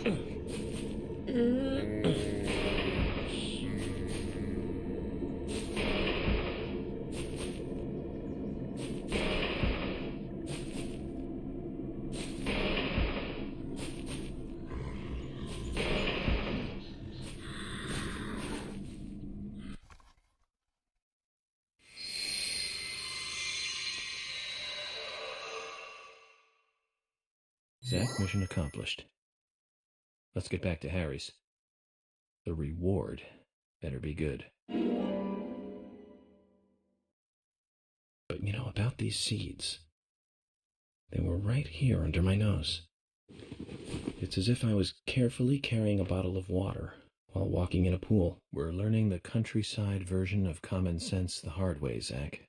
Zach, mission accomplished. Let's get back to Harry's. The reward better be good. But you know, about these seeds. They were right here under my nose. It's as if I was carefully carrying a bottle of water while walking in a pool. We're learning the countryside version of common sense the hard way, Zach.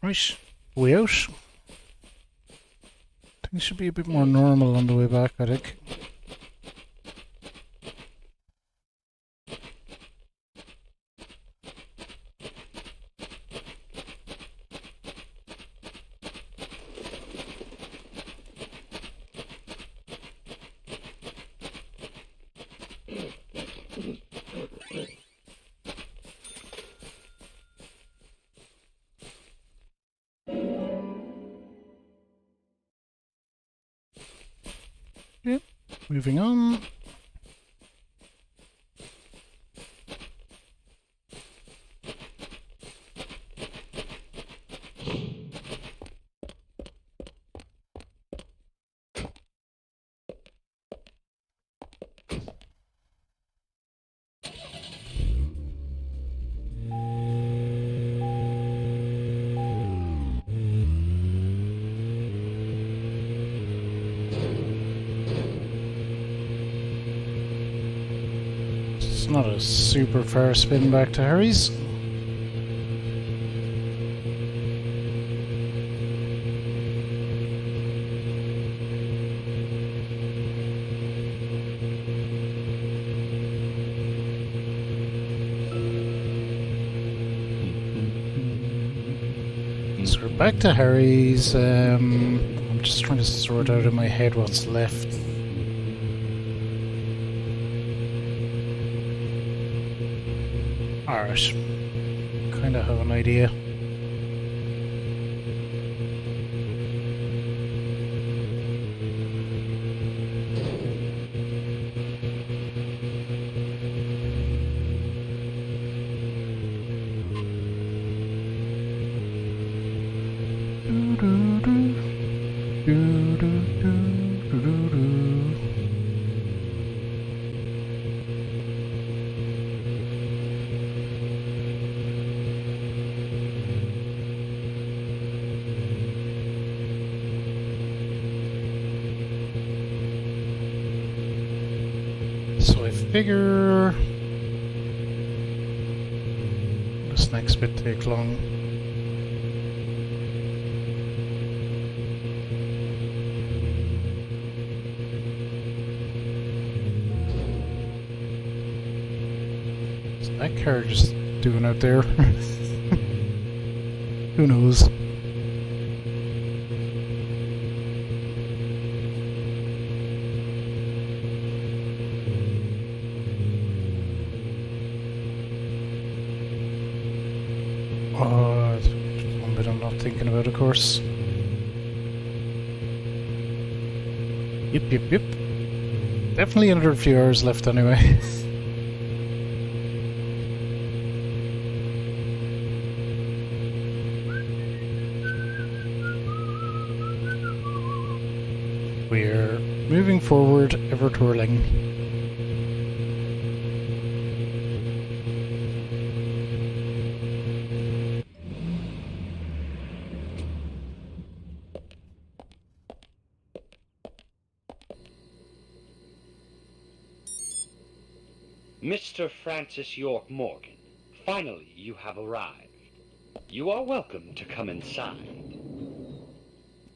Right, way out. Things should be a bit more normal on the way back, I think. Yep, moving on. It's not a super far spin back to Harry's. So we're back to Harry's. I'm just trying to sort out in my head what's left. Alright, kind of have an idea. So I figure this next bit take long. What's that car just doing out there? Who knows? thinking about, of course. Yep. Definitely another few hours left anyway. We're moving forward, ever twirling. Mr. Francis York Morgan, finally you have arrived. You are welcome to come inside.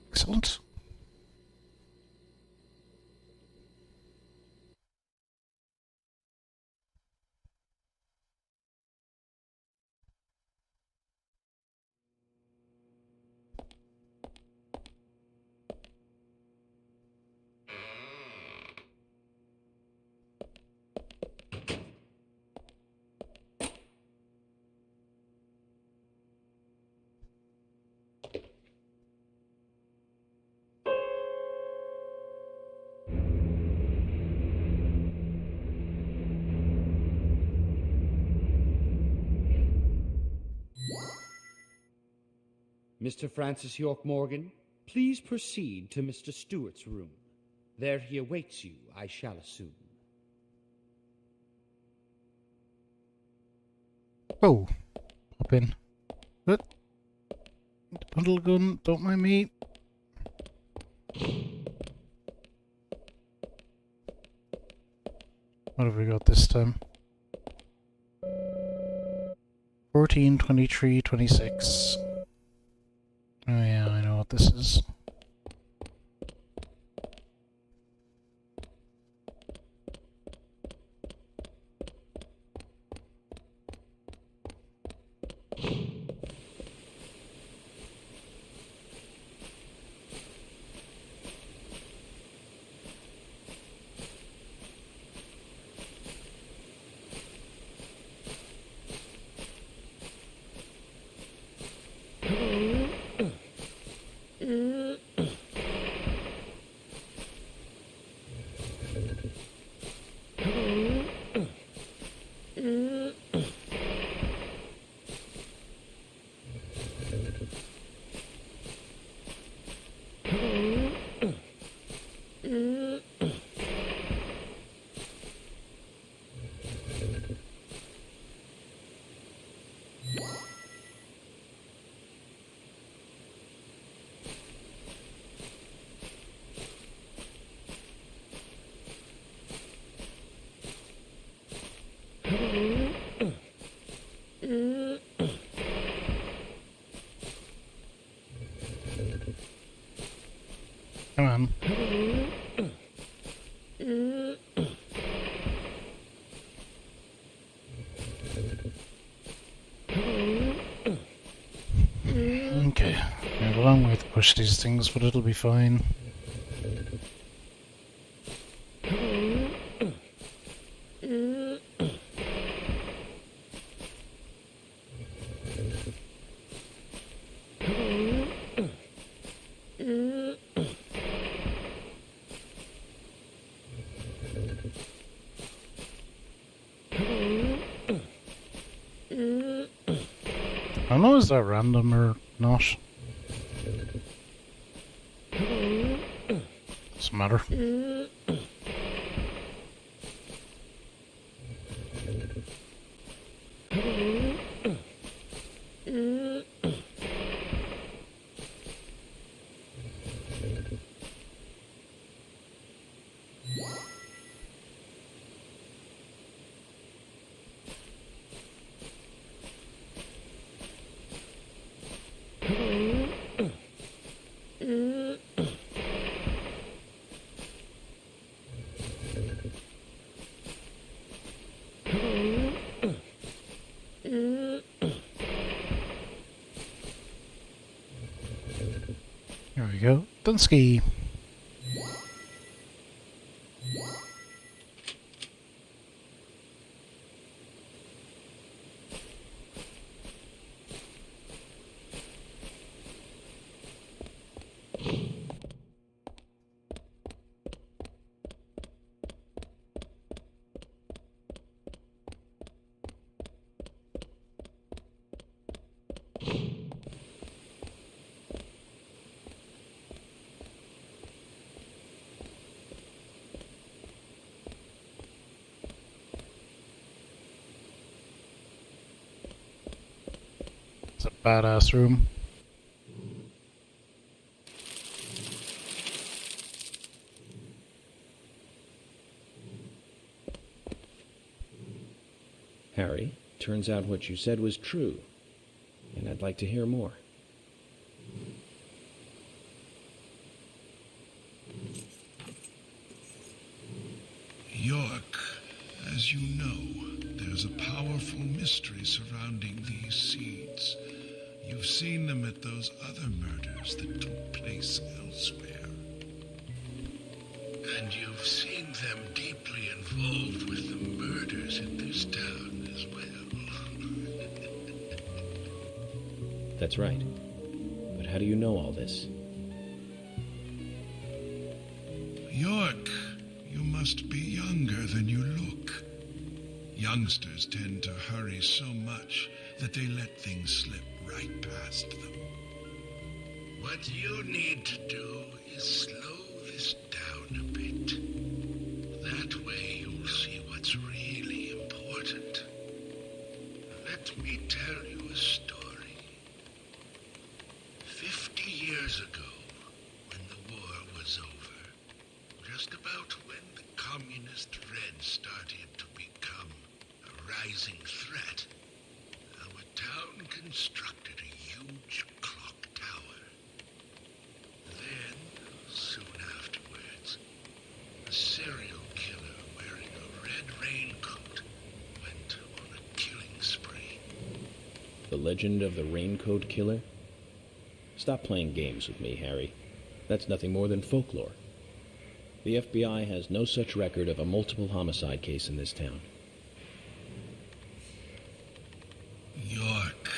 Excellent. Mr. Francis York Morgan, please proceed to Mr. Stewart's room. There he awaits you, I shall assume. Oh, hop in. What? Bundle gun, don't mind me. What have we got this time? 14, 23, 26. Oh yeah, I know what this is. Come on. Okay, we have a long way to push these things, but it'll be fine. I don't know, is that random or not? Doesn't matter. There we go. Dunsky. badass room. Harry, turns out what you said was true, and I'd like to hear more. York, as you know, there's a powerful mystery surrounding these seeds. You've seen them at those other murders that took place elsewhere. And you've seen them deeply involved with the murders in this town as well. That's right. But how do you know all this? York, you must be younger than you look. Youngsters tend to hurry so much that they let things slip right past them. What you need to do is slow this down a bit. That way you'll see what's really important. Let me tell you a story. 50 years ago, when the war was over, just about when the communist Red started to become a rising threat, our town constructed a huge clock tower. Then, soon afterwards, a serial killer wearing a red raincoat went on a killing spree. The legend of the Raincoat Killer? Stop playing games with me, Harry. That's nothing more than folklore. The FBI has no such record of a multiple homicide case in this town. York,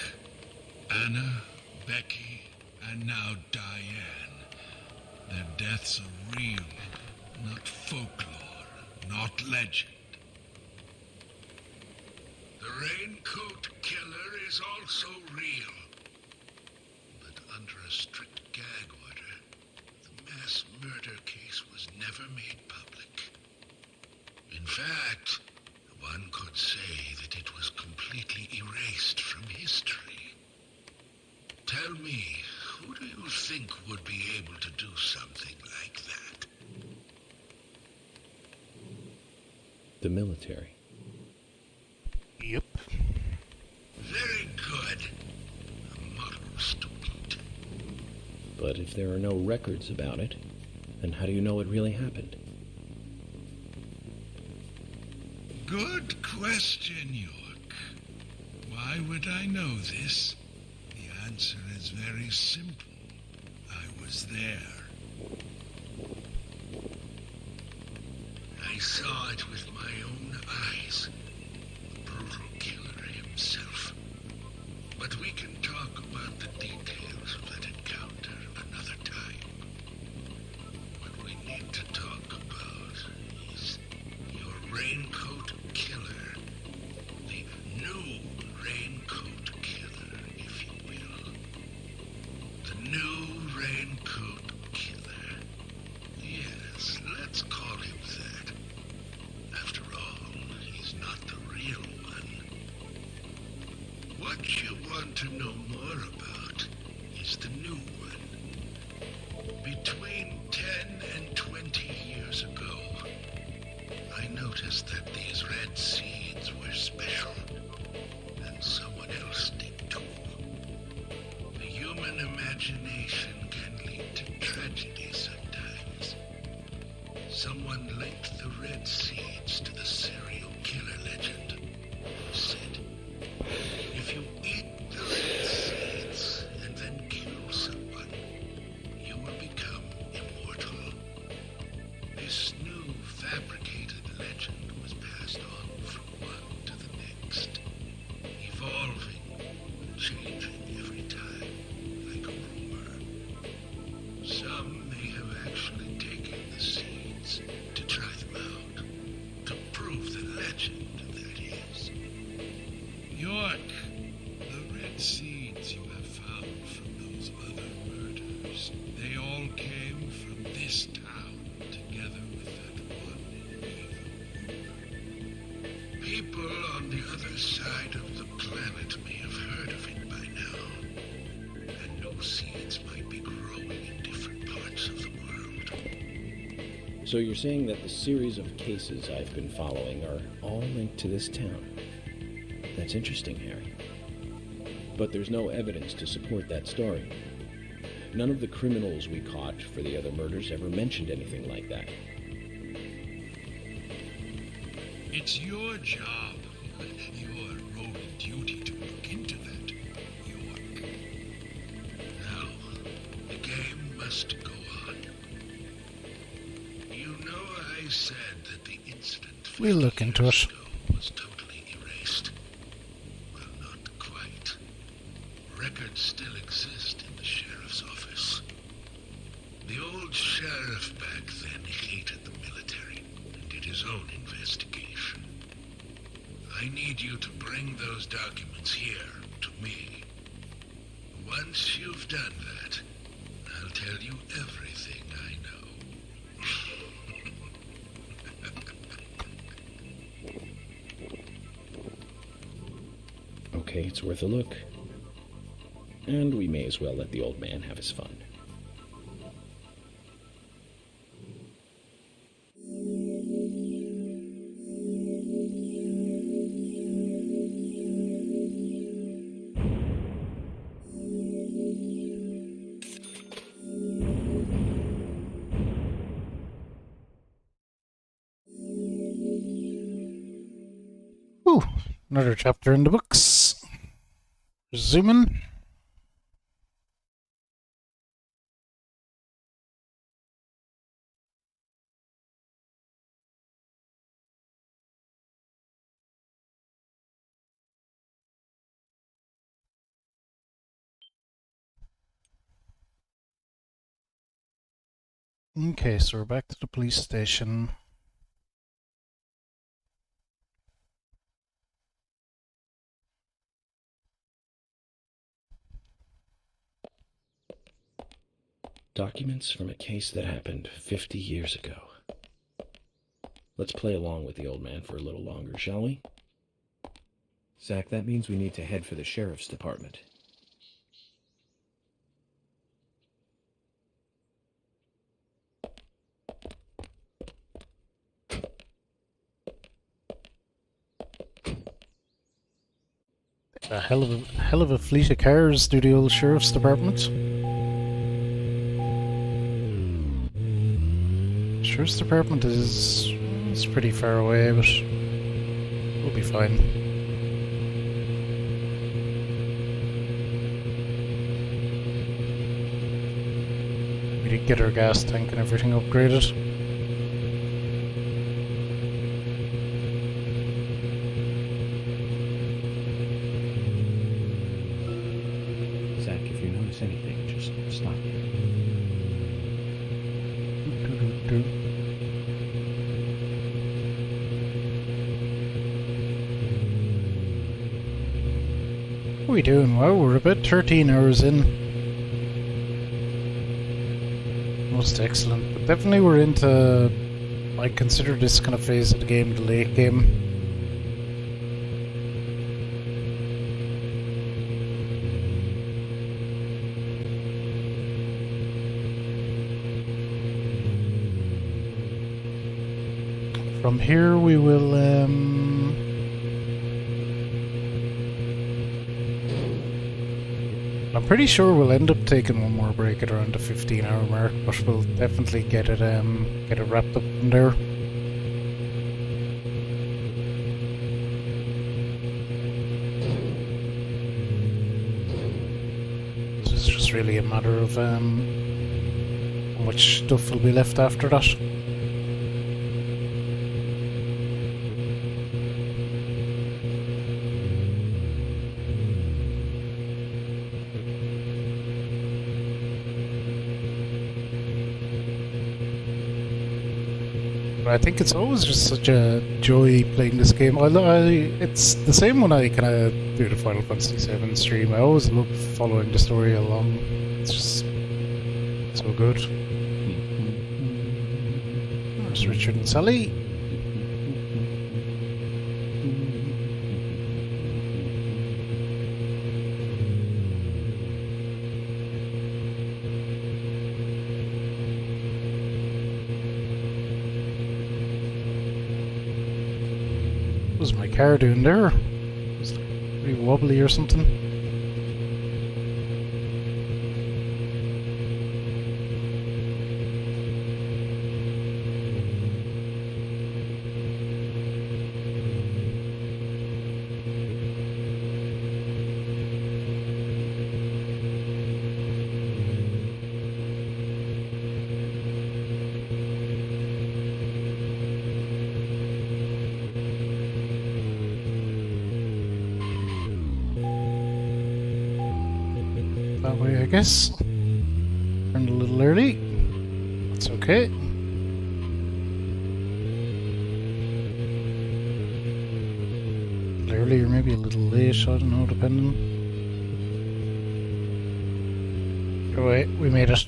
Anna, Becky, and now Diane. Their deaths are real, not folklore, not legend. The Raincoat Killer is also real. But under a strict gag order, the mass murder case was never made public. In fact, one could say that it was completely erased from history. Tell me, who do you think would be able to do something like that? The military. Yep. Very good. A model student. But if there are no records about it, then how do you know it really happened? Good question, York. Why would I know this? The answer is very simple. I was there. I saw it with my own eyes. The brutal killer himself. But we can talk about the details of that encounter another time. What we need to talk about is your Raincoat Killer. The new Raincoat Killer, if you will. The new Raincoat Killer. Yes, let's call him that. After all, he's not the real one. What you want to know more about is the new one. Between 10 and 20 years ago, I noticed that these red seeds were special, and someone else did too. The human imagination can lead to tragedy sometimes. Someone linked the red seeds to the serial killer legend. Said, if you eat the red seeds and then kill someone, you will become immortal. This new fabricated legend was passed on from one to the next, evolving, changing every time, like a rumor. Some may have actually taken the seeds to try them out, to prove the legend, that is. York, the red seeds you have found from those other murders, they all came from this town, together with that one evil rumor. People on the other side of the planet may have heard of it by now. So you're saying that the series of cases I've been following are all linked to this town? That's interesting, Harry. But there's no evidence to support that story. None of the criminals we caught for the other murders ever mentioned anything like that. It's your job, your role and duty to look into that, York. Now, the game must go on. You know I said that the incident We'll look into it. was totally erased. Well, not quite. Records still exist in the sheriff's office. The old sheriff back then hated the military and did his own investigation. I need you to bring those documents here to me. Once you've done that, I'll tell you everything I know. Okay, it's worth a look. And we may as well let the old man have his fun. Ooh, another chapter in the books. Zooming. Okay, so we're back to the police station. Documents from a case that happened 50 years ago. Let's play along with the old man for a little longer, shall we? Zach, that means we need to head for the sheriff's department. A hell of a fleet of cars to the old sheriff's department. Sheriff's department is pretty far away, but we'll be fine. We did get our gas tank and everything upgraded. Zach, if you notice anything, just stop me. What are we doing? Well, we're about 13 hours in. Most excellent. But definitely we're into, I consider this kind of phase of the game the late game. From here we will I'm pretty sure we'll end up taking one more break at around the 15-hour mark, but we'll definitely get it wrapped up from there. It's just really a matter of how much stuff will be left after that. I think it's always just such a joy playing this game. It's the same when I kind of do the Final Fantasy VII stream. I always love following the story along. It's just so good. There's Richard and Sally. was my car doing there? Was it really wobbly or something? That way, I guess. Turned a little early. That's okay. A little early or maybe a little late, I don't know, depending. Oh wait, we made it.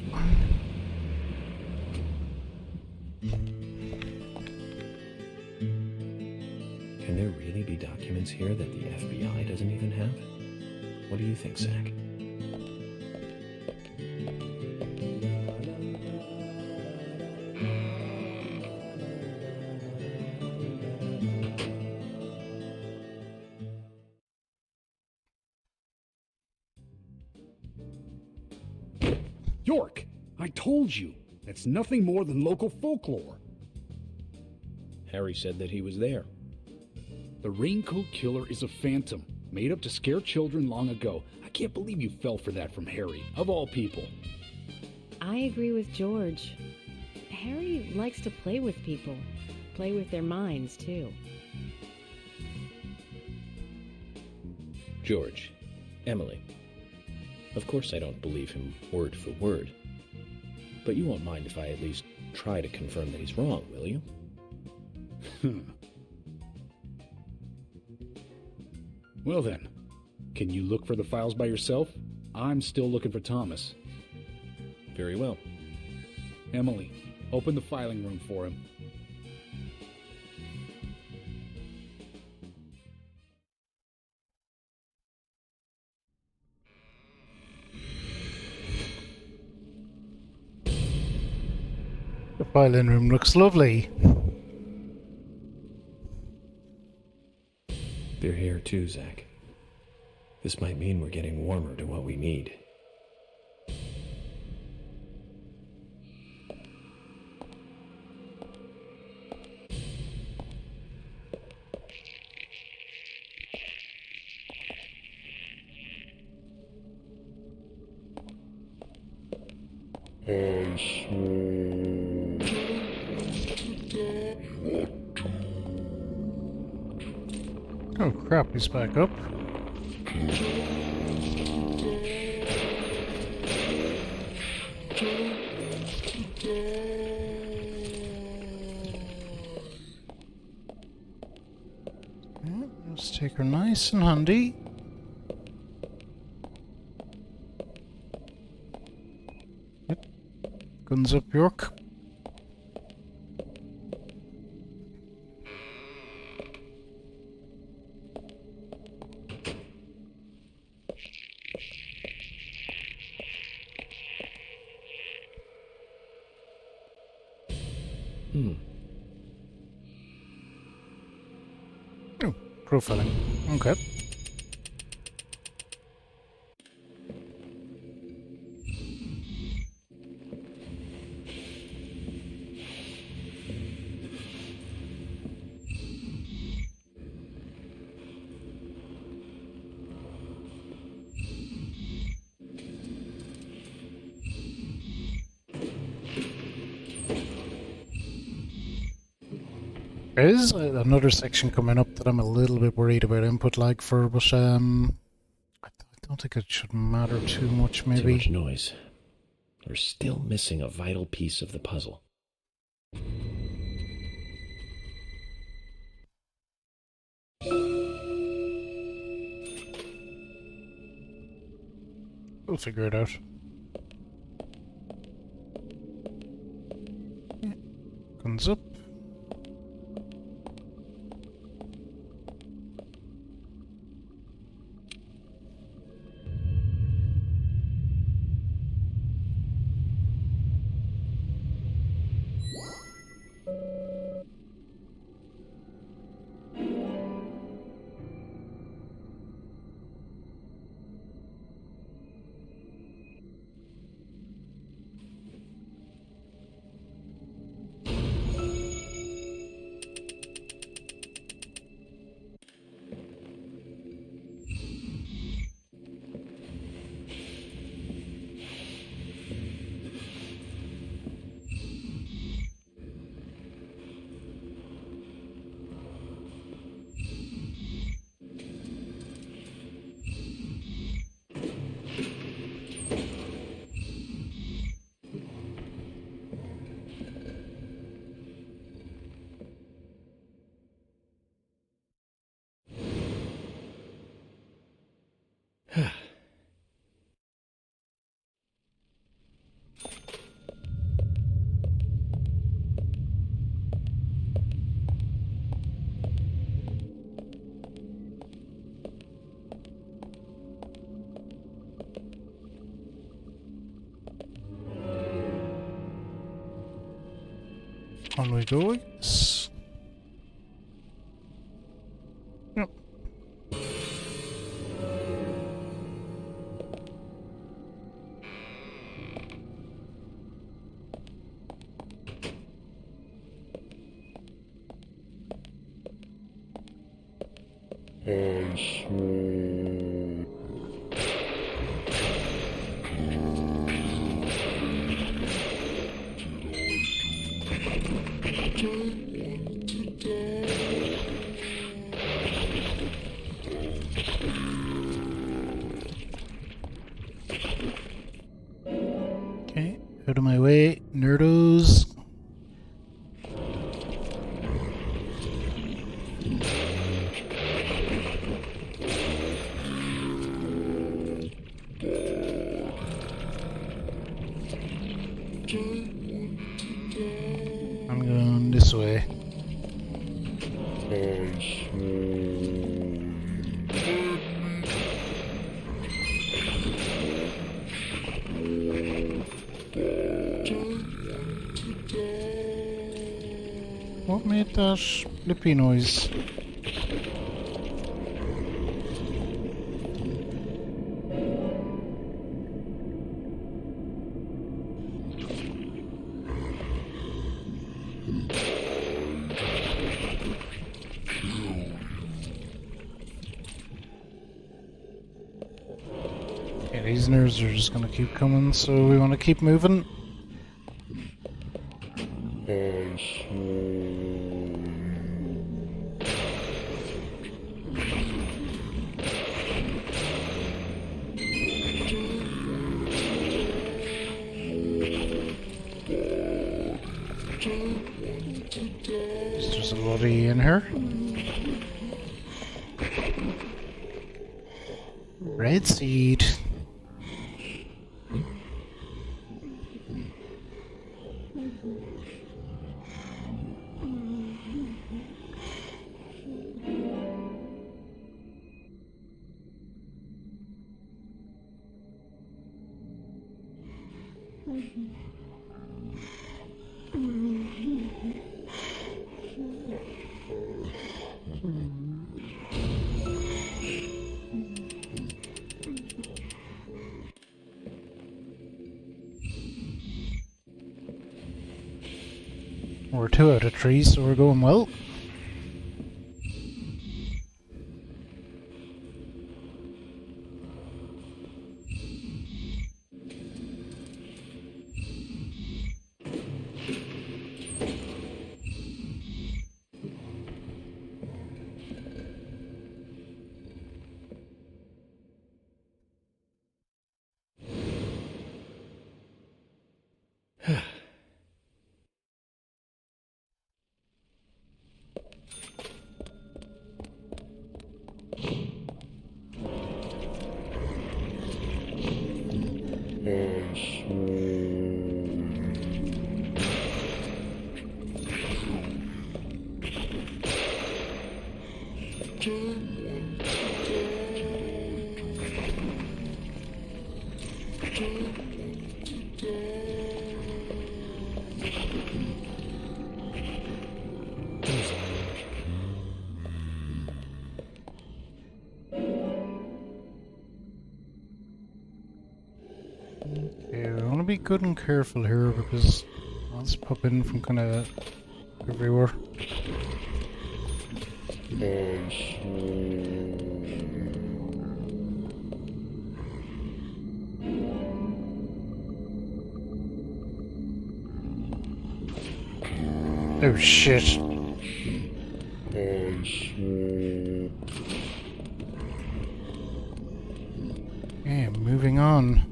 Can there really be documents here that the FBI doesn't even have? What do you think, Zach? York! I told you! That's nothing more than local folklore. Harry said that he was there. The Raincoat Killer is a phantom, made up to scare children long ago. I can't believe you fell for that from Harry, of all people. I agree with George. Harry likes to play with people. Play with their minds, too. George, Emily. Of course I don't believe him word for word. But you won't mind if I at least try to confirm that he's wrong, will you? Well then, can you look for the files by yourself? I'm still looking for Thomas. Very well. Emily, open the filing room for him. The filing room looks lovely. They're here too, Zach. This might mean we're getting warmer to what we need. Oh crap, he's back up. Let's take her nice and handy. Yep. Guns up, York. Oh, profiling. Okay. There is another section coming up that I'm a little bit worried about input lag for, but I don't think it should matter too much, maybe. Too much noise. We're still missing a vital piece of the puzzle. We'll figure it out. Yeah. Guns up. On we go, I guess. Yep. Okay, out of my way, nerdos. I'm going this way. What made that flippy noise? Okay, these nerds are just gonna keep coming, so we want to keep moving. There's a lorry in here. Red seed. We're 2 out of 3, so we're going well. Okay, we want to be good and careful here because ones pop in from kind of everywhere. Oh shit. Okay, moving on.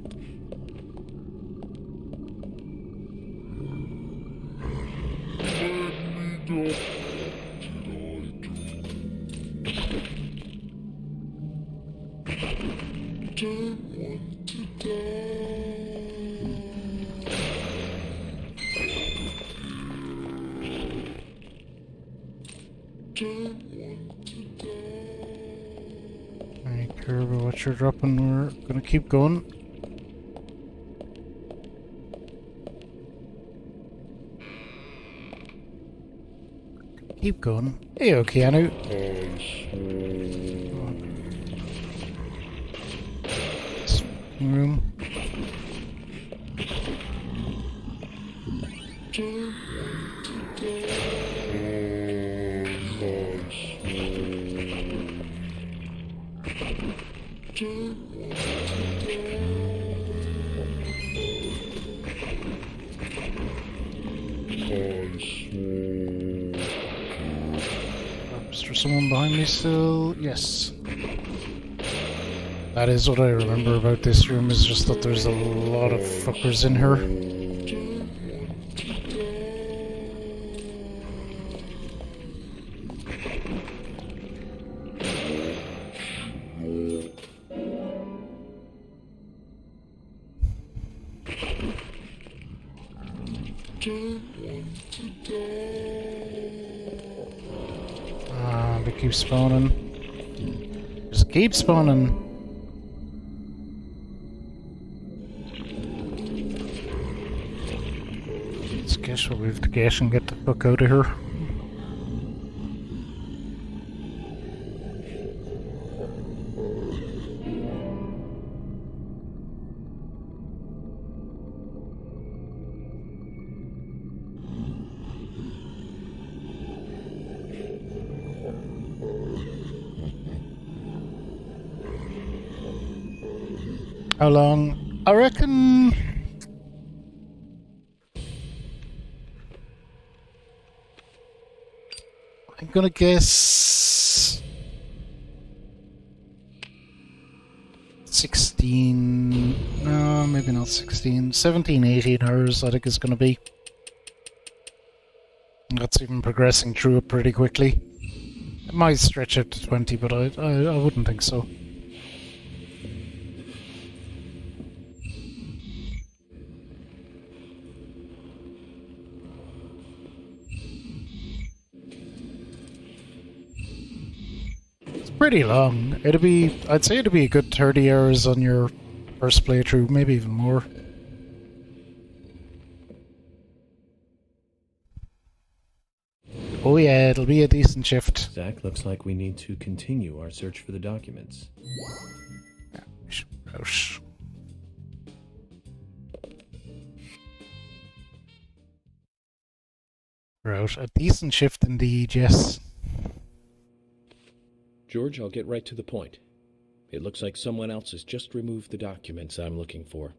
Alright, Kirby, what you're dropping, we're gonna keep going. Keep going. Hey, Keanu. Room. Is there someone behind me still? Yes. That is what I remember about this room, is just that there's a lot of fuckers in here. They keep spawning. Just keep spawning. Let's guess what we have to guess and get the fuck out of here. How long? I reckon... I'm gonna guess... 16... No, maybe not 16. 17, 18 hours I think it's gonna be. That's even progressing through it pretty quickly. It might stretch out to 20, but I wouldn't think so. Pretty long. I'd say it'd be a good 30 hours on your first playthrough, maybe even more. Oh yeah, it'll be a decent shift. Zach, looks like we need to continue our search for the documents. Right, a decent shift indeed, yes. George, I'll get right to the point. It looks like someone else has just removed the documents I'm looking for.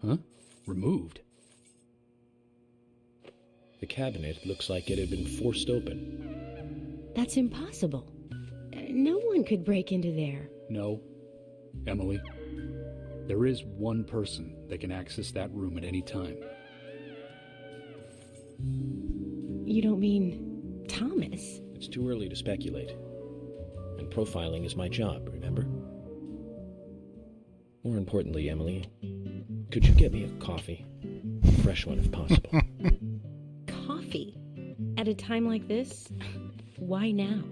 Huh? Removed? The cabinet looks like it had been forced open. That's impossible. No one could break into there. No. Emily, there is one person that can access that room at any time. You don't mean Thomas? It's too early to speculate. And profiling is my job, remember? More importantly, Emily, could you get me a coffee? A fresh one if possible. Coffee? At a time like this? Why now?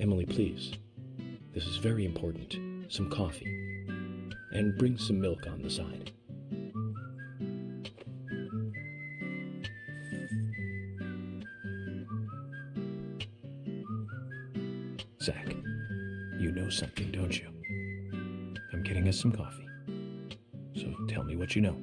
Emily, please. This is very important. Some coffee. And bring some milk on the side. Zach, you know something, don't you? I'm getting us some coffee. So tell me what you know.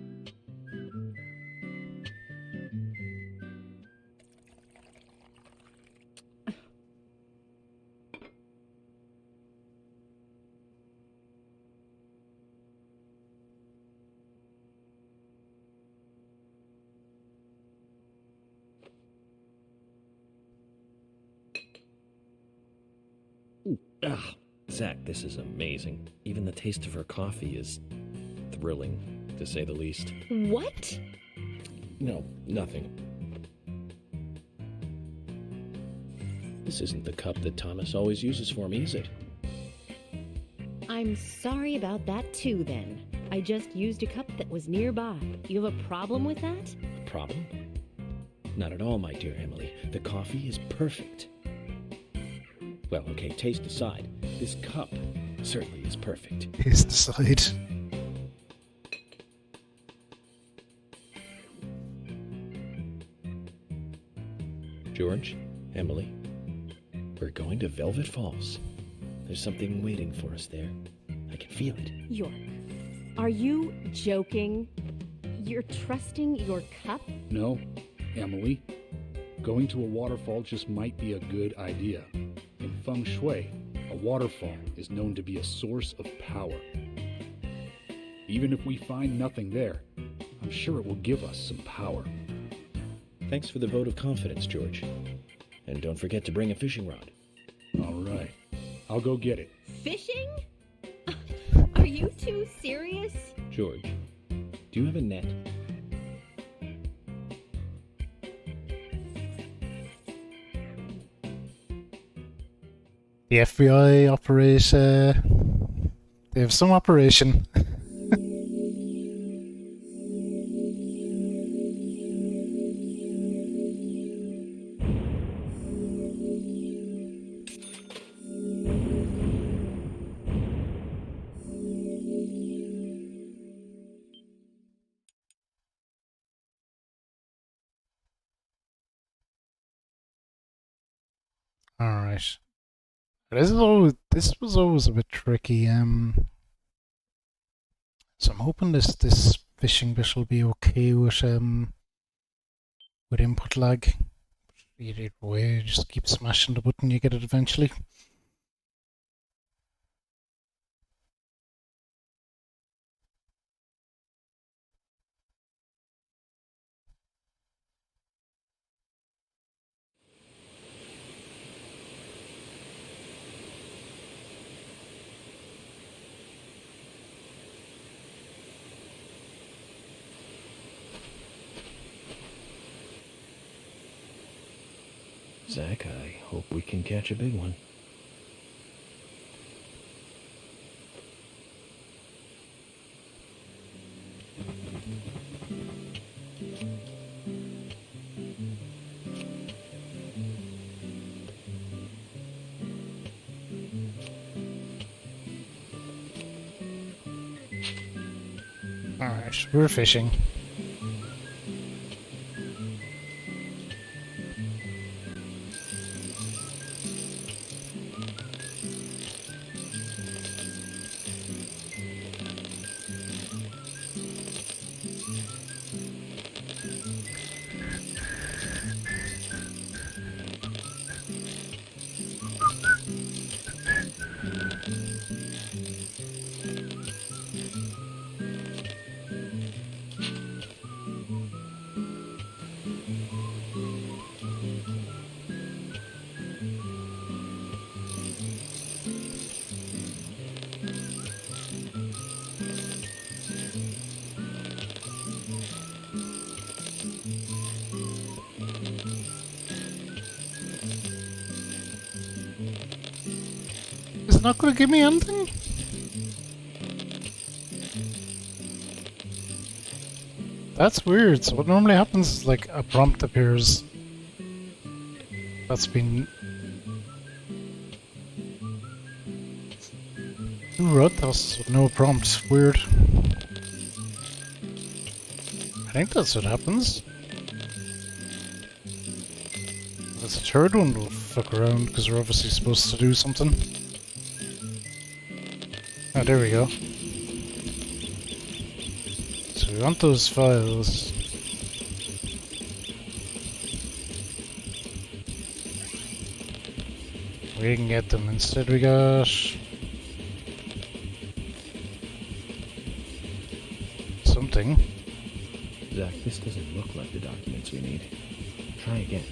Ah, Zach, this is amazing. Even the taste of her coffee is thrilling, to say the least. What? No, nothing. This isn't the cup that Thomas always uses for me, is it? I'm sorry about that too, then. I just used a cup that was nearby. You have a problem with that? A problem? Not at all, my dear Emily. The coffee is perfect. Well, okay, taste aside, this cup certainly is perfect. Taste aside. George, Emily, we're going to Velvet Falls. There's something waiting for us there. I can feel it. York, are you joking? You're trusting your cup? No, Emily. Going to a waterfall just might be a good idea. In feng shui, a waterfall is known to be a source of power. Even if we find nothing there, I'm sure it will give us some power. Thanks for the vote of confidence, George. And don't forget to bring a fishing rod. All right. I'll go get it. Fishing? Are you two serious? George, do you have a net? The FBI operate, they have some operation. Alright. This was always a bit tricky. So I'm hoping this fishing bit will be okay with input lag. Either way, you just keep smashing the button, you get it eventually. Zach, I hope we can catch a big one. Alright, we're fishing. Is it not going to give me anything? That's weird. So what normally happens is like a prompt appears. That's been... Who wrote this with no prompt? Weird. I think that's what happens. This third one will fuck around because we're obviously supposed to do something. Oh, there we go. So we want those files. We can get them. Instead we got... something. Zach, this doesn't look like the documents we need. Try again.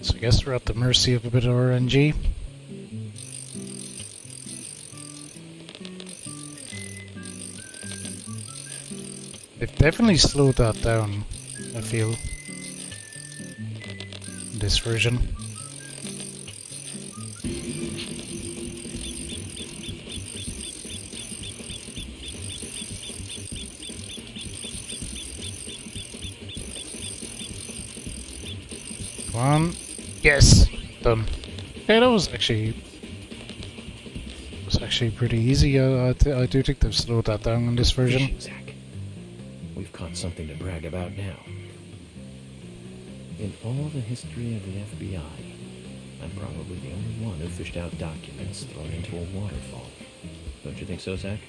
So I guess we're at the mercy of a bit of RNG. They've definitely slowed that down, I feel, in this version. Come on. Yes! Done. Okay, that was actually was actually pretty easy. I do think they've slowed that down in this version. Fishing, Zach. We've caught something to brag about now. In all the history of the FBI, I'm probably the only one who fished out documents thrown into a waterfall. Don't you think so, Zach?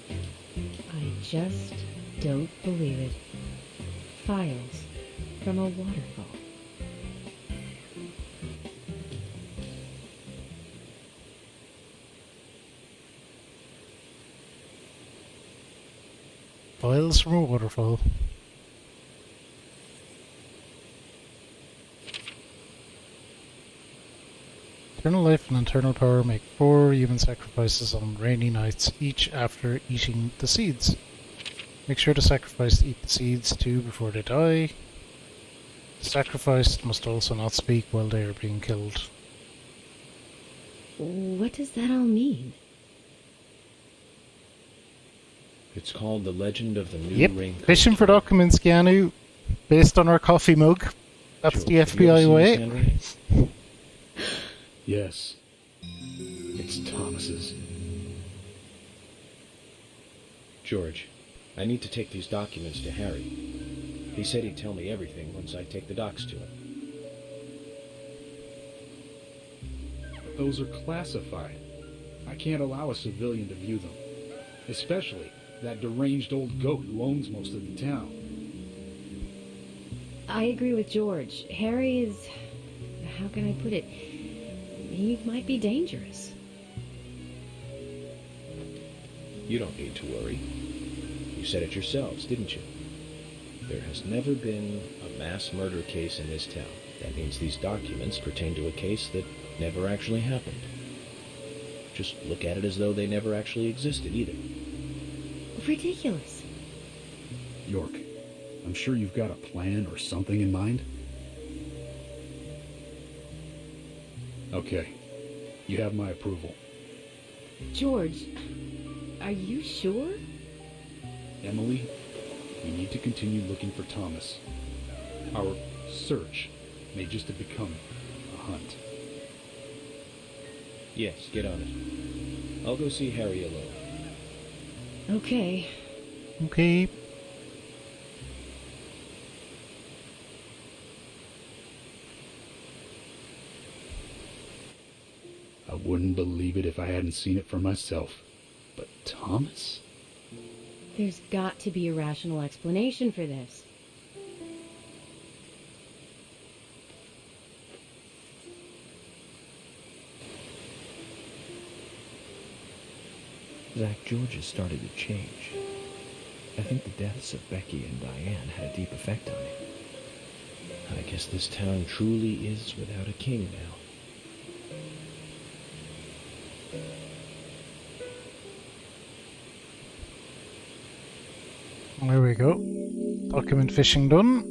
I just don't believe it. Files from a waterfall. Files from a waterfall. Eternal life and internal power make 4 human sacrifices on rainy nights, each after eating the seeds. Make sure to sacrifice to eat the seeds too before they die. The sacrificed must also not speak while they are being killed. What does that all mean? It's called The Legend of the New Raincoat. Fishing for documents, Keanu, based on our coffee mug. That's the FBI way. Yes. It's Thomas's. George, I need to take these documents to Harry. He said he'd tell me everything once I take the docs to him. Those are classified. I can't allow a civilian to view them. Especially that deranged old goat who owns most of the town. I agree with George. Harry is... how can I put it? He might be dangerous. You don't need to worry. You said it yourselves, didn't you? There has never been a mass murder case in this town. That means these documents pertain to a case that never actually happened. Just look at it as though they never actually existed either. Ridiculous. York, I'm sure you've got a plan or something in mind. Okay, you have my approval. George, are you sure? Emily, we need to continue looking for Thomas. Our search may just have become a hunt. Yes, get on it. I'll go see Harry alone. Okay. Okay. I wouldn't believe it if I hadn't seen it for myself. But Thomas? There's got to be a rational explanation for this. Zach, George has started to change. I think the deaths of Becky and Diane had a deep effect on him. I guess this town truly is without a king now. There we go. Document fishing done.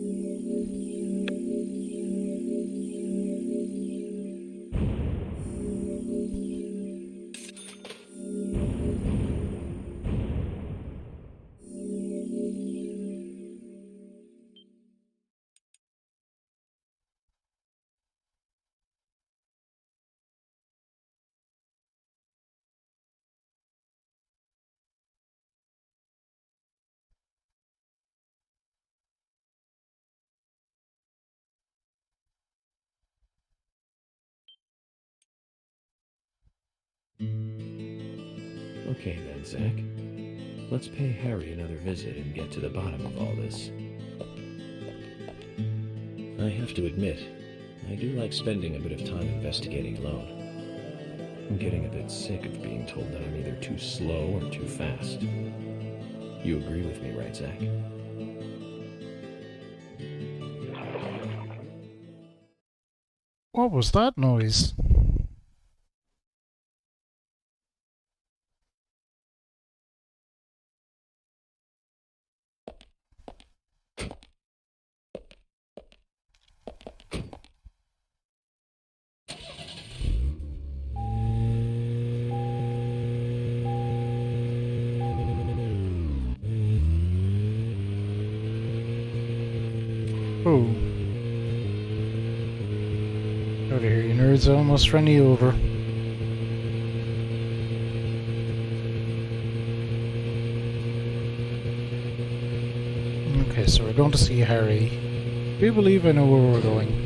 Okay then, Zach. Let's pay Harry another visit and get to the bottom of all this. I have to admit, I do like spending a bit of time investigating alone. I'm getting a bit sick of being told that I'm either too slow or too fast. You agree with me, right, Zach? What was that noise? Oh. Out of here, you nerds. I almost ran you over. Okay, so we're going to see Harry. Do you believe I know where we're going?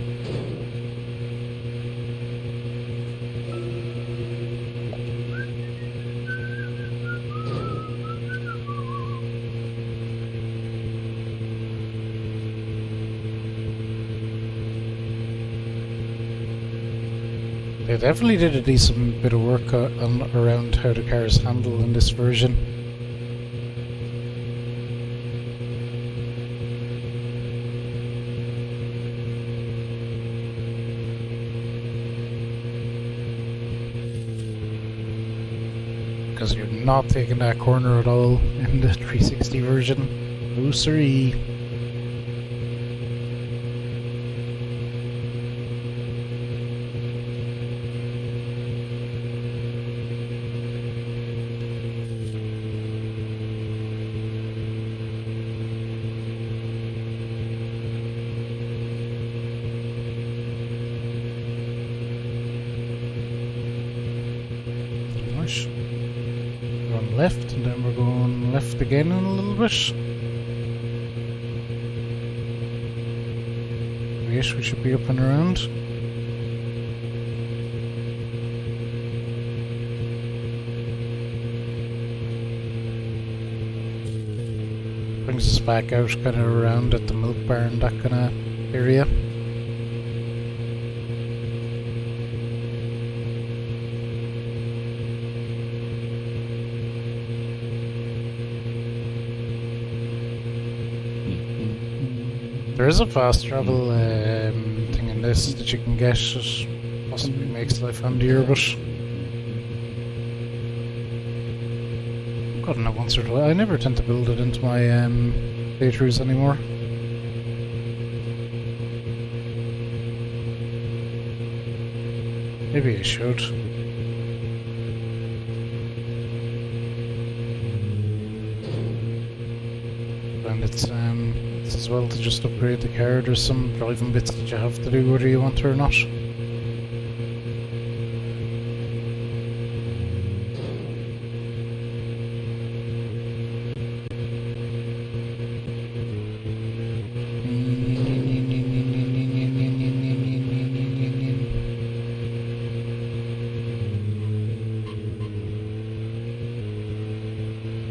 They definitely did a decent bit of work around how the cars handle in this version. Because you're not taking that corner at all in the 360 version. Oh, sorry. Going left, and then we're going left again in a little bit. Yes, we should be up and around. Brings us back out kind of around at the milk barn, that kind of area. There is a fast travel thing in this that you can get that possibly makes life handier, but I've gotten it once or twice. I never tend to build it into my playthroughs anymore. Maybe I should. And it's as well to just upgrade the car. There's some driving bits that you have to do whether you want to or not.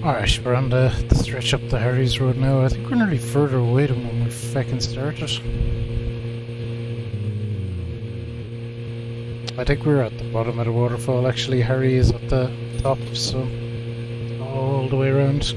Alright, we're on the stretch up the Harry's Road now. I think we're nearly further away than when we fucking started. I think we're at the bottom of the waterfall actually. Harry is at the top, so all the way around.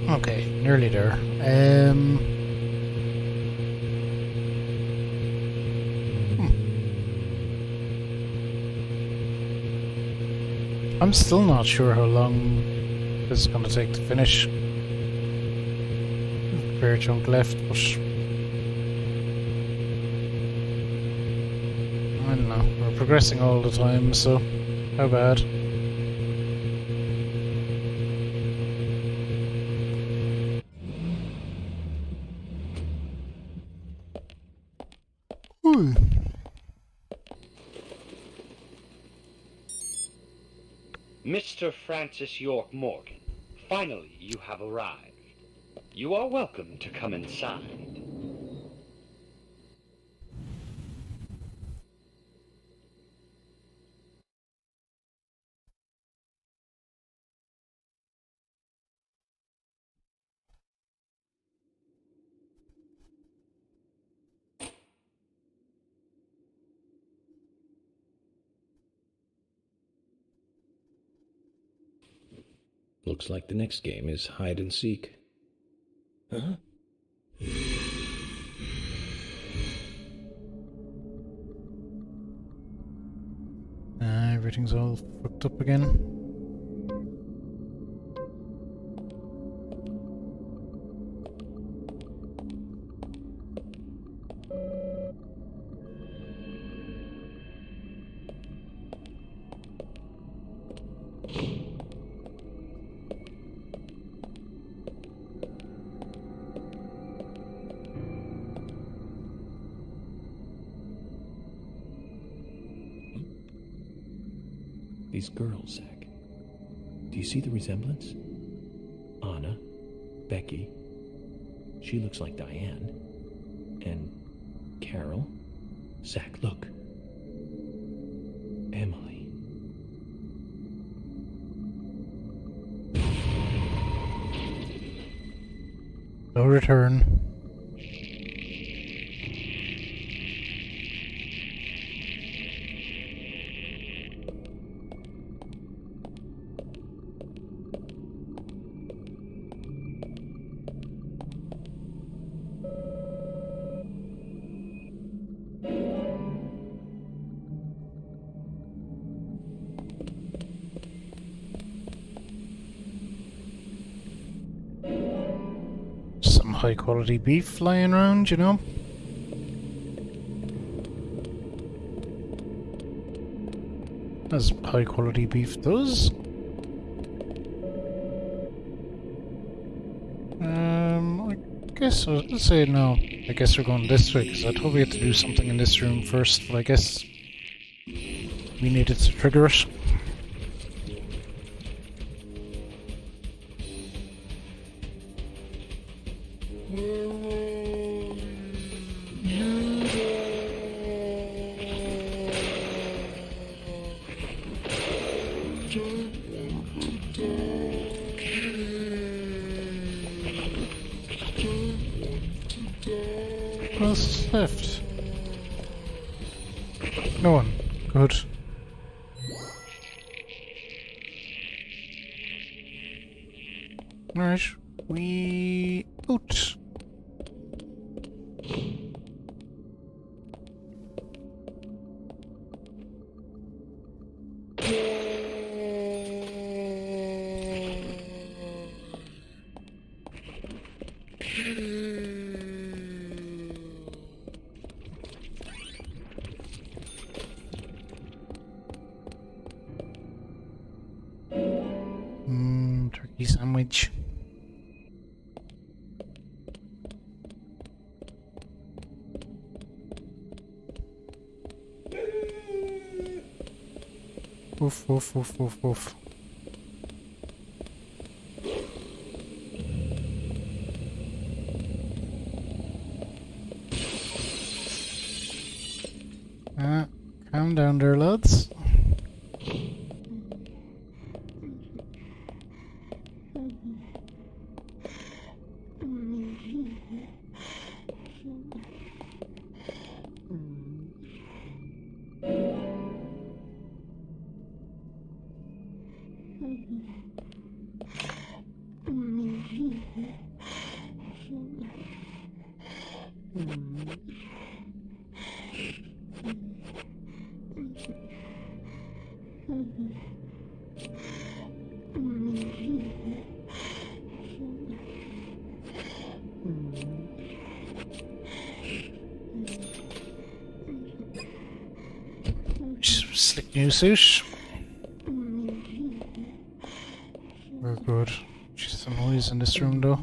Okay, nearly there. I'm still not sure how long this is going to take to finish. A fair chunk left, but I don't know. We're progressing all the time, so how bad? Mr. Francis York Morgan, finally you have arrived. You are welcome to come inside. looks like the next game is hide and seek. Huh? Everything's all fucked up again. These girls, Zach. Do you see the resemblance? Anna, Becky. She looks like Diane. And Carol. Zach, look. Emily. No return. Some high quality beef flying around, you know? As high quality beef does. I guess I'll say no. I guess we're going this way, because I thought we had to do something in this room first, but I guess we needed to trigger it. What's left? No one. Good. Alright, we out. Turkey sandwich. Woof, woof, woof, woof, woof. Calm down there, lads. Slick new suit. We're good. Just some noise in this room though.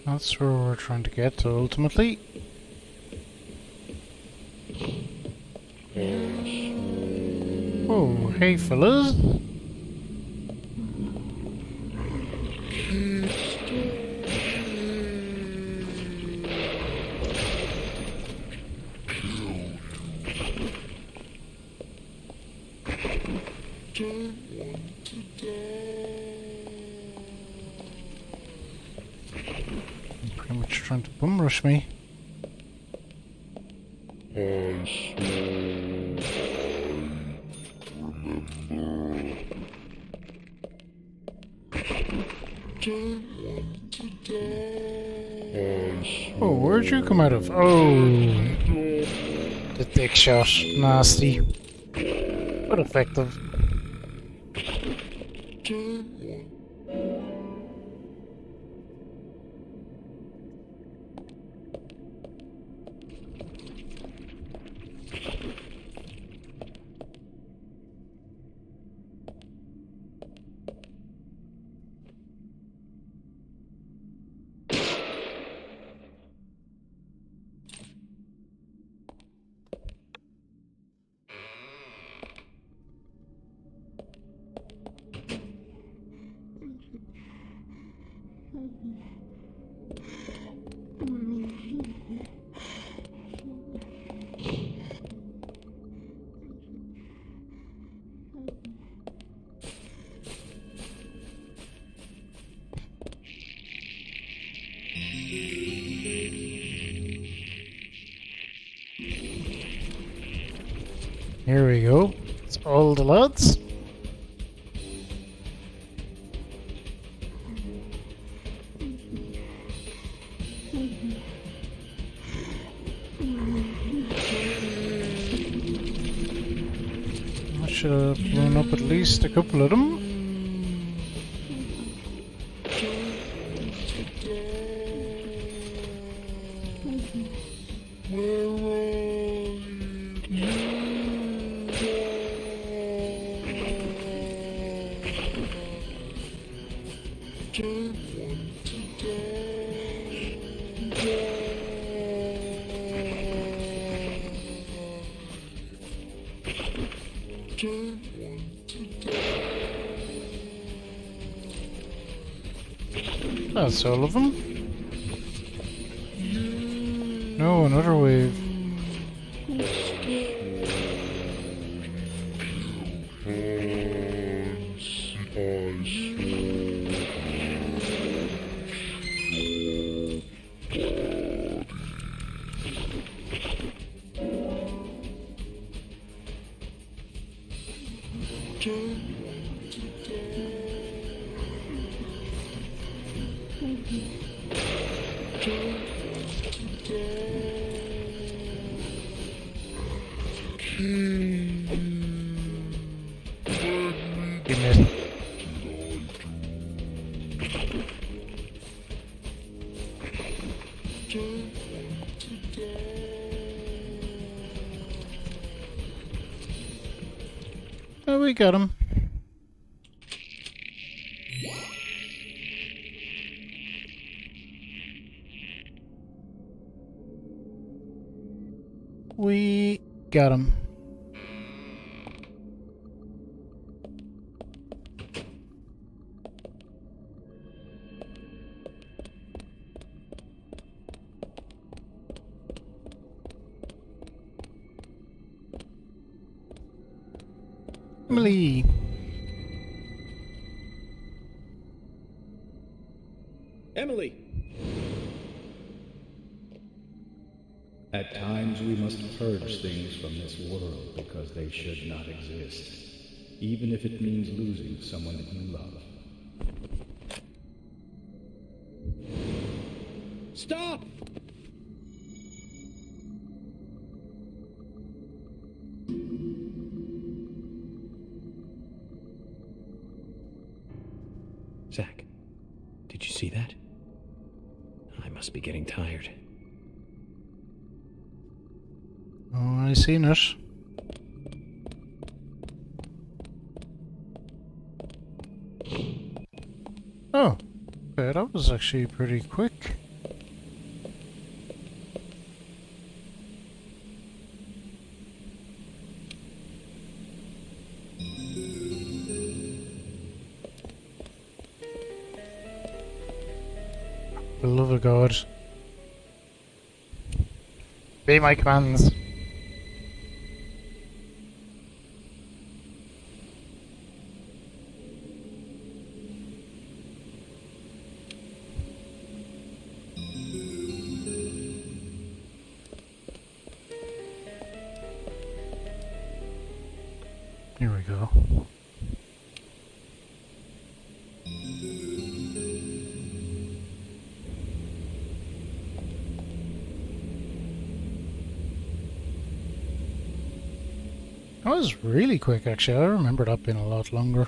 That's where we're trying to get to ultimately. Oh, hey fellas. Pretty much trying to bum rush me. Oh, where'd you come out of? Oh, the dick shot. Nasty. But effective. Here we go. It's all the lads. I should have blown up at least a couple of them. That's all of them. No, another wave. Oh, we got him. We got him. Emily. Emily! At times we must purge things from this world because they should not exist, even if it means losing someone that you love. Stop! Zach, did you see that? I must be getting tired. Oh, I seen it. Oh, okay, that was actually pretty quick. For the love of God. Obey my commands. Here we go. That was really quick, actually. I remember that being a lot longer.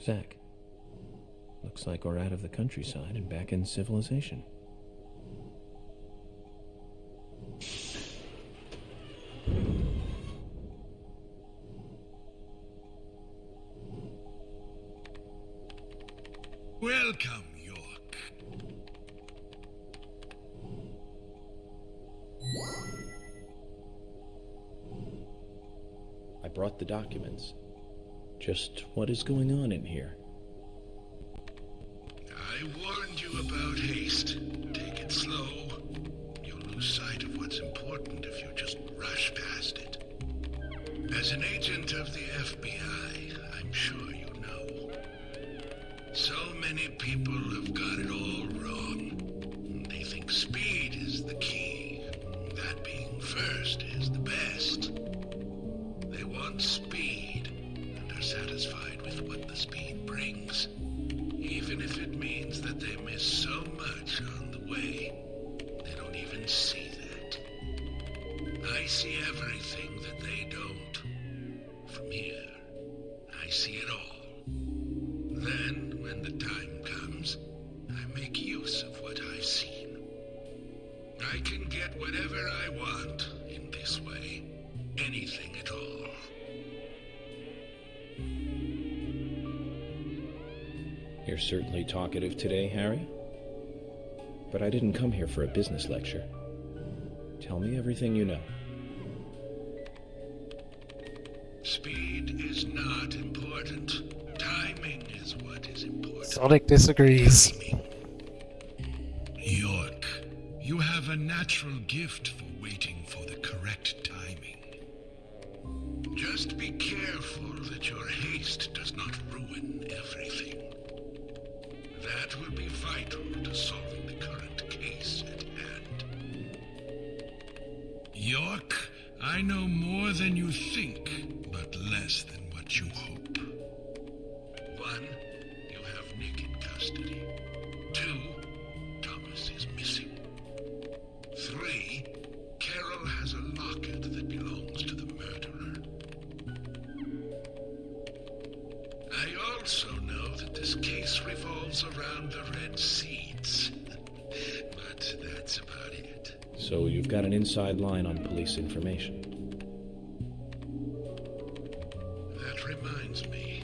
Zach, looks like we're out of the countryside and back in civilization. Welcome, York. I brought the documents. Just what is going on in here? I warned you about haste. Take it slow. You'll lose sight of what's important if you just rush past it. As an agent of the FBI, I'm sure you know. So many people have got it all wrong. They think speed is the key. That being first is the best. They want speed and are satisfied with what the speed brings. Even if it means that they miss so much on the way, they don't even see that. I see everything that they don't. From here, I see it all. Then, when the time comes, I make use of what I've seen. I can get whatever I want in this way. Anything at all. You're certainly talkative today, Harry. But I didn't come here for a business lecture. Tell me everything you know. Speed is not important. Timing is what is important. Sonic disagrees. York, you have a natural gift for waiting for the correct timing. Just be careful that your haste does not ruin everything. That will be vital to solving the current case at hand. York, I know more than you think, but less than what you hope. 1, you have Nick in custody. 2, Thomas is missing. 3, Carol has a locket that belongs to the murderer. I also know that this case revolves around the red seeds. But that's about it. So you've got an inside line on police information. That reminds me.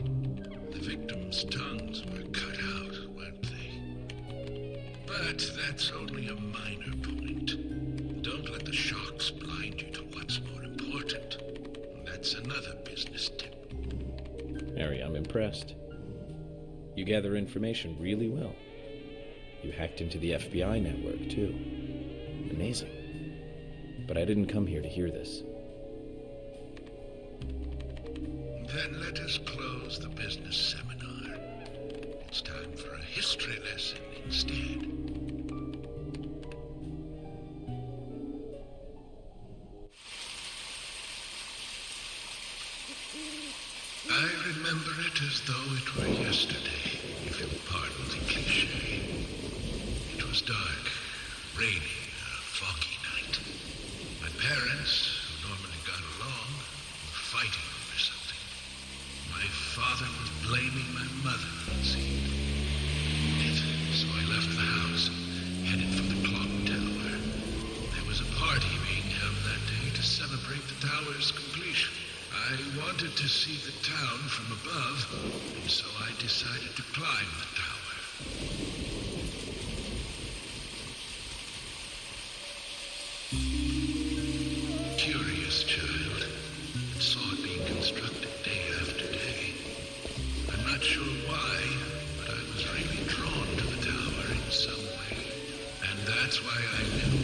The victims' tongues were cut out, weren't they? But that's only a minor point. Don't let the impressed. You gather information really well. You hacked into the FBI network, too. Amazing. But I didn't come here to hear this. Then let us close the business seminar. It's time for a history lesson instead. I remember it as though it were yesterday, if you'll pardon the cliché. It was dark, rainy, a foggy night. My parents, who normally got along, were fighting over something. My father was blaming my mother, it seemed. So I left the house, headed for the clock tower. There was a party being held that day to celebrate the tower's completion. I wanted to see the town from above, and so I decided to climb the tower. Curious child, and saw it being constructed day after day. I'm not sure why, but I was really drawn to the tower in some way. And that's why I knew.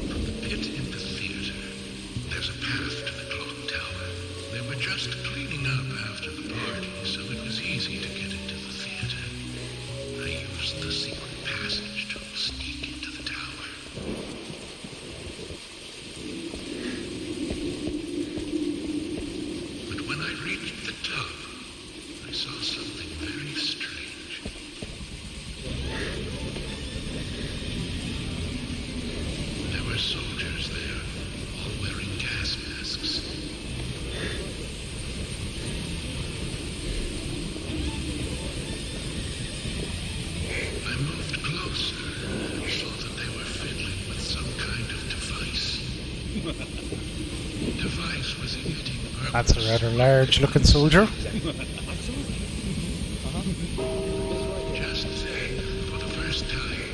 From the pit in the theater, there's a path to the clock tower. They were just cleaning up after the party, so it was easy to get into the theater. I used the secret passage to sneak into the tower. But when I reached the top, I saw something very strange. There were soldiers there, all wearing gas masks. I moved closer and saw that they were fiddling with some kind of device. The device was emitting purple. That's a rather large-looking soldier. Just then, for the first time,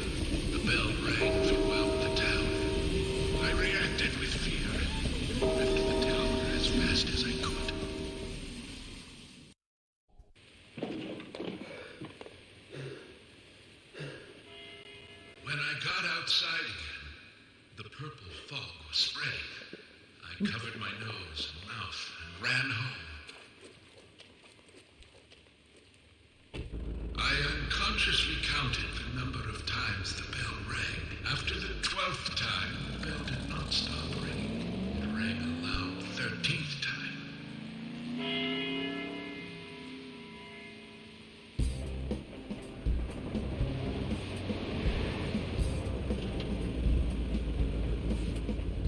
the bell rang throughout the town. I reacted with fear and left the tower as fast as I could. When I got outside again, the purple fog was spreading. I covered my nose and mouth and ran home. I unconsciously counted the number of times the bell rang. After the 12th time, the bell did not stop ringing. It rang a loud 13th time.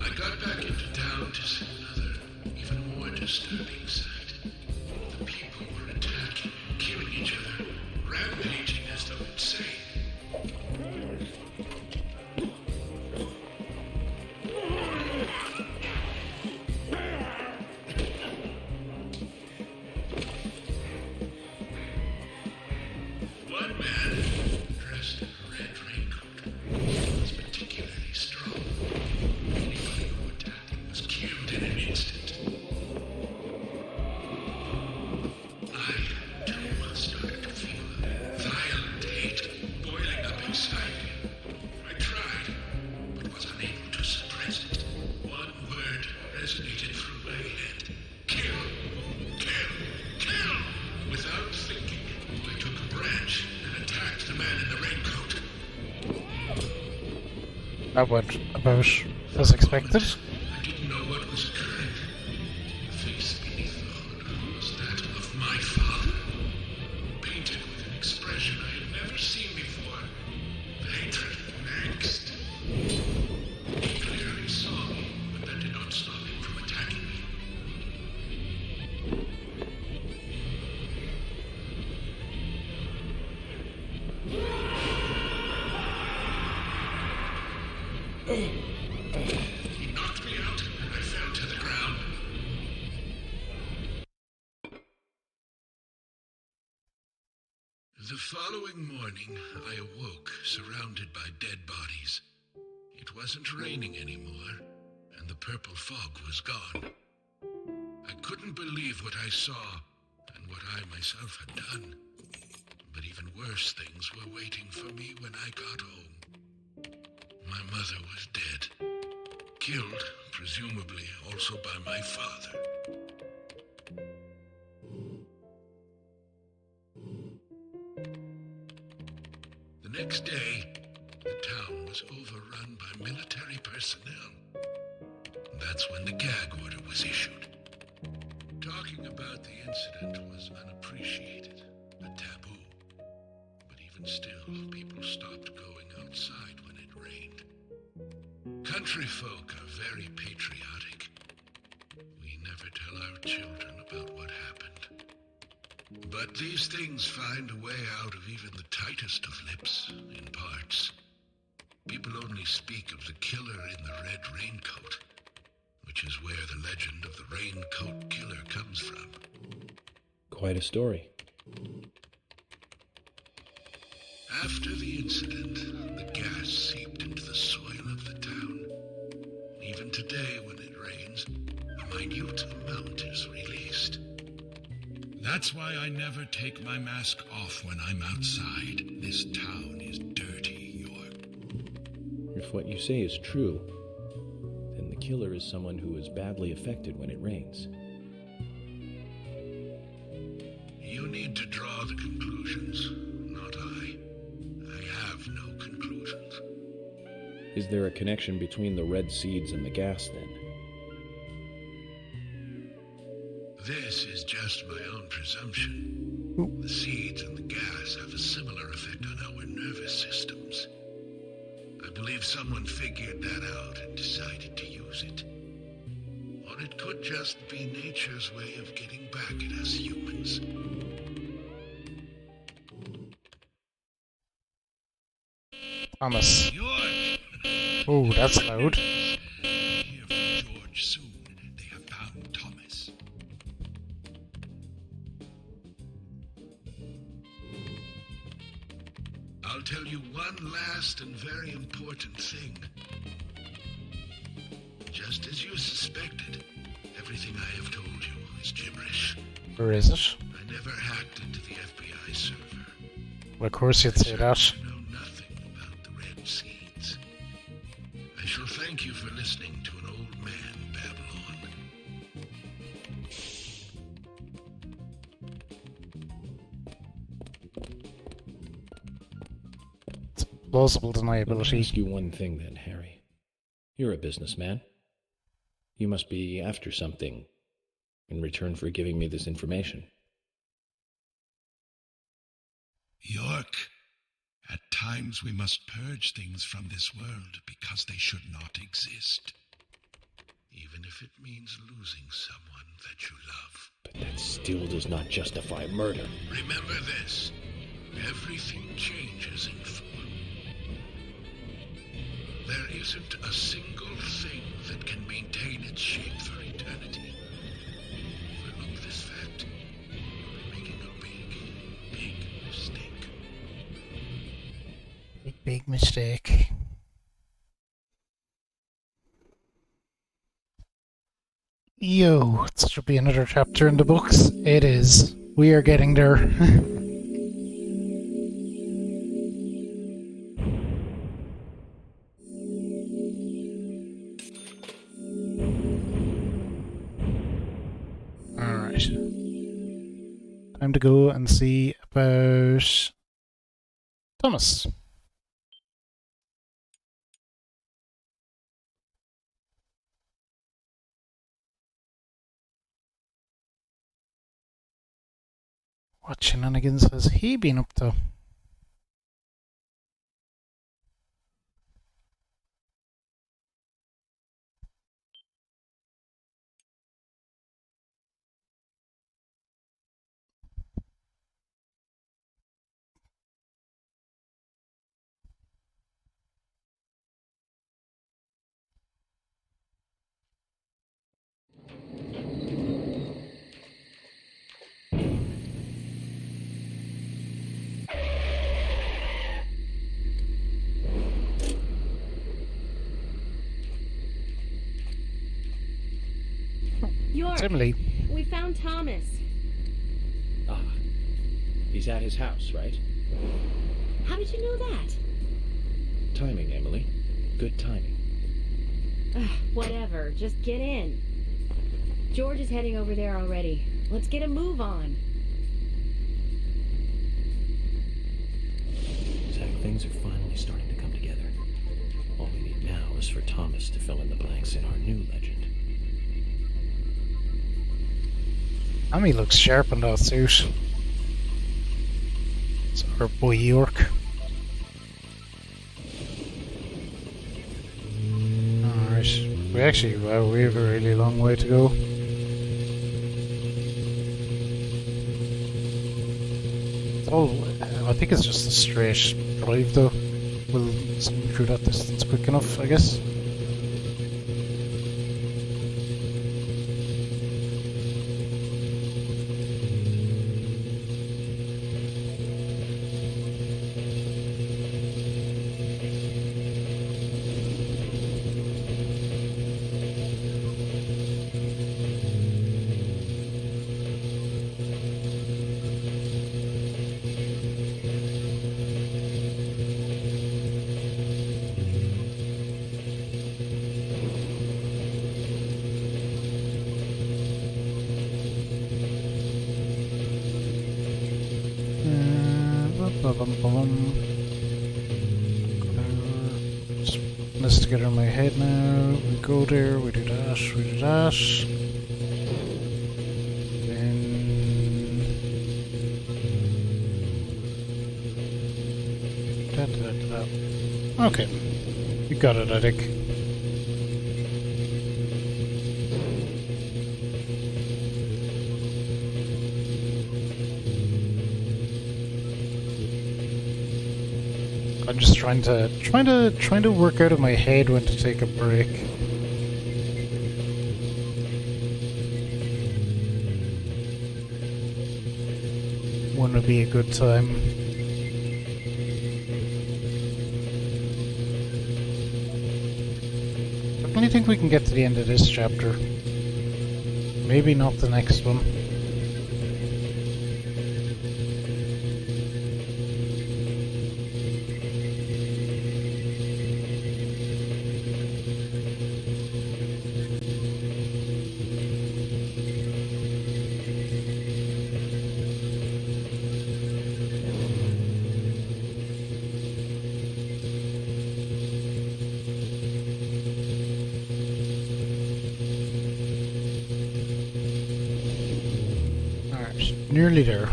I got back into town to see another, even more disturbing sight. The people were attacking, killing each other, rampaging as though insane. One man, dressed in a red raincoat, was particularly strong. Anybody who attacked him was killed in an instant. I, too, started to feel a violent hate boiling up inside me. I tried, but was unable to suppress it. One word resonated through my head. Kill! Kill! Kill! Without thinking, I took a branch and attacked the man in the raincoat. That went about as expected. I didn't know what was occurring. The face beneath the hood was that of my father, painted with an expression I had never seen before. Hatred and angst. He clearly saw me, but that did not stop him from attacking me. He knocked me out, and I fell to the ground. The following morning, I awoke surrounded by dead bodies. It wasn't raining anymore, and the purple fog was gone. I couldn't believe what I saw, and what I myself had done. But even worse things were waiting for me when I got home. My mother was dead. Killed, presumably also by my father. The next day, the town was overrun by military personnel. That's when the gag order was issued. Talking about the incident was unappreciated, a taboo. But even still, people stopped going outside when it rained. Country folk are very patriotic. We never tell our children about what happened. But these things find a way out of even the tightest of lips, in parts. People only speak of the killer in the red raincoat, which is where the legend of the raincoat killer comes from. Quite a story. After the incident, the gas seeped into the soil of the town. Even today, when it rains, a minute amount is released. That's why I never take my mask off when I'm outside. This town is dirty, York. If what you say is true, then the killer is someone who is badly affected when it rains. You need to draw the conclusions, not I. I have no conclusions. Is there a connection between the red seeds and the gas, then? This is just my own presumption. The seeds and the gas have a similar effect on our nervous systems. I believe someone figured that out and decided to use it. Or it could just be nature's way of getting back at us humans. Thomas. York! Oh, that's loud. Hear from George soon. They have found Thomas. I'll tell you one last and very important thing. Just as you suspected, everything I have told you is gibberish. Where is it? I never hacked into the FBI server. Well, of course you'd say that. I know nothing about the red seeds. I shall thank you for listening to an old man babble on. It's plausible Let me deniability. ask you one thing then, Harry. You're a businessman. You must be after something in return for giving me this information. York, at times we must purge things from this world because they should not exist. Even if it means losing someone that you love. But that still does not justify murder. Remember this. Everything changes in form. There isn't a single thing that can maintain its shape for eternity. Overlook this fact. You'll be making a big mistake. Big mistake. Yo, it should be another chapter in the books. It is. We are getting there. Alright. Time to go and see about Thomas. What shenanigans has he been up to? York, Emily. we found Thomas. He's at his house, right? How did you know that? Timing, Emily. Good timing. Ugh, whatever, just get in. George is heading over there already. Let's get a move on. Zach, things are finally starting to come together. All we need now is for Thomas to fill in the blanks in our new legend. Amy looks sharp in that suit. It's our boy York. Alright. We actually, well, we have a really long way to go. It's all, I think it's just a straight drive though. We'll zoom through that distance quick enough, I guess. Just putting this together in my head now. We go there, we do that, we do that. Then... Okay. We got it, I think. I'm just trying to work out of my head when to take a break. When would be a good time? I think we can get to the end of this chapter. Maybe not the next one. Nearly there.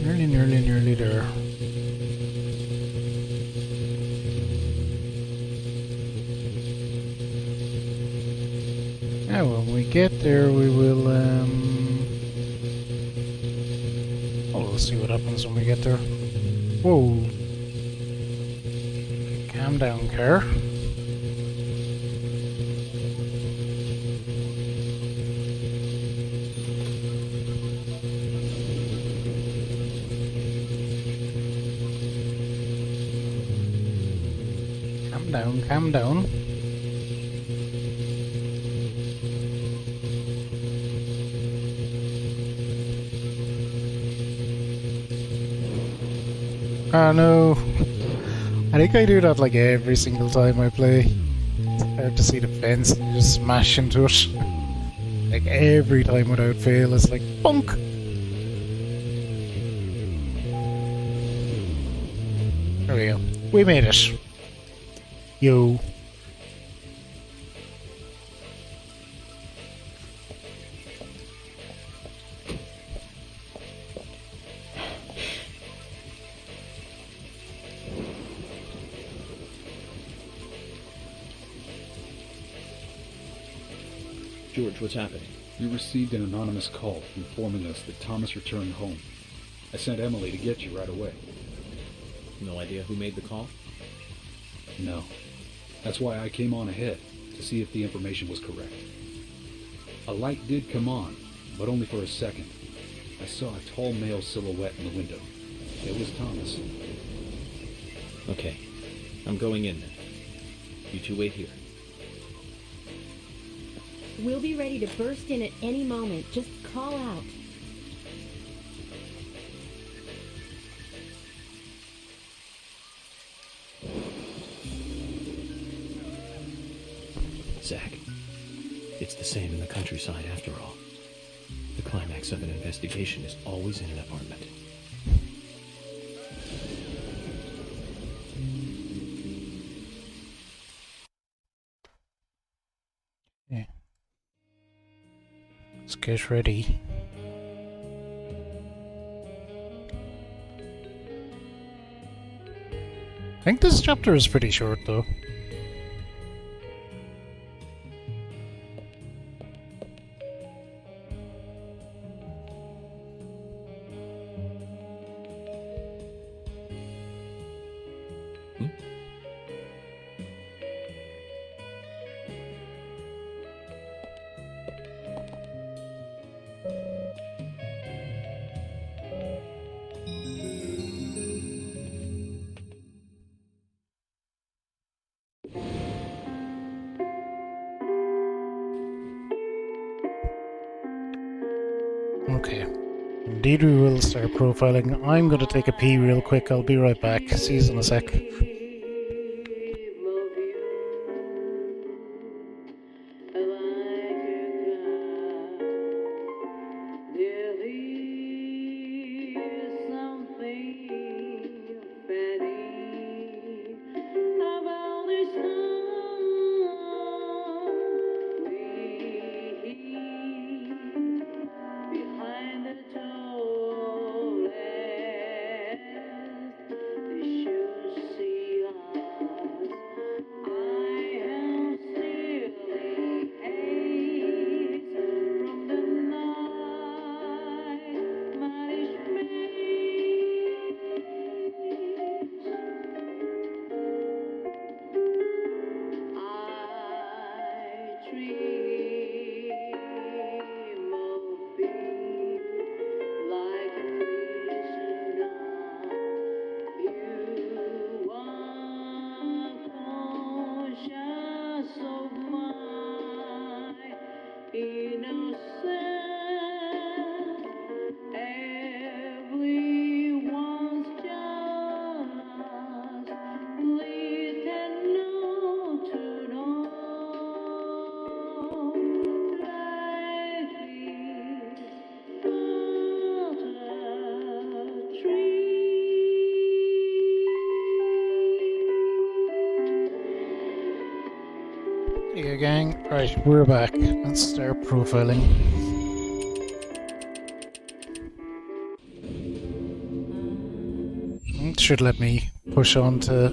Nearly there. Yeah, when we get there, we will, oh, we'll see what happens when we get there. Whoa. Calm down, car. Calm down. Oh no. I think I do that like every single time I play. It's hard to see the fence and you just smash into it. Like every time without fail, it's like bunk! There we go. We made it. Yo. George, what's happening? We received an anonymous call informing us that Thomas returned home. I sent Emily to get you right away. No idea who made the call? No. That's why I came on ahead, to see if the information was correct. A light did come on, but only for a second. I saw a tall male silhouette in the window. It was Thomas. Okay. I'm going in then. You two wait here. We'll be ready to burst in at any moment. Just call out. Zach. It's the same in the countryside after all. The climax of an investigation is always in an apartment. Yeah. Let's get ready. I think this chapter is pretty short though. Okay. Indeed we will start profiling. I'm going to take a pee real quick. I'll be right back. See you in a sec. Hey gang, right, we're back. Let's start profiling. It should let me push on to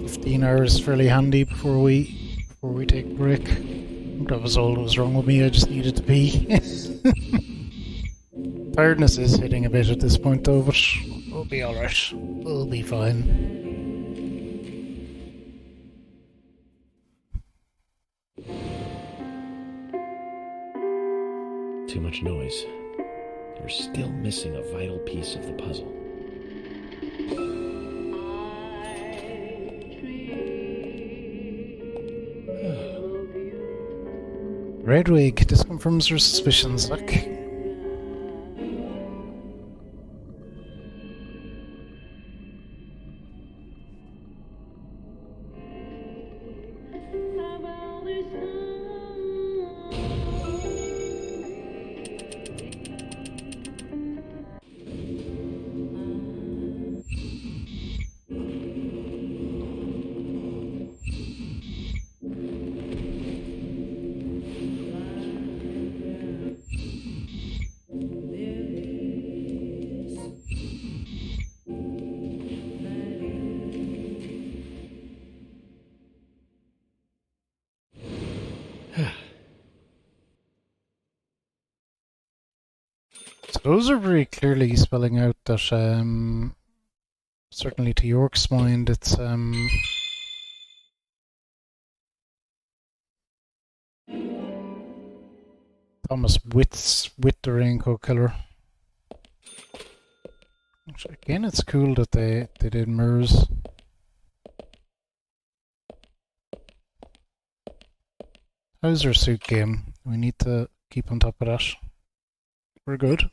15 hours fairly handy before we take a break. That was all that was wrong with me, I just needed to pee. Tiredness is hitting a bit at this point though, but we'll be alright. We'll be fine. Too much noise. We're still missing a vital piece of the puzzle. Redwig, this confirms her suspicions, look. So those are very clearly spelling out that, certainly to York's mind, it's, Thomas with the raincoat killer. Actually, again, it's cool that they did mirrors. How's our suit game? We need to keep on top of that. We're good.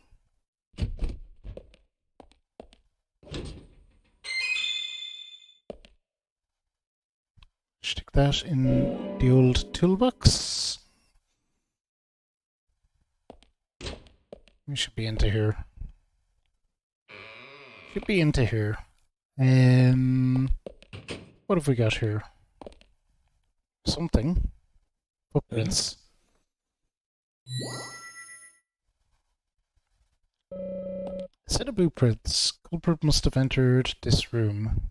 Stick that in the old toolbox. We should be into here. Should be into here. What have we got here? Something. Footprints. Set of blueprints. Culprit must have entered this room.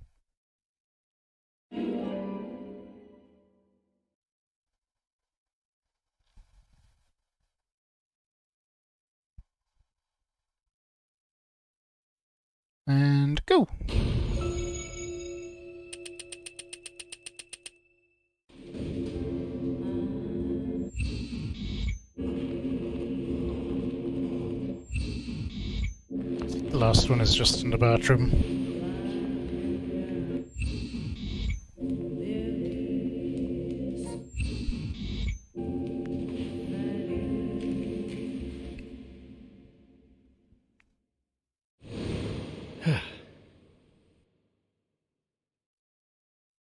And go! The last one is just in the bathroom.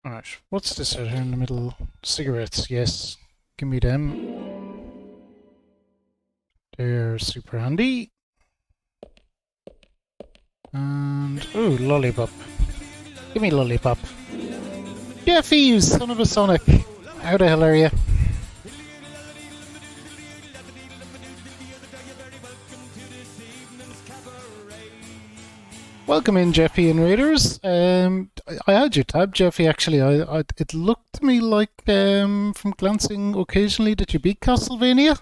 Alright, what's this out here in the middle? Cigarettes, yes. Give me them. They're super handy. And, ooh, lollipop. Give me lollipop. Jeffy, you son of a Sonic! How the hell are you? Welcome in, Jeffy and Raiders. I had you tabbed, Jeffy, actually. It looked to me like, from glancing occasionally, that you beat Castlevania.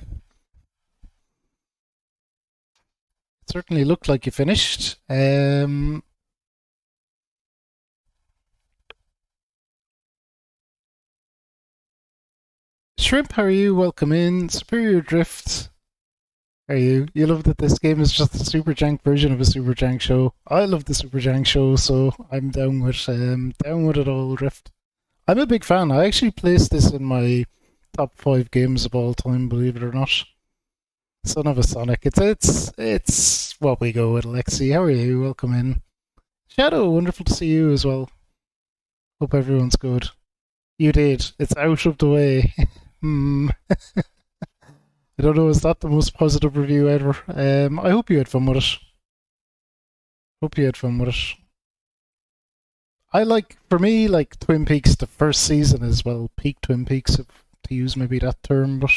It certainly looked like you finished. Shrimp, how are you? Welcome in. Superior Drift. Are you? You love that this game is just a super jank version of a super jank show. I love the super jank show, so I'm down with it all, Drift. I'm a big fan. I actually placed this in my top 5 games of all time, believe it or not. Son of a Sonic. It's what we go with, Alexi. How are you? Welcome in. Shadow, wonderful to see you as well. Hope everyone's good. You did. It's out of the way. I don't know, is that the most positive review ever? I hope you had fun with it. For me, like Twin Peaks, the first season is, well, peak Twin Peaks, to use maybe that term, but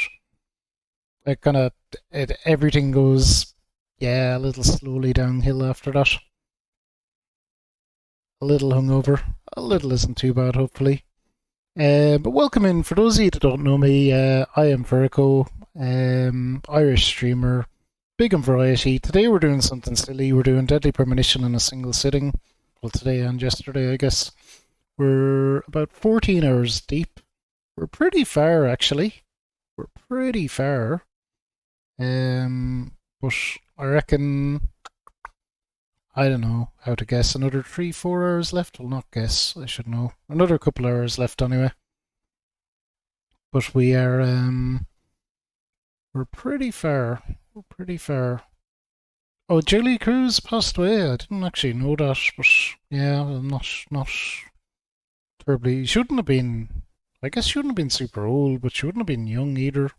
everything goes, a little slowly downhill after that. A little hungover. A little isn't too bad, hopefully. But welcome in. For those of you that don't know me, I am Verico, Irish streamer, big on variety. Today we're doing something silly. We're doing Deadly Premonition in a single sitting. Well, today and yesterday, I guess. We're about 14 hours deep. We're pretty far, actually. But I reckon, I don't know how to guess, another 3-4 hours left? Well, not guess, I should know. Another couple hours left anyway. But we are, we're pretty far. Oh, Julie Cruz passed away. I didn't actually know that, but yeah, I'm not terribly. Shouldn't have been. I guess shouldn't have been super old, but she wouldn't have been young either.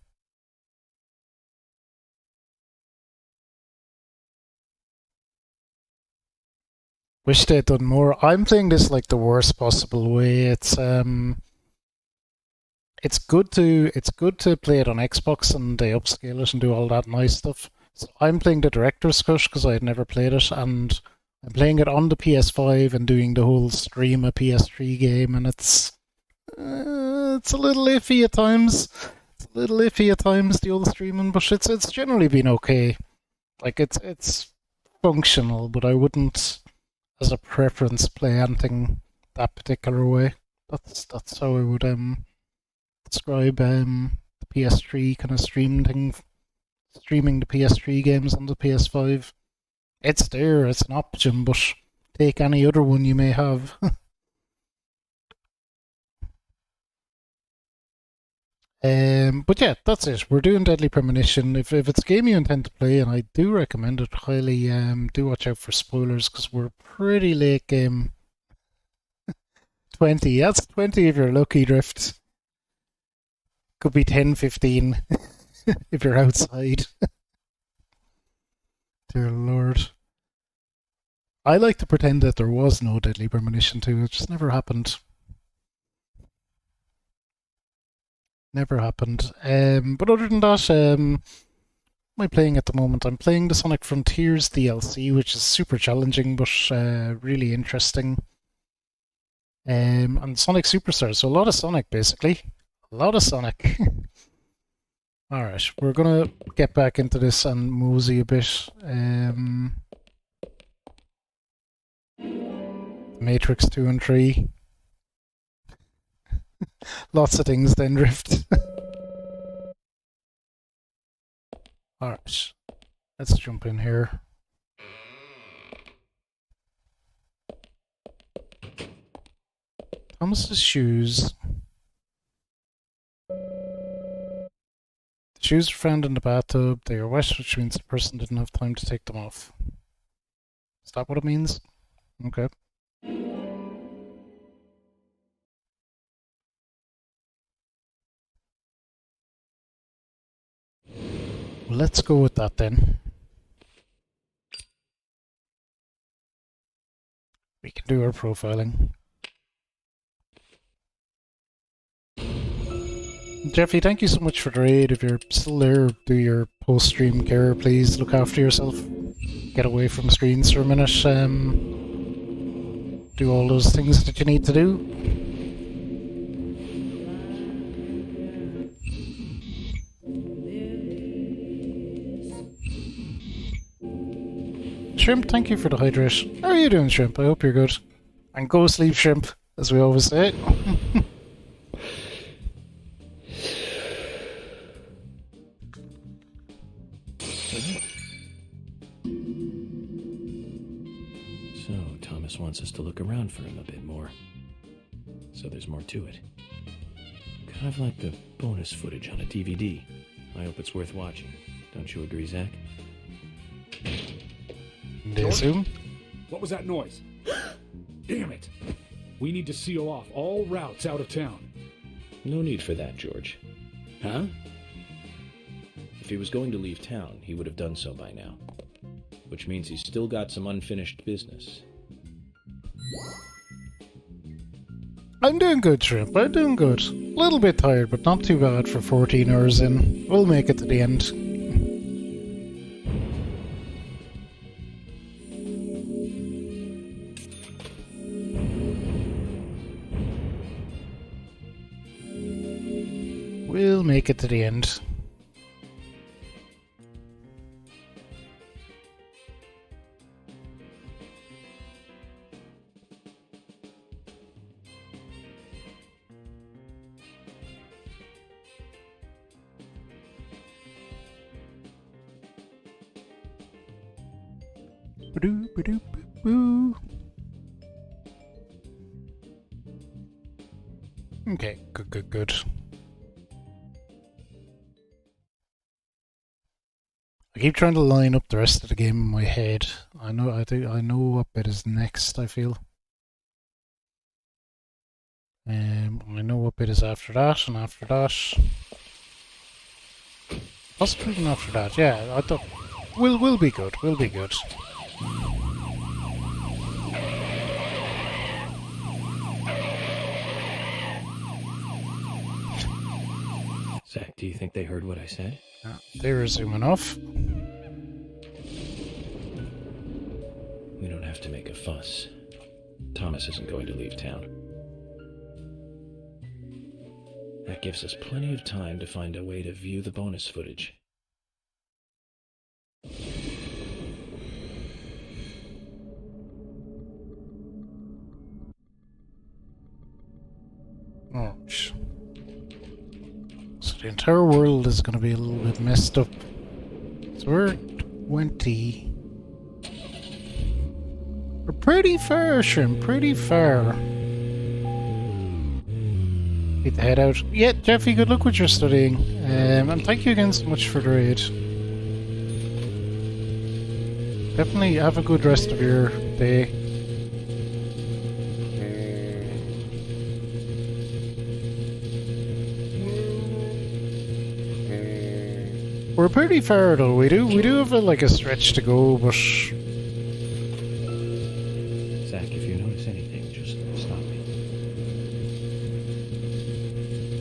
Wish they'd done more. I'm playing this like the worst possible way. It's good to play it on Xbox and they upscale it and do all that nice stuff. So I'm playing the director's cut because I had never played it, and I'm playing it on the PS5 and doing the whole stream a PS3 game, and it's a little iffy at times. The old streaming, but it's generally been okay. Like it's functional, but I wouldn't, as a preference, play anything that particular way. That's how I would describe the PS3 kind of streaming the PS3 games on the PS5. It's there, it's an option, but take any other one you may have. But yeah, that's it. We're doing Deadly Premonition. If it's a game you intend to play, and I do recommend it highly, do watch out for spoilers because we're pretty late game. 20. That's 20 if you're lucky, Drift. Could be 10, 15 if you're outside. Dear Lord. I like to pretend that there was no Deadly Premonition 2. It just never happened. Never happened. But other than that, what am I playing at the moment? I'm playing the Sonic Frontiers DLC, which is super challenging, but really interesting. And Sonic Superstars, so a lot of Sonic, basically. A lot of Sonic. Alright, we're gonna get back into this and mosey a bit. Matrix 2 and 3. Lots of things then drift. Alright, let's jump in here. Thomas's shoes. The shoes are found in the bathtub. They are wet, which means the person didn't have time to take them off. Is that what it means? Okay. Well, let's go with that then. We can do our profiling. Jeffy, thank you so much for the raid. If you're still there, do your post-stream care, please. Look after yourself. Get away from screens for a minute. Do all those things that you need to do. Shrimp, thank you for the hydration. How are you doing, Shrimp? I hope you're good. And go sleep, Shrimp, as we always say. So, Thomas wants us to look around for him a bit more. So there's more to it. Kind of like the bonus footage on a DVD. I hope it's worth watching. Don't you agree, Zach? They assume? What was that noise? Damn it! We need to seal off all routes out of town. No need for that, George. Huh? If he was going to leave town, he would have done so by now. Which means he's still got some unfinished business. I'm doing good, Shrimp. I'm doing good. A little bit tired, but not too bad for 14 hours in. We'll make it to the end. We'll make it to the end. Ba-doo-ba-doo-ba-boo. Okay, good. I keep trying to line up the rest of the game in my head. I know what bit is next, I feel. I know what bit is after that, and after that. Possibly even after that, yeah. I thought we'll be good. We'll be good. Zach, do you think they heard what I said? Yeah, they were zooming off. We don't have to make a fuss. Thomas isn't going to leave town. That gives us plenty of time to find a way to view the bonus footage. Oh, so the entire world is going to be a little bit messed up. So we're 20. We're pretty far, Shrimp, pretty far. Need to head out. Yeah, Jeffy, good luck with your studying. And thank you again so much for the raid. Definitely have a good rest of your day. We're pretty far though. We do have a stretch to go, but Zach, if you notice anything, just stop me.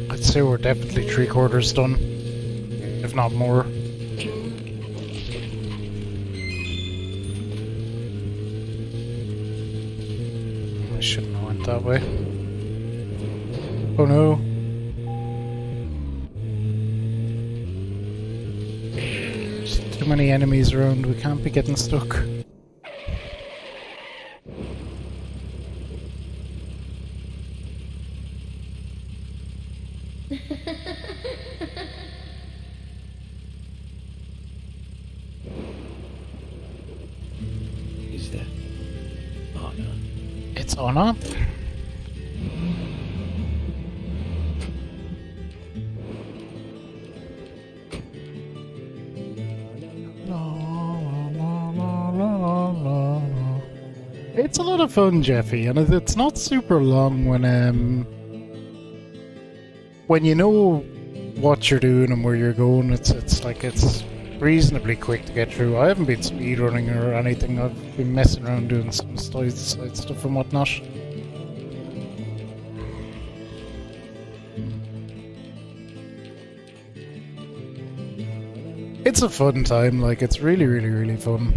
I'd say we're definitely 3/4 done, if not more. I shouldn't have went that way. Oh no. There's too many enemies around, we can't be getting stuck. Is that Anna? It's Anna. It's a lot of fun, Jeffy, and it's not super long when you know what you're doing and where you're going. It's reasonably quick to get through. I haven't been speedrunning or anything. I've been messing around doing some side stuff and whatnot. It's a fun time, like, it's really, really, really fun.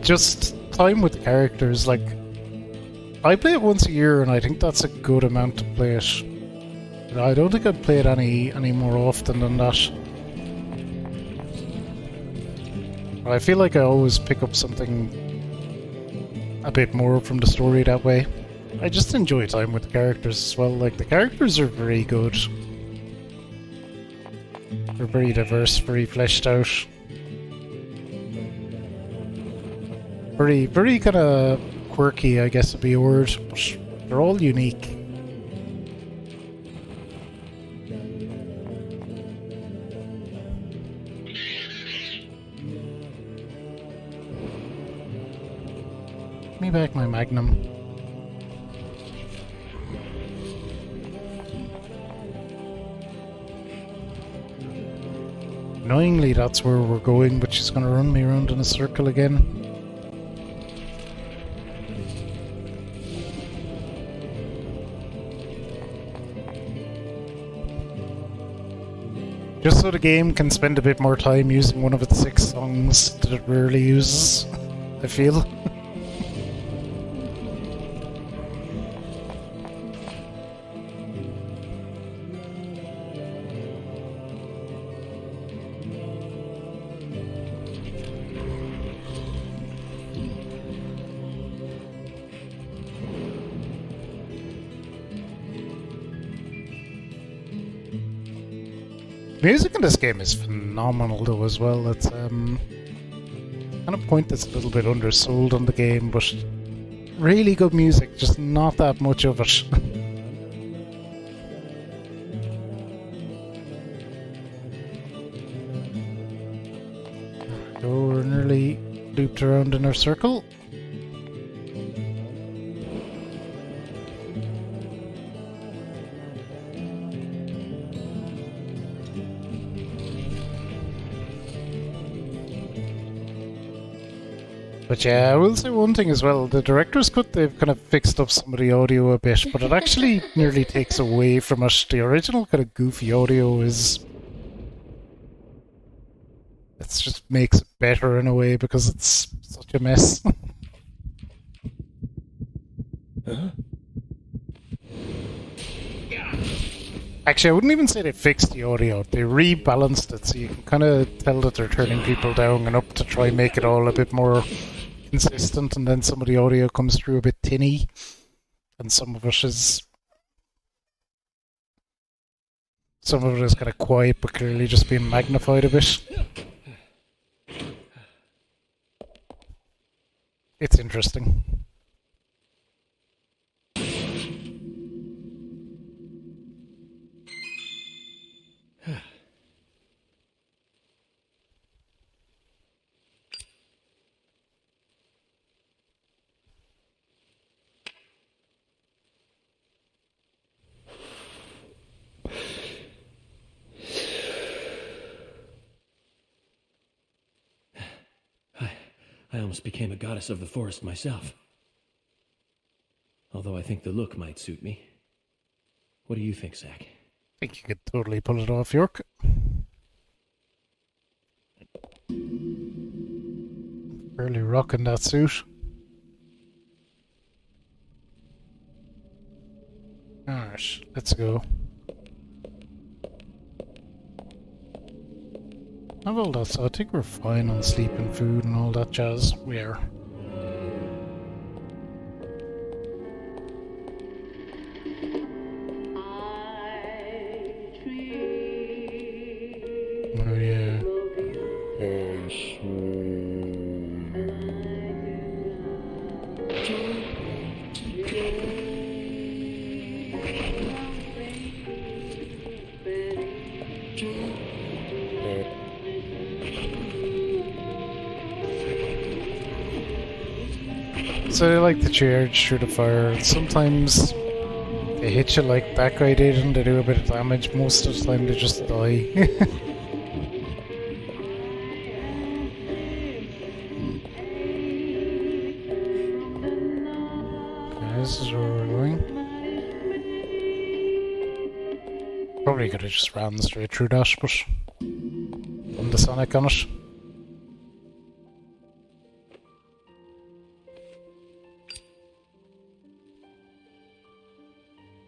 Just time with the characters, like, I play it once a year and I think that's a good amount to play it. I don't think I'd play it any more often than that. I feel like I always pick up something a bit more from the story that way. I just enjoy time with the characters as well, like, the characters are very good. They're very diverse, very fleshed out. Very, very kind of quirky, I guess would be a word, but they're all unique. Give me back my Magnum. Annoyingly, that's where we're going, but she's gonna run me around in a circle again. Just so the game can spend a bit more time using one of its 6 songs that it rarely uses, I feel. Music in this game is phenomenal though as well. It's kind of point that's a little bit undersold on the game, but really good music, just not that much of it. Oh, we're nearly looped around in our circle. But yeah, I will say one thing as well. The director's cut, they've kind of fixed up some of the audio a bit, but it actually nearly takes away from it. The original kind of goofy audio is... it just makes it better in a way because it's such a mess. Huh? Actually, I wouldn't even say they fixed the audio. They rebalanced it, so you can kind of tell that they're turning people down and up to try and make it all a bit more consistent, and then some of the audio comes through a bit tinny, and some of it is kind of quiet, but clearly just being magnified a bit. It's interesting. I almost became a goddess of the forest myself. Although I think the look might suit me. What do you think, Zach? I think you could totally pull it off, York. Really rocking that suit. Alright, let's go. Not all that, so I think we're fine on sleep and food and all that jazz. We are. Oh yeah. So they like to charge through the fire, and sometimes they hit you like that guy did and they do a bit of damage. Most of the time they just die. Okay, this is where we're going. Probably could have just ran straight through that, but on the Sonic on it.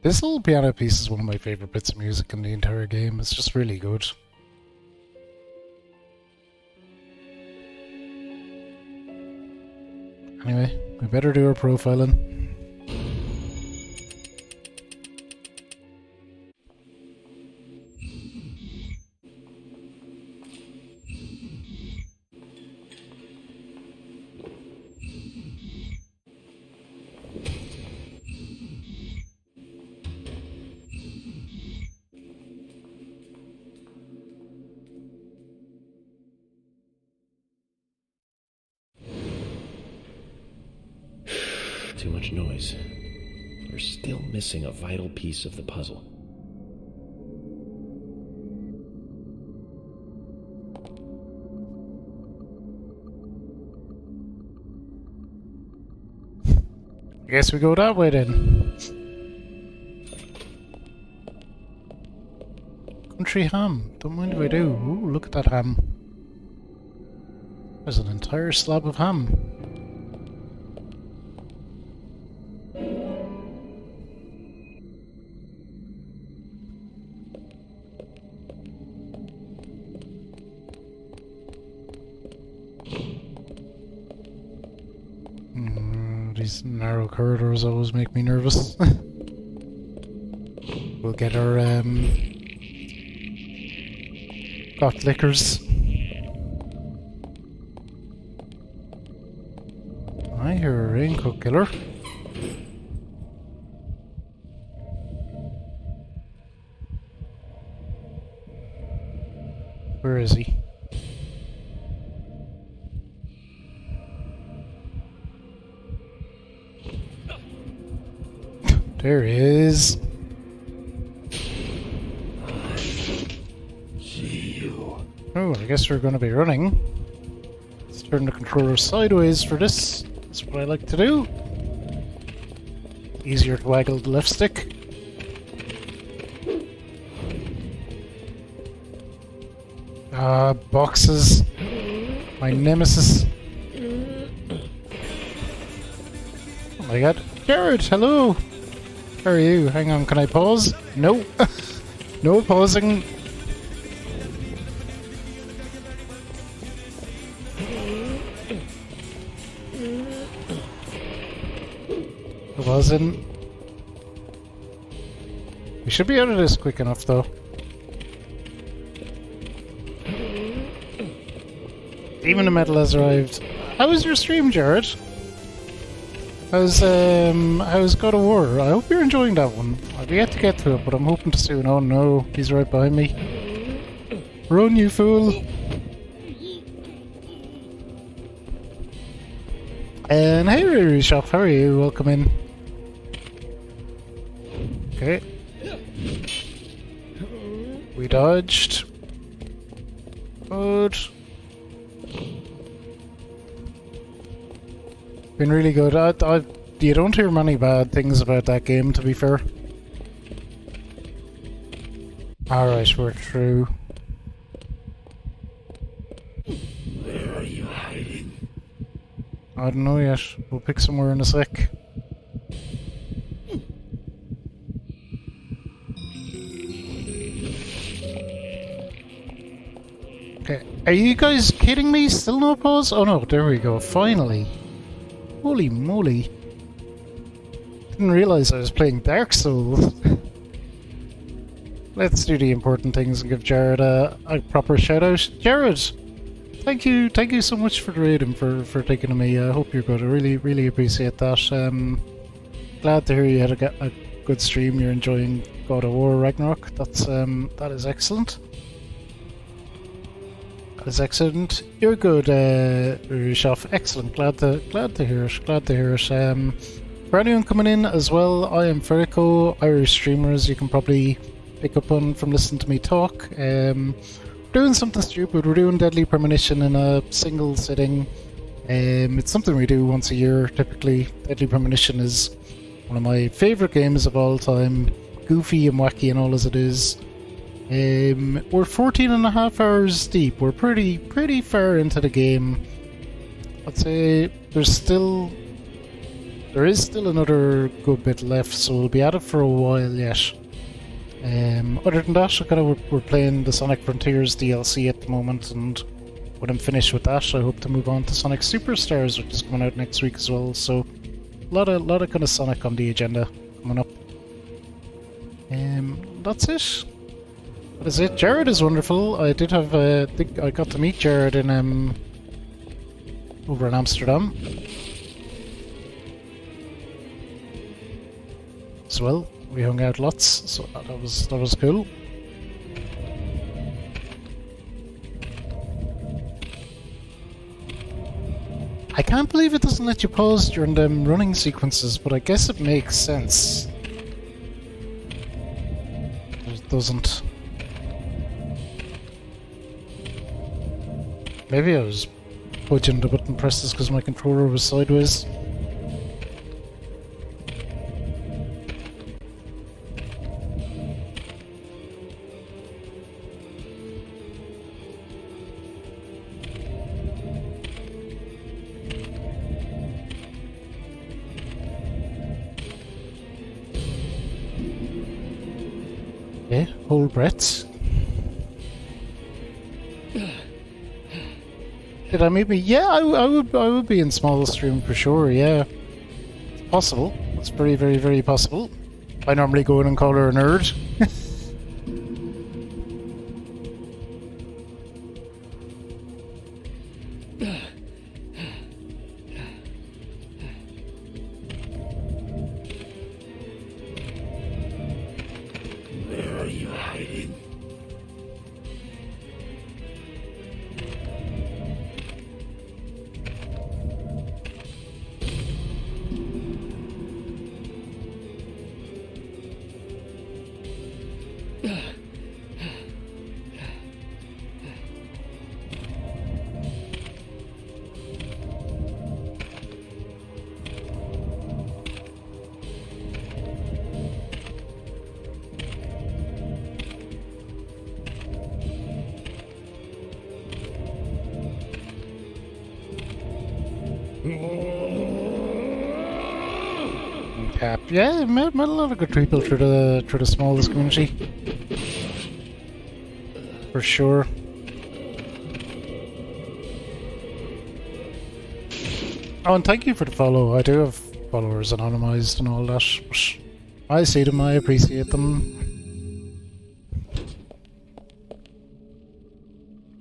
This little piano piece is one of my favourite bits of music in the entire game. It's just really good. Anyway, we better do our profiling. Too much noise. We're still missing a vital piece of the puzzle. I guess we go that way then. Country ham. Don't mind if I do. Ooh, look at that ham. There's an entire slab of ham. These narrow corridors always make me nervous. We'll get our got liquors. I hear a raincoat killer. Where is he? There he is. See you. Oh, I guess we're going to be running. Let's turn the controller sideways for this. That's what I like to do. Easier to waggle the left stick. Ah, boxes. My nemesis. Oh my god. Jared, hello! How are you? Hang on, can I pause? No. No pausing. I wasn't. We should be out of this quick enough though. Demon of Metal has arrived. How was your stream, Jared? How's God of War? I hope you're enjoying that one. I've yet to get to it, but I'm hoping to soon. Oh no, he's right behind me. Run, you fool! And hey, Riri Shop, how are you? Welcome in. Okay. We dodged. Good. Been really good. You don't hear many bad things about that game, to be fair. Alright, we're through. Where are you hiding? I don't know yet. We'll pick somewhere in a sec. Okay, are you guys kidding me? Still no pause? Oh no, there we go, finally. Holy moly. Didn't realise I was playing Dark Souls. Let's do the important things and give Jared a proper shout out. Jared! Thank you so much for the raid and for taking to me. I hope you're good. I really appreciate that. Glad to hear you had a good stream. You're enjoying God of War Ragnarok. That is excellent. That is excellent. You're good, Rushoff. Excellent. Glad to hear it. Glad to hear it. For anyone coming in as well, I am Ferrico, Irish streamers. You can probably pick up on from listening to me talk. Doing something stupid. We're doing Deadly Premonition in a single sitting. It's something we do once a year, typically. Deadly Premonition is one of my favourite games of all time. Goofy and wacky and all as it is. We're 14 and a half hours deep. We're pretty far into the game. I'd say there is still another good bit left, so we'll be at it for a while yet. Other than that, we're playing the Sonic Frontiers DLC at the moment, and when I'm finished with that, I hope to move on to Sonic Superstars, which is coming out next week as well. So, a lot of kind of Sonic on the agenda coming up. That's it. That is it. Jared is wonderful. I did have I got to meet Jared in over in Amsterdam as well. We hung out lots, so that was cool. I can't believe it doesn't let you pause during them running sequences, but I guess it makes sense. It doesn't. Maybe I was putting the button presses because my controller was sideways. Okay, hold breaths. Did I meet me? Yeah, I would be in small stream for sure. Yeah, it's possible. It's very possible. I normally go in and call her a nerd. Where are you hiding? Cap. Yeah, met a lot of good people through the smallest community. For sure. Oh, and thank you for the follow. I do have followers anonymized and all that. But I see them, I appreciate them.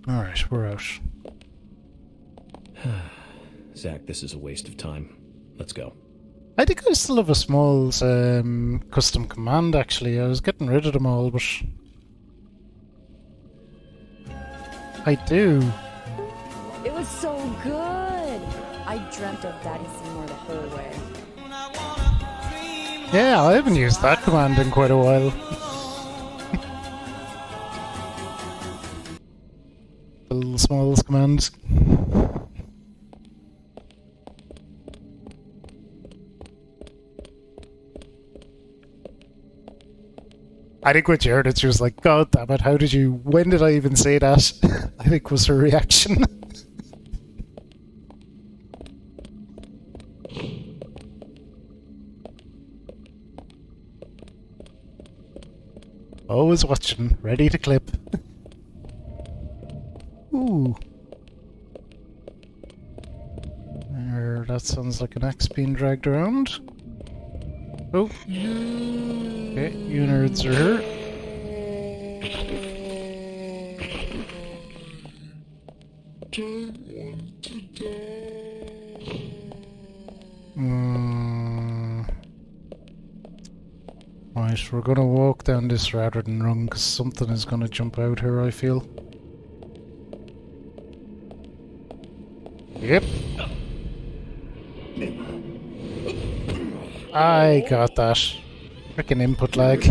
Alright, we're out. Zach, this is a waste of time. Let's go. I think I still have a small custom command actually. I was getting rid of them all, but I do. It was so good. I dreamt of Daddy Seymour the whole way. Yeah, I haven't used that command in quite a while. The little smallest command. I think when she heard it, she was like, God damn it, how did you... When did I even say that? I think was her reaction. Always watching, ready to clip. Ooh. There, that sounds like an axe being dragged around. Oh. Okay, you nerds are here. Right, we're gonna walk down this rather than run, because something is gonna jump out here, I feel. Yep. I got that. Frickin' input lag.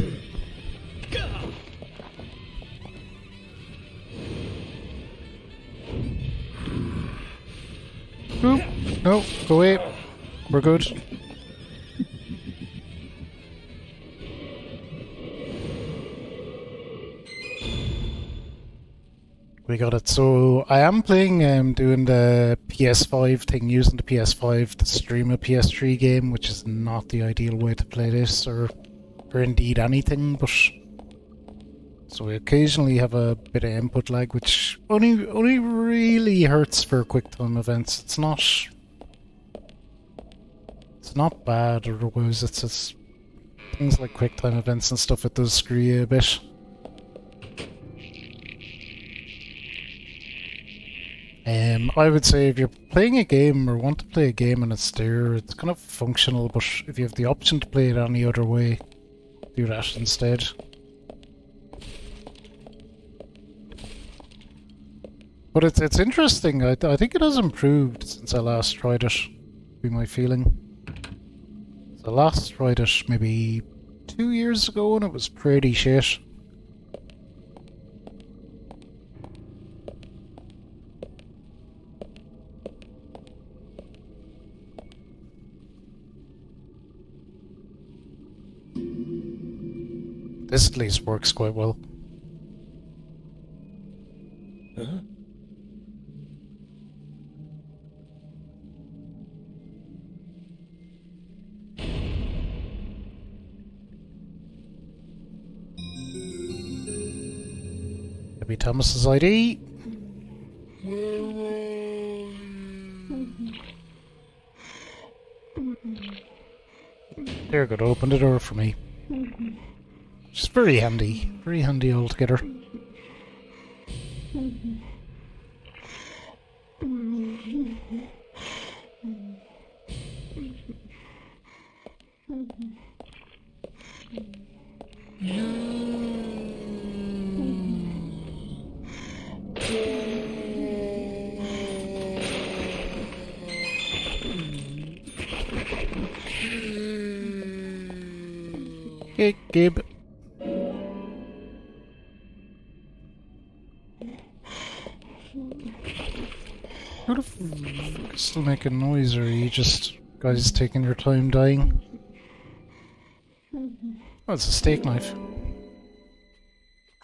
Oop. No, go away. We're good. We got it. So I am playing, doing the PS5 thing, using the PS5 to stream a PS3 game, which is not the ideal way to play this, or indeed anything. But so we occasionally have a bit of input lag, which only really hurts for QuickTime events. It's not bad. Otherwise, it's just things like QuickTime events and stuff. It does screw you a bit. I would say if you're playing a game or want to play a game and it's there, it's kind of functional, but if you have the option to play it any other way, do that instead. But it's interesting. I think it has improved since I last tried it, would be my feeling. So I last tried it maybe 2 years ago and it was pretty shit. This at least works quite well. Huh? Maybe Thomas's ID. There, good. Open the door for me. Just very handy altogether. Hey, Gabe. How the fuck is still making noise, or are you just guys taking your time dying? Oh, it's a steak knife.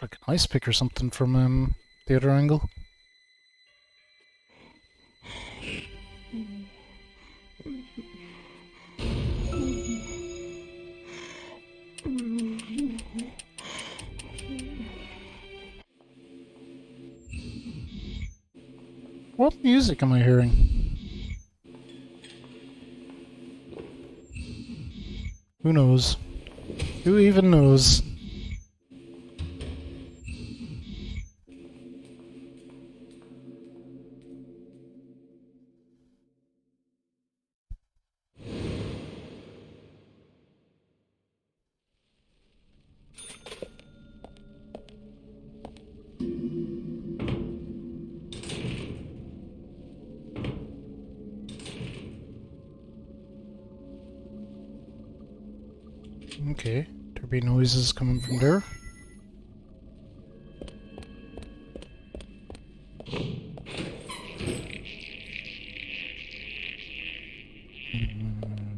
Like an ice pick or something from the other angle. What music am I hearing? Who knows? Who even knows? Okay, there be noises coming from there.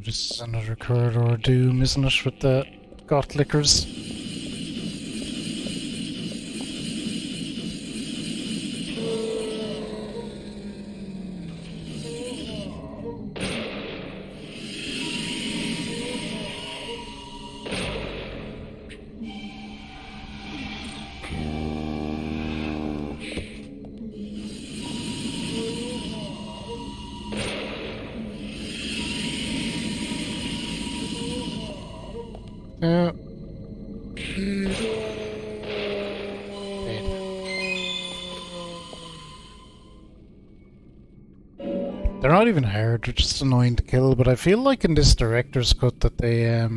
This is another corridor doom, isn't it, with the goth liquors? Yeah. They're not even hard, they're just annoying to kill, but I feel like in this director's cut that they, I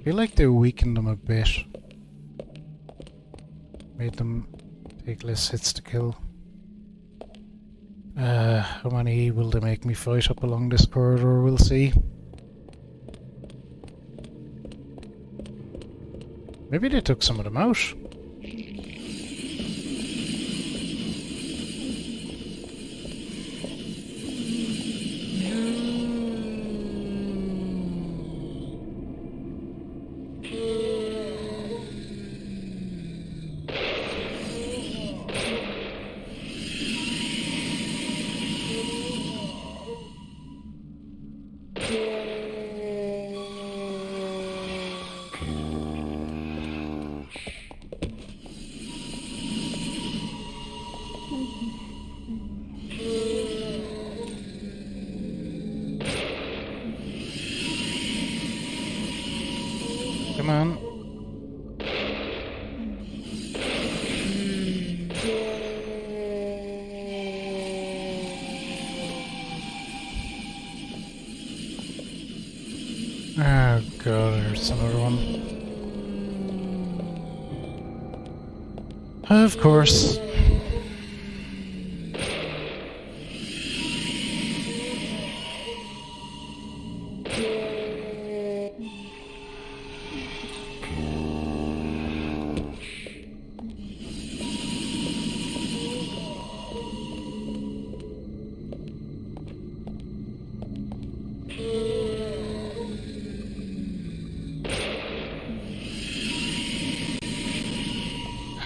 feel like they weakened them a bit. Made them take less hits to kill. How many will they make me fight up along this corridor? We'll see. Maybe they took some of them out. Come on. Oh god, there's another one. Of course.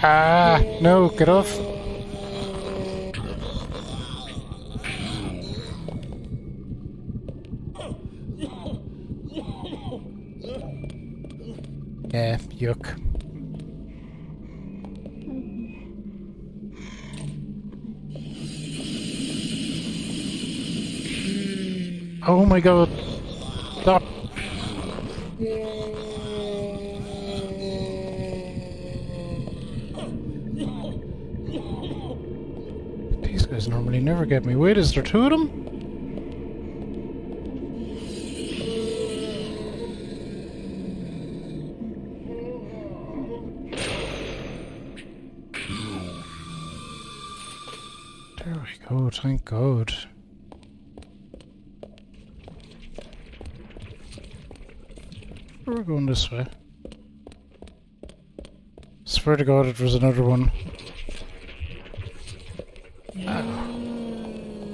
Ah, no, get off. Yeah, yuck. Oh my god. Stop. These guys normally never get me. Wait, is there two of them? There we go, thank God. We're going this way. Swear to God, it was another one. Ah,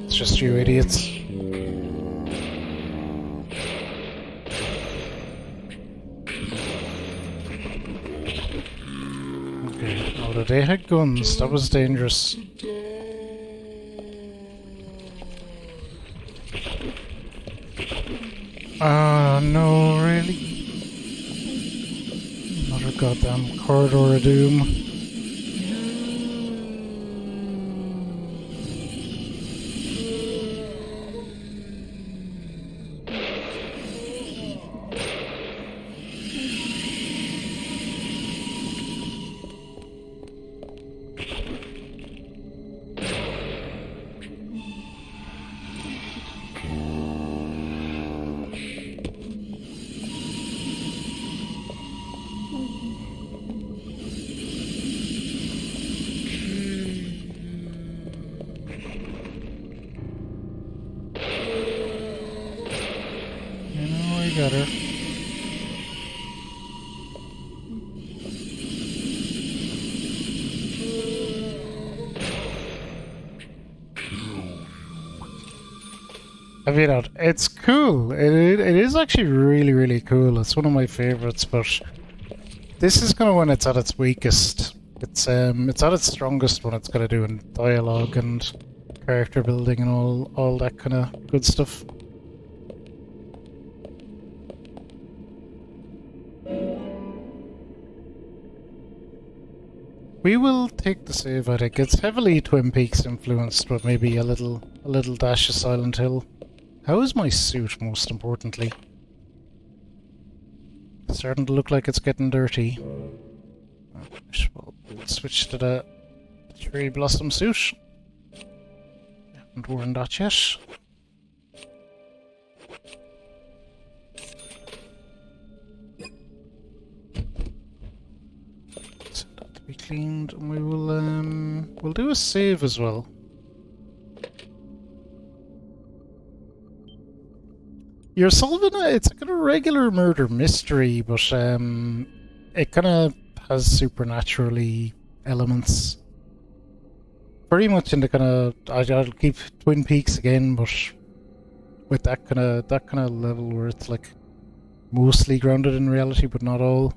it's just you idiots. Okay, although they had guns, that was dangerous. Ah, no, really? Another goddamn corridor of doom. Got her. I mean, it's cool. It is actually really cool. It's one of my favorites, but this is kind of when it's at its weakest. It's at its strongest when it's got to do in dialogue and character building and all that kind of good stuff. We will take the save, I think. It's heavily Twin Peaks influenced, but maybe a little dash of Silent Hill. How is my suit, most importantly? It's starting to look like it's getting dirty. We'll switch to the cherry blossom suit. Haven't worn that yet. Send that to be cleaned, and we will we'll do a save as well. You're solving it's a kind of regular murder mystery, but it kind of has supernaturally elements. Very much in the kind of I'll keep Twin Peaks again, but with that kind of level where it's like mostly grounded in reality, but not all,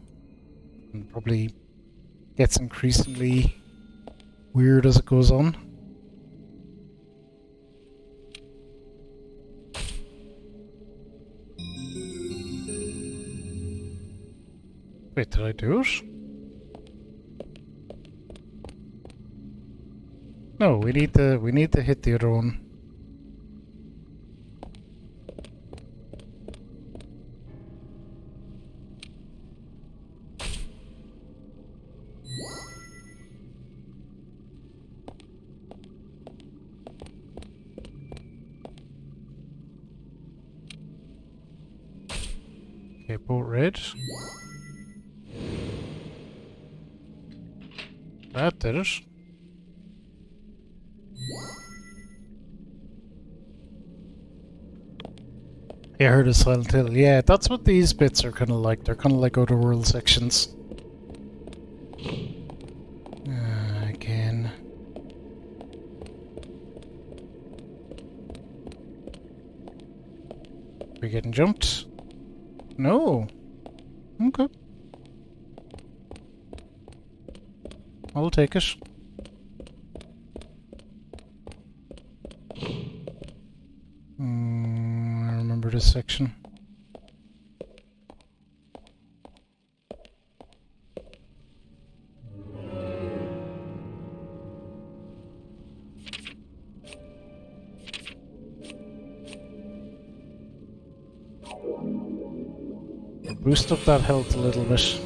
and probably gets increasingly weird as it goes on. Wait, did I do it? No, we need to hit the other one. Okay, boat red. That did it. I heard a Silent Hill. Yeah, that's what these bits are kind of like. They're kind of like outer world sections. Again. We getting jumped? No. Okay. I'll take it. I remember this section. Boost up that health a little bit.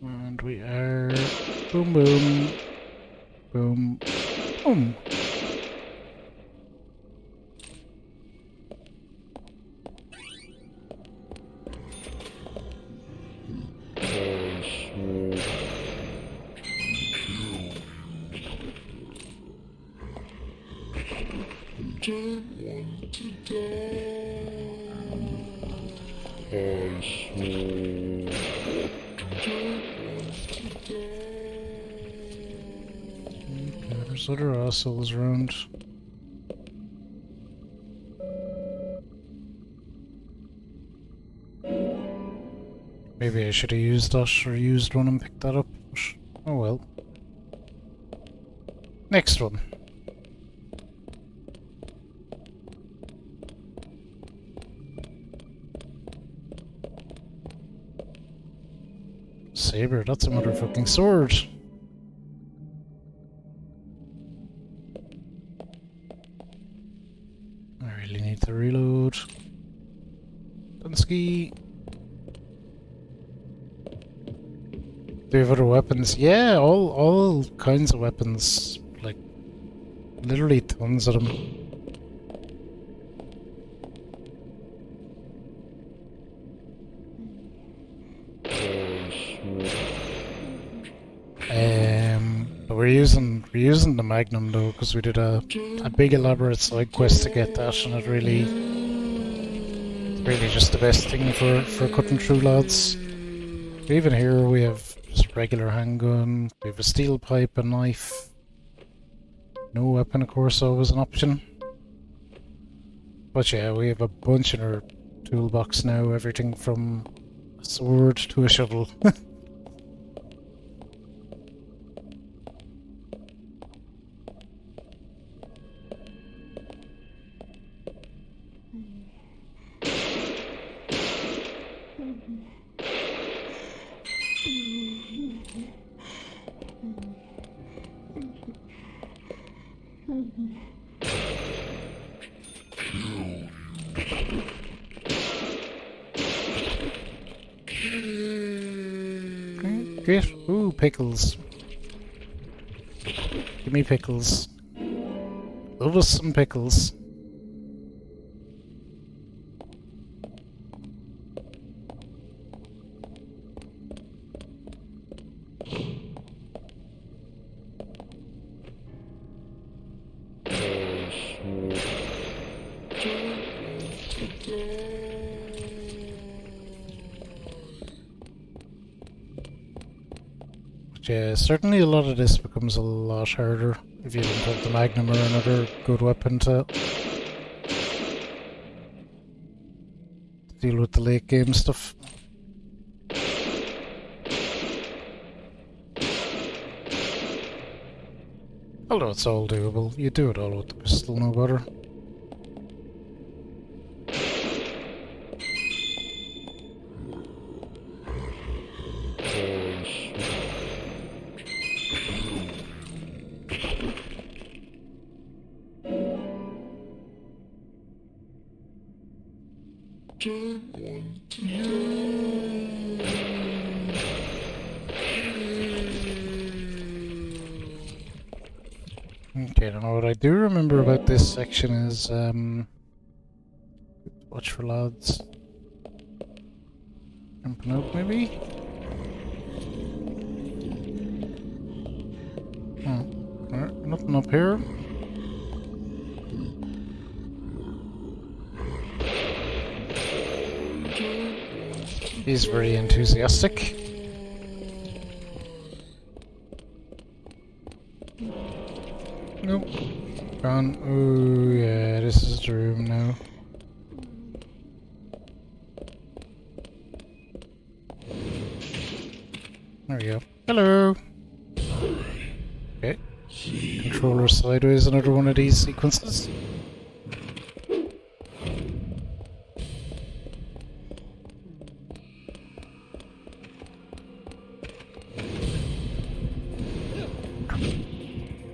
And we are... boom boom. Boom. Boom. There's other assholes around. Maybe I should have used that or used one and picked that up. But oh well. Next one. Saber, that's a motherfucking sword. I really need to reload. Dunsky. Do you have other weapons? Yeah, all kinds of weapons. Like, literally tons of them. But we're using the Magnum though, because we did a big elaborate side quest to get that, and it's really just the best thing for cutting through lads. Even here we have just a regular handgun, we have a steel pipe, a knife. No weapon of course always an option. But yeah, we have a bunch in our toolbox now, everything from a sword to a shovel. Great. Ooh, pickles. Give me pickles. Love us some pickles. But yeah, certainly a lot of this becomes a lot harder if you don't have the Magnum or another good weapon to deal with the late game stuff. Although it's all doable, you do it all with the pistol, no bother. Okay, now what I do remember about this section is, watch for lads. Jumping out, maybe? Nothing up here. He's very enthusiastic. Nope. Gone. Oh yeah, this is the room now. There we go. Hello! Okay. Controller sideways, another one of these sequences.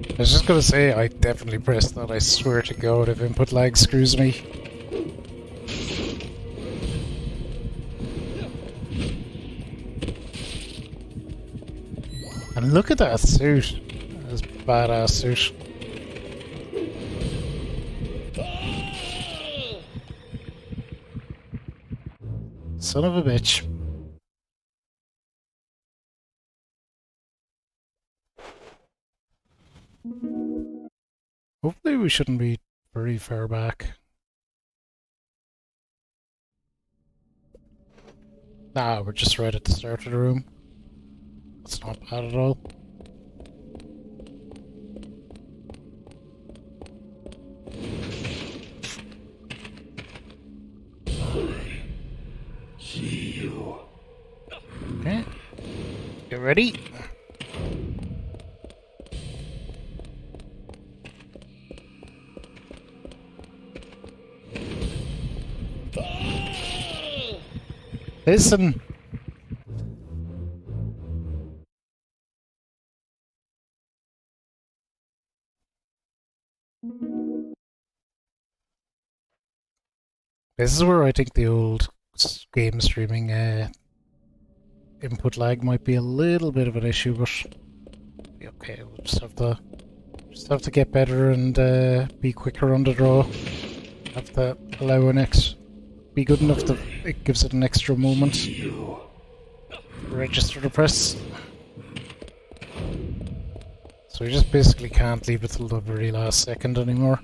I was just gonna say, I definitely pressed that, I swear to God, if input lag screws me. And look at that suit. That's a badass suit. Son of a bitch. Hopefully we shouldn't be very far back. Nah, we're just right at the start of the room. That's not bad at all. See you. Okay. Get ready. Listen. This is where I think the old game streaming input lag might be a little bit of an issue, but okay, we'll just have to get better and be quicker on the draw. Have to allow an be good enough that it gives it an extra moment. Register the press. So we just basically can't leave it till the very last second anymore.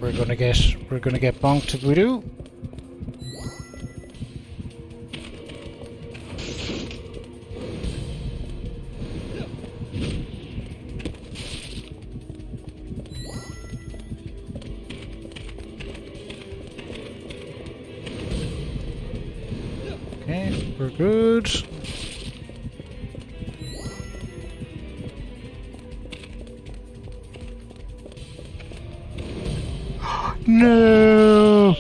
We're gonna get bonked if we do. Okay, we're good. No!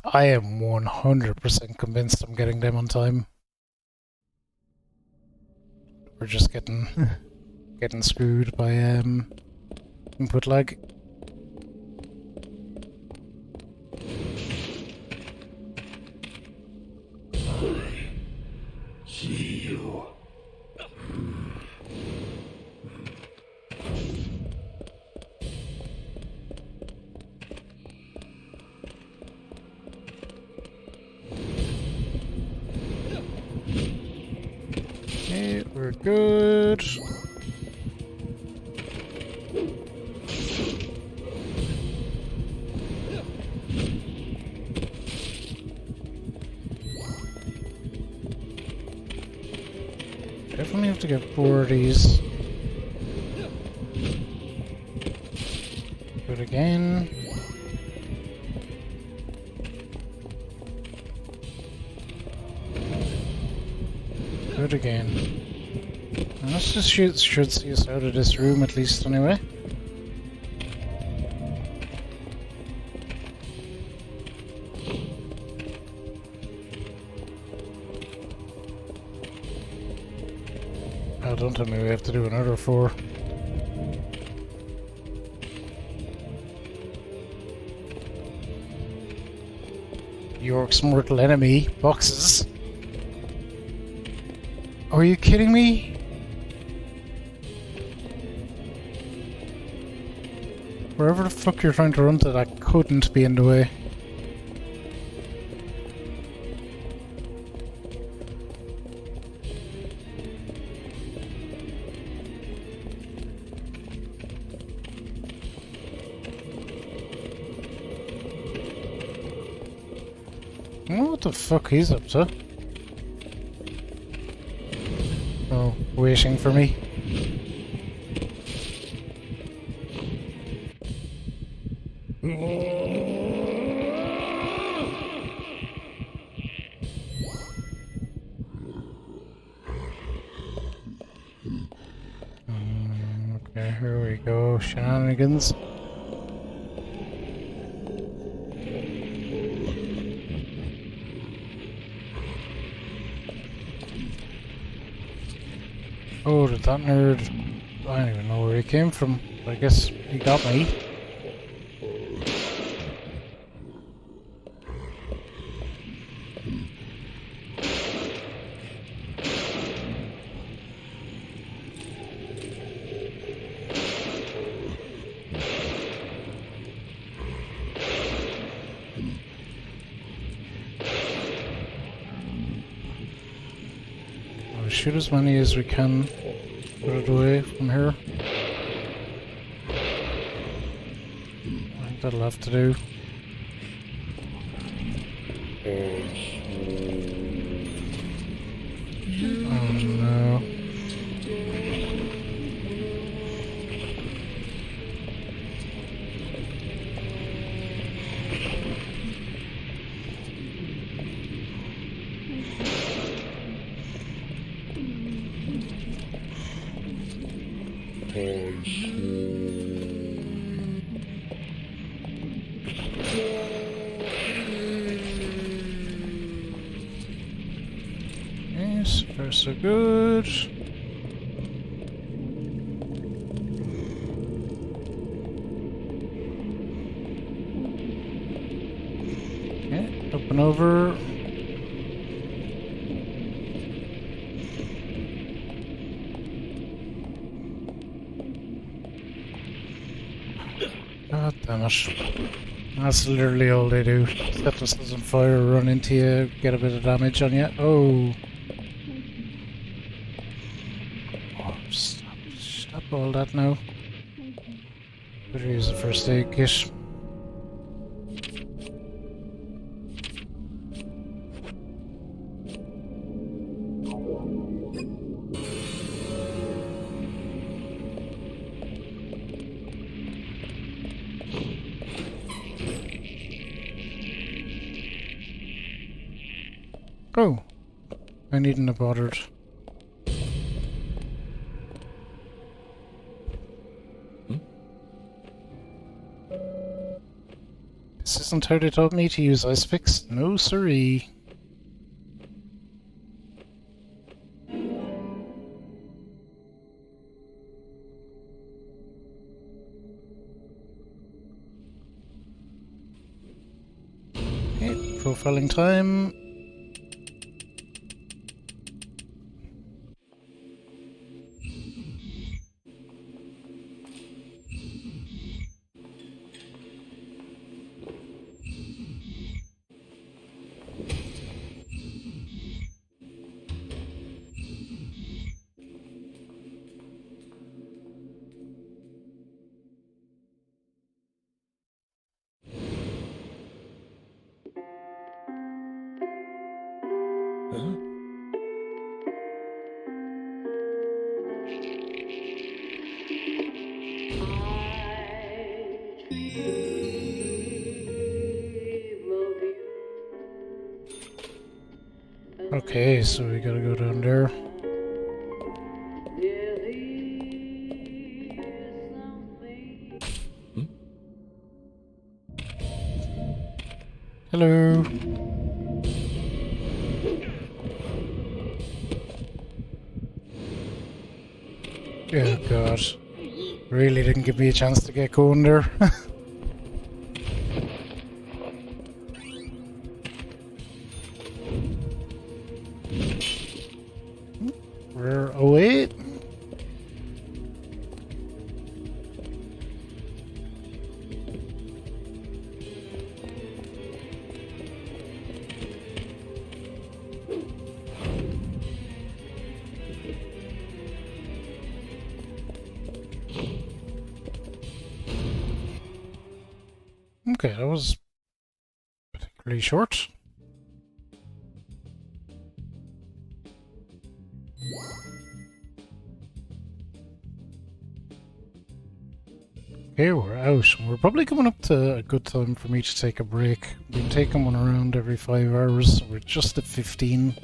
I am 100% convinced I'm getting them on time. we're just getting getting screwed by input lag. See you. Okay, we're good. Definitely have to get 4 of these. Good again. Good again. Now let's just should see us out of this room at least anyway. Oh, don't tell me we have to do another 4. York's mortal enemy boxes. Are you kidding me? Wherever the fuck you're trying to run to, that couldn't be in the way. What the fuck he's up to? Oh, waiting for me. Okay, here we go. Shenanigans. Oh, did that nerd... I don't even know where he came from, but I guess he got me. I'll shoot as many as we can. Put it away from here. I think that'll have to do. Oh no. Yes, far so good. Okay, up and over. God damn it. That's literally all they do. Set themselves on fire, run into you, get a bit of damage on you. Oh. Oh, stop all that now. Better use the first aid kit. Oh, I needn't have bothered. This isn't how they taught me to use Ice Fix. No siree. profiling time. Okay, so we gotta go down there. Hello. Oh god. Really didn't give me a chance to get going there. We're away. Okay, that was particularly short. Okay, we're out. We're probably coming up to a good time for me to take a break. We've been taking one around every 5 hours, so we're just at 15.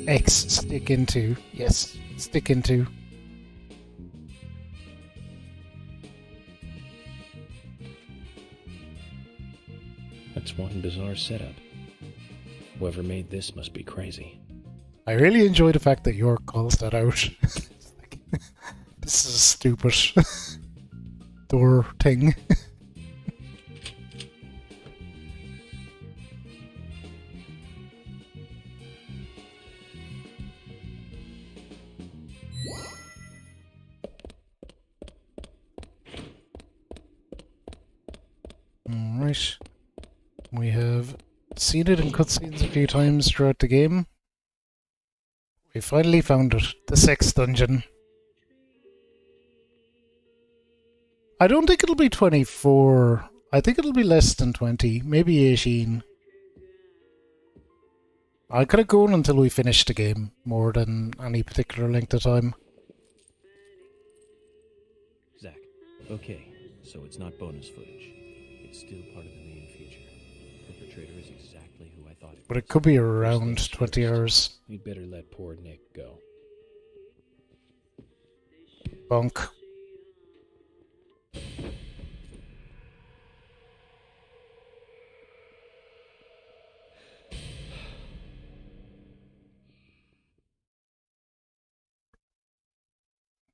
X, stick into. Yes, stick into. That's one bizarre setup. Whoever made this must be crazy. I really enjoy the fact that York calls that out. Like, this is a stupid door thing. Alright. We have seen it in cutscenes a few times throughout the game. We finally found it. The sex dungeon. I don't think it'll be 24. I think it'll be less than 20. Maybe 18. I could have gone until we finish the game, more than any particular length of time. Zach, okay, so it's not bonus footage. It's still part of the main feature. The perpetrator is exactly who I thought it was. But it could be around 20 hours. We'd better let poor Nick go. Bunk.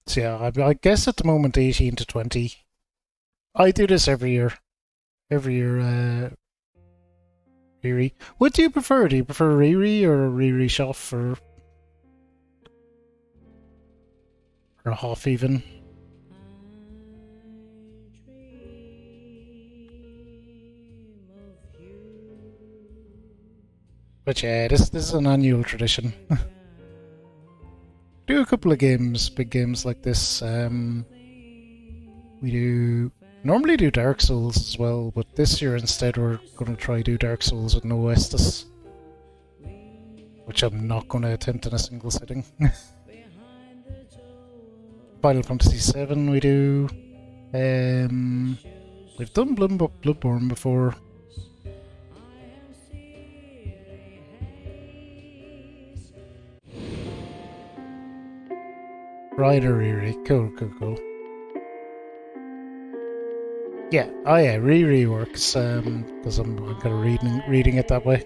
So yeah, I guess at the moment 18 to 20. I do this every year. Every year, Riri. What do you prefer? Do you prefer Riri or Riri Shuff or Hoff even? But yeah, this is an annual tradition. Do a couple of games, big games like this. We normally do Dark Souls as well, but this year instead we're going to try do Dark Souls with no Estus, which I'm not going to attempt in a single sitting. Final Fantasy VII we do. We've done Bloodborne before. Rider Riri, cool. Yeah, oh yeah, Riri works, because I'm kind of reading it that way.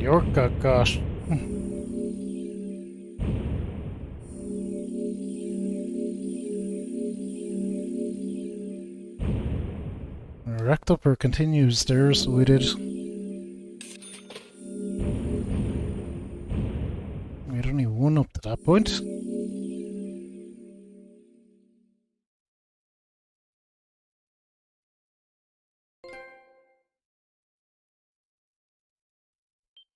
York got got. Racked up or continues there, so we did. We had only one up to that point.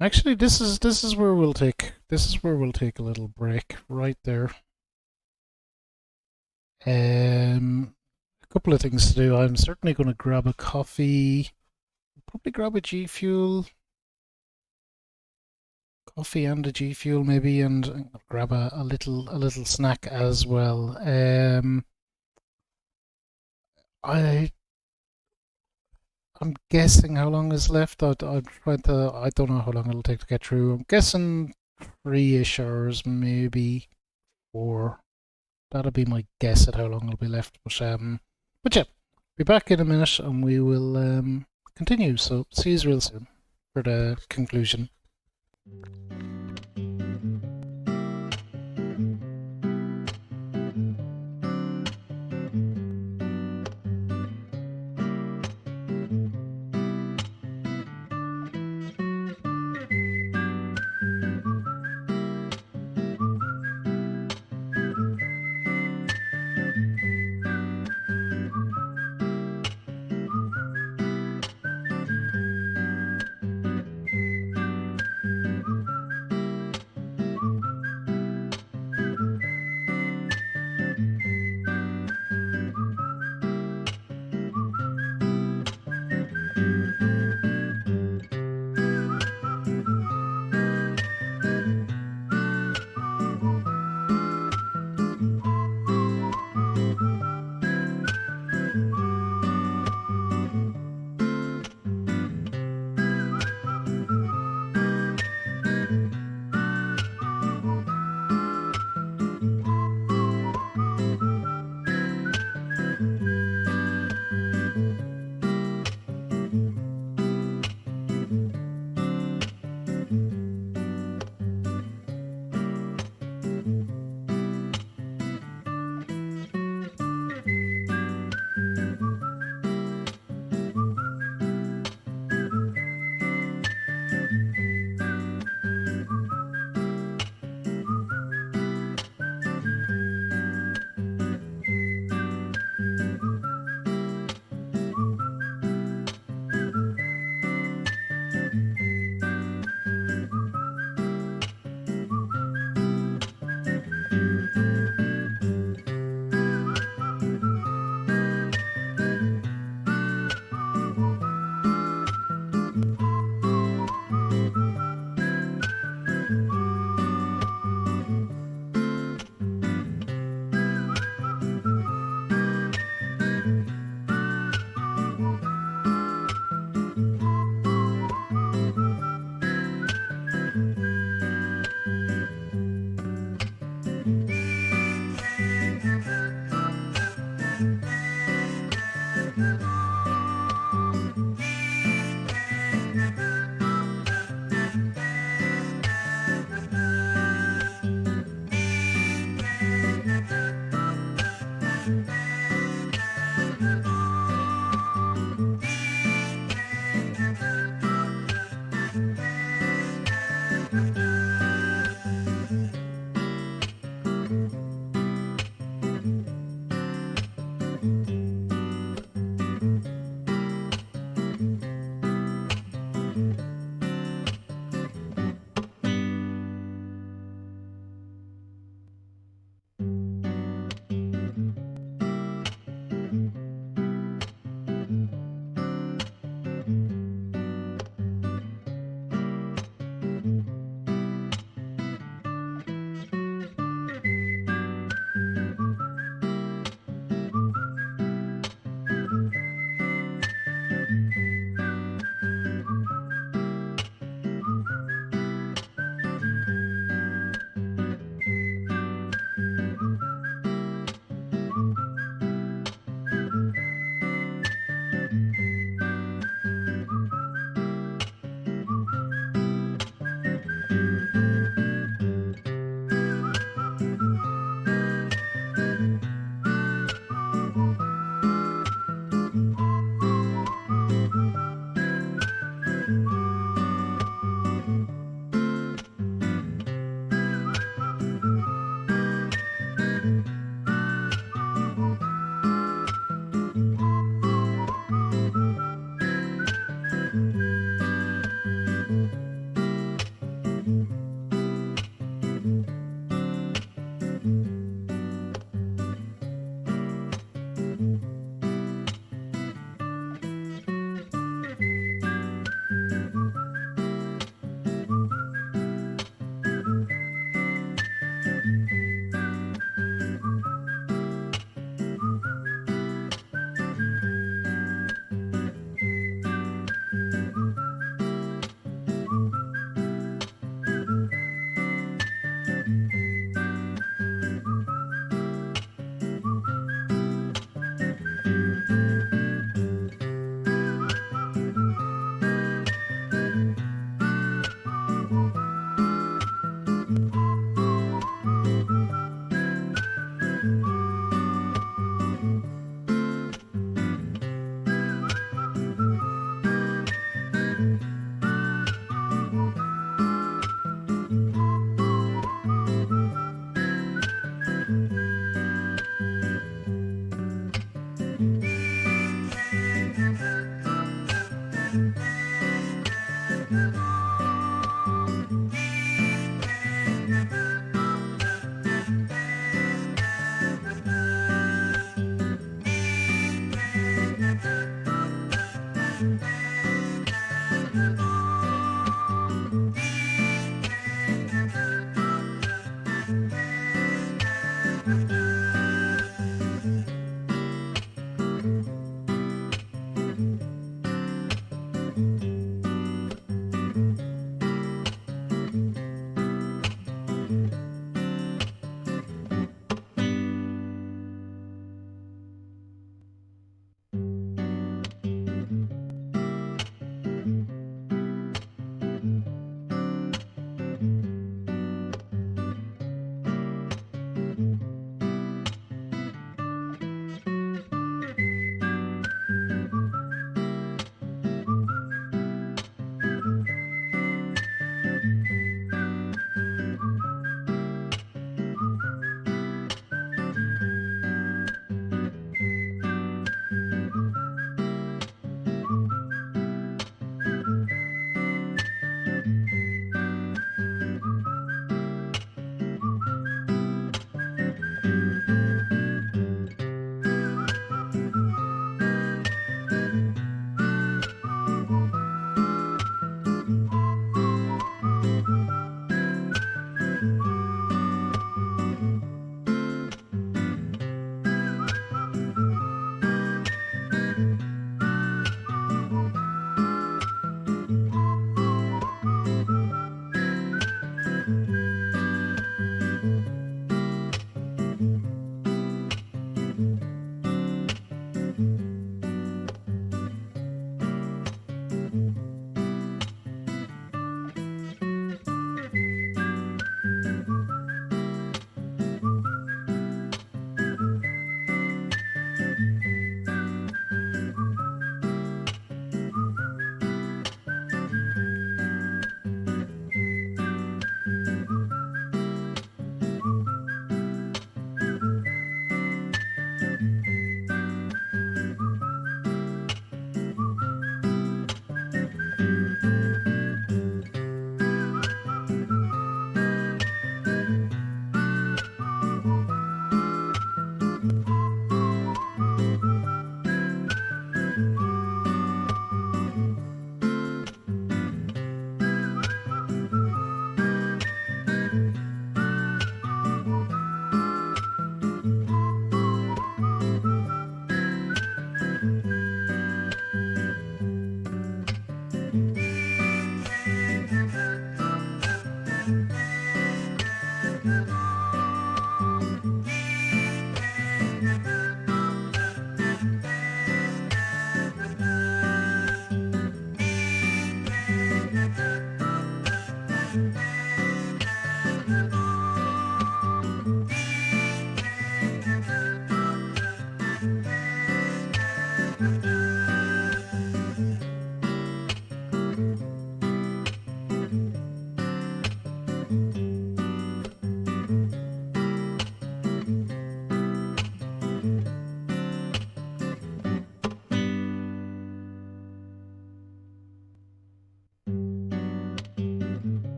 Actually, this is where we'll take a little break right there. A couple of things to do. I'm certainly going to grab a coffee. Probably grab a G Fuel. Coffee and a G Fuel maybe, and grab a little snack as well. I'm guessing how long is left. I don't know how long it'll take to get through. I'm guessing 3-ish hours, maybe 4. That'll be my guess at how long it'll be left. But yeah, be back in a minute and we will continue. So see you real soon for the conclusion.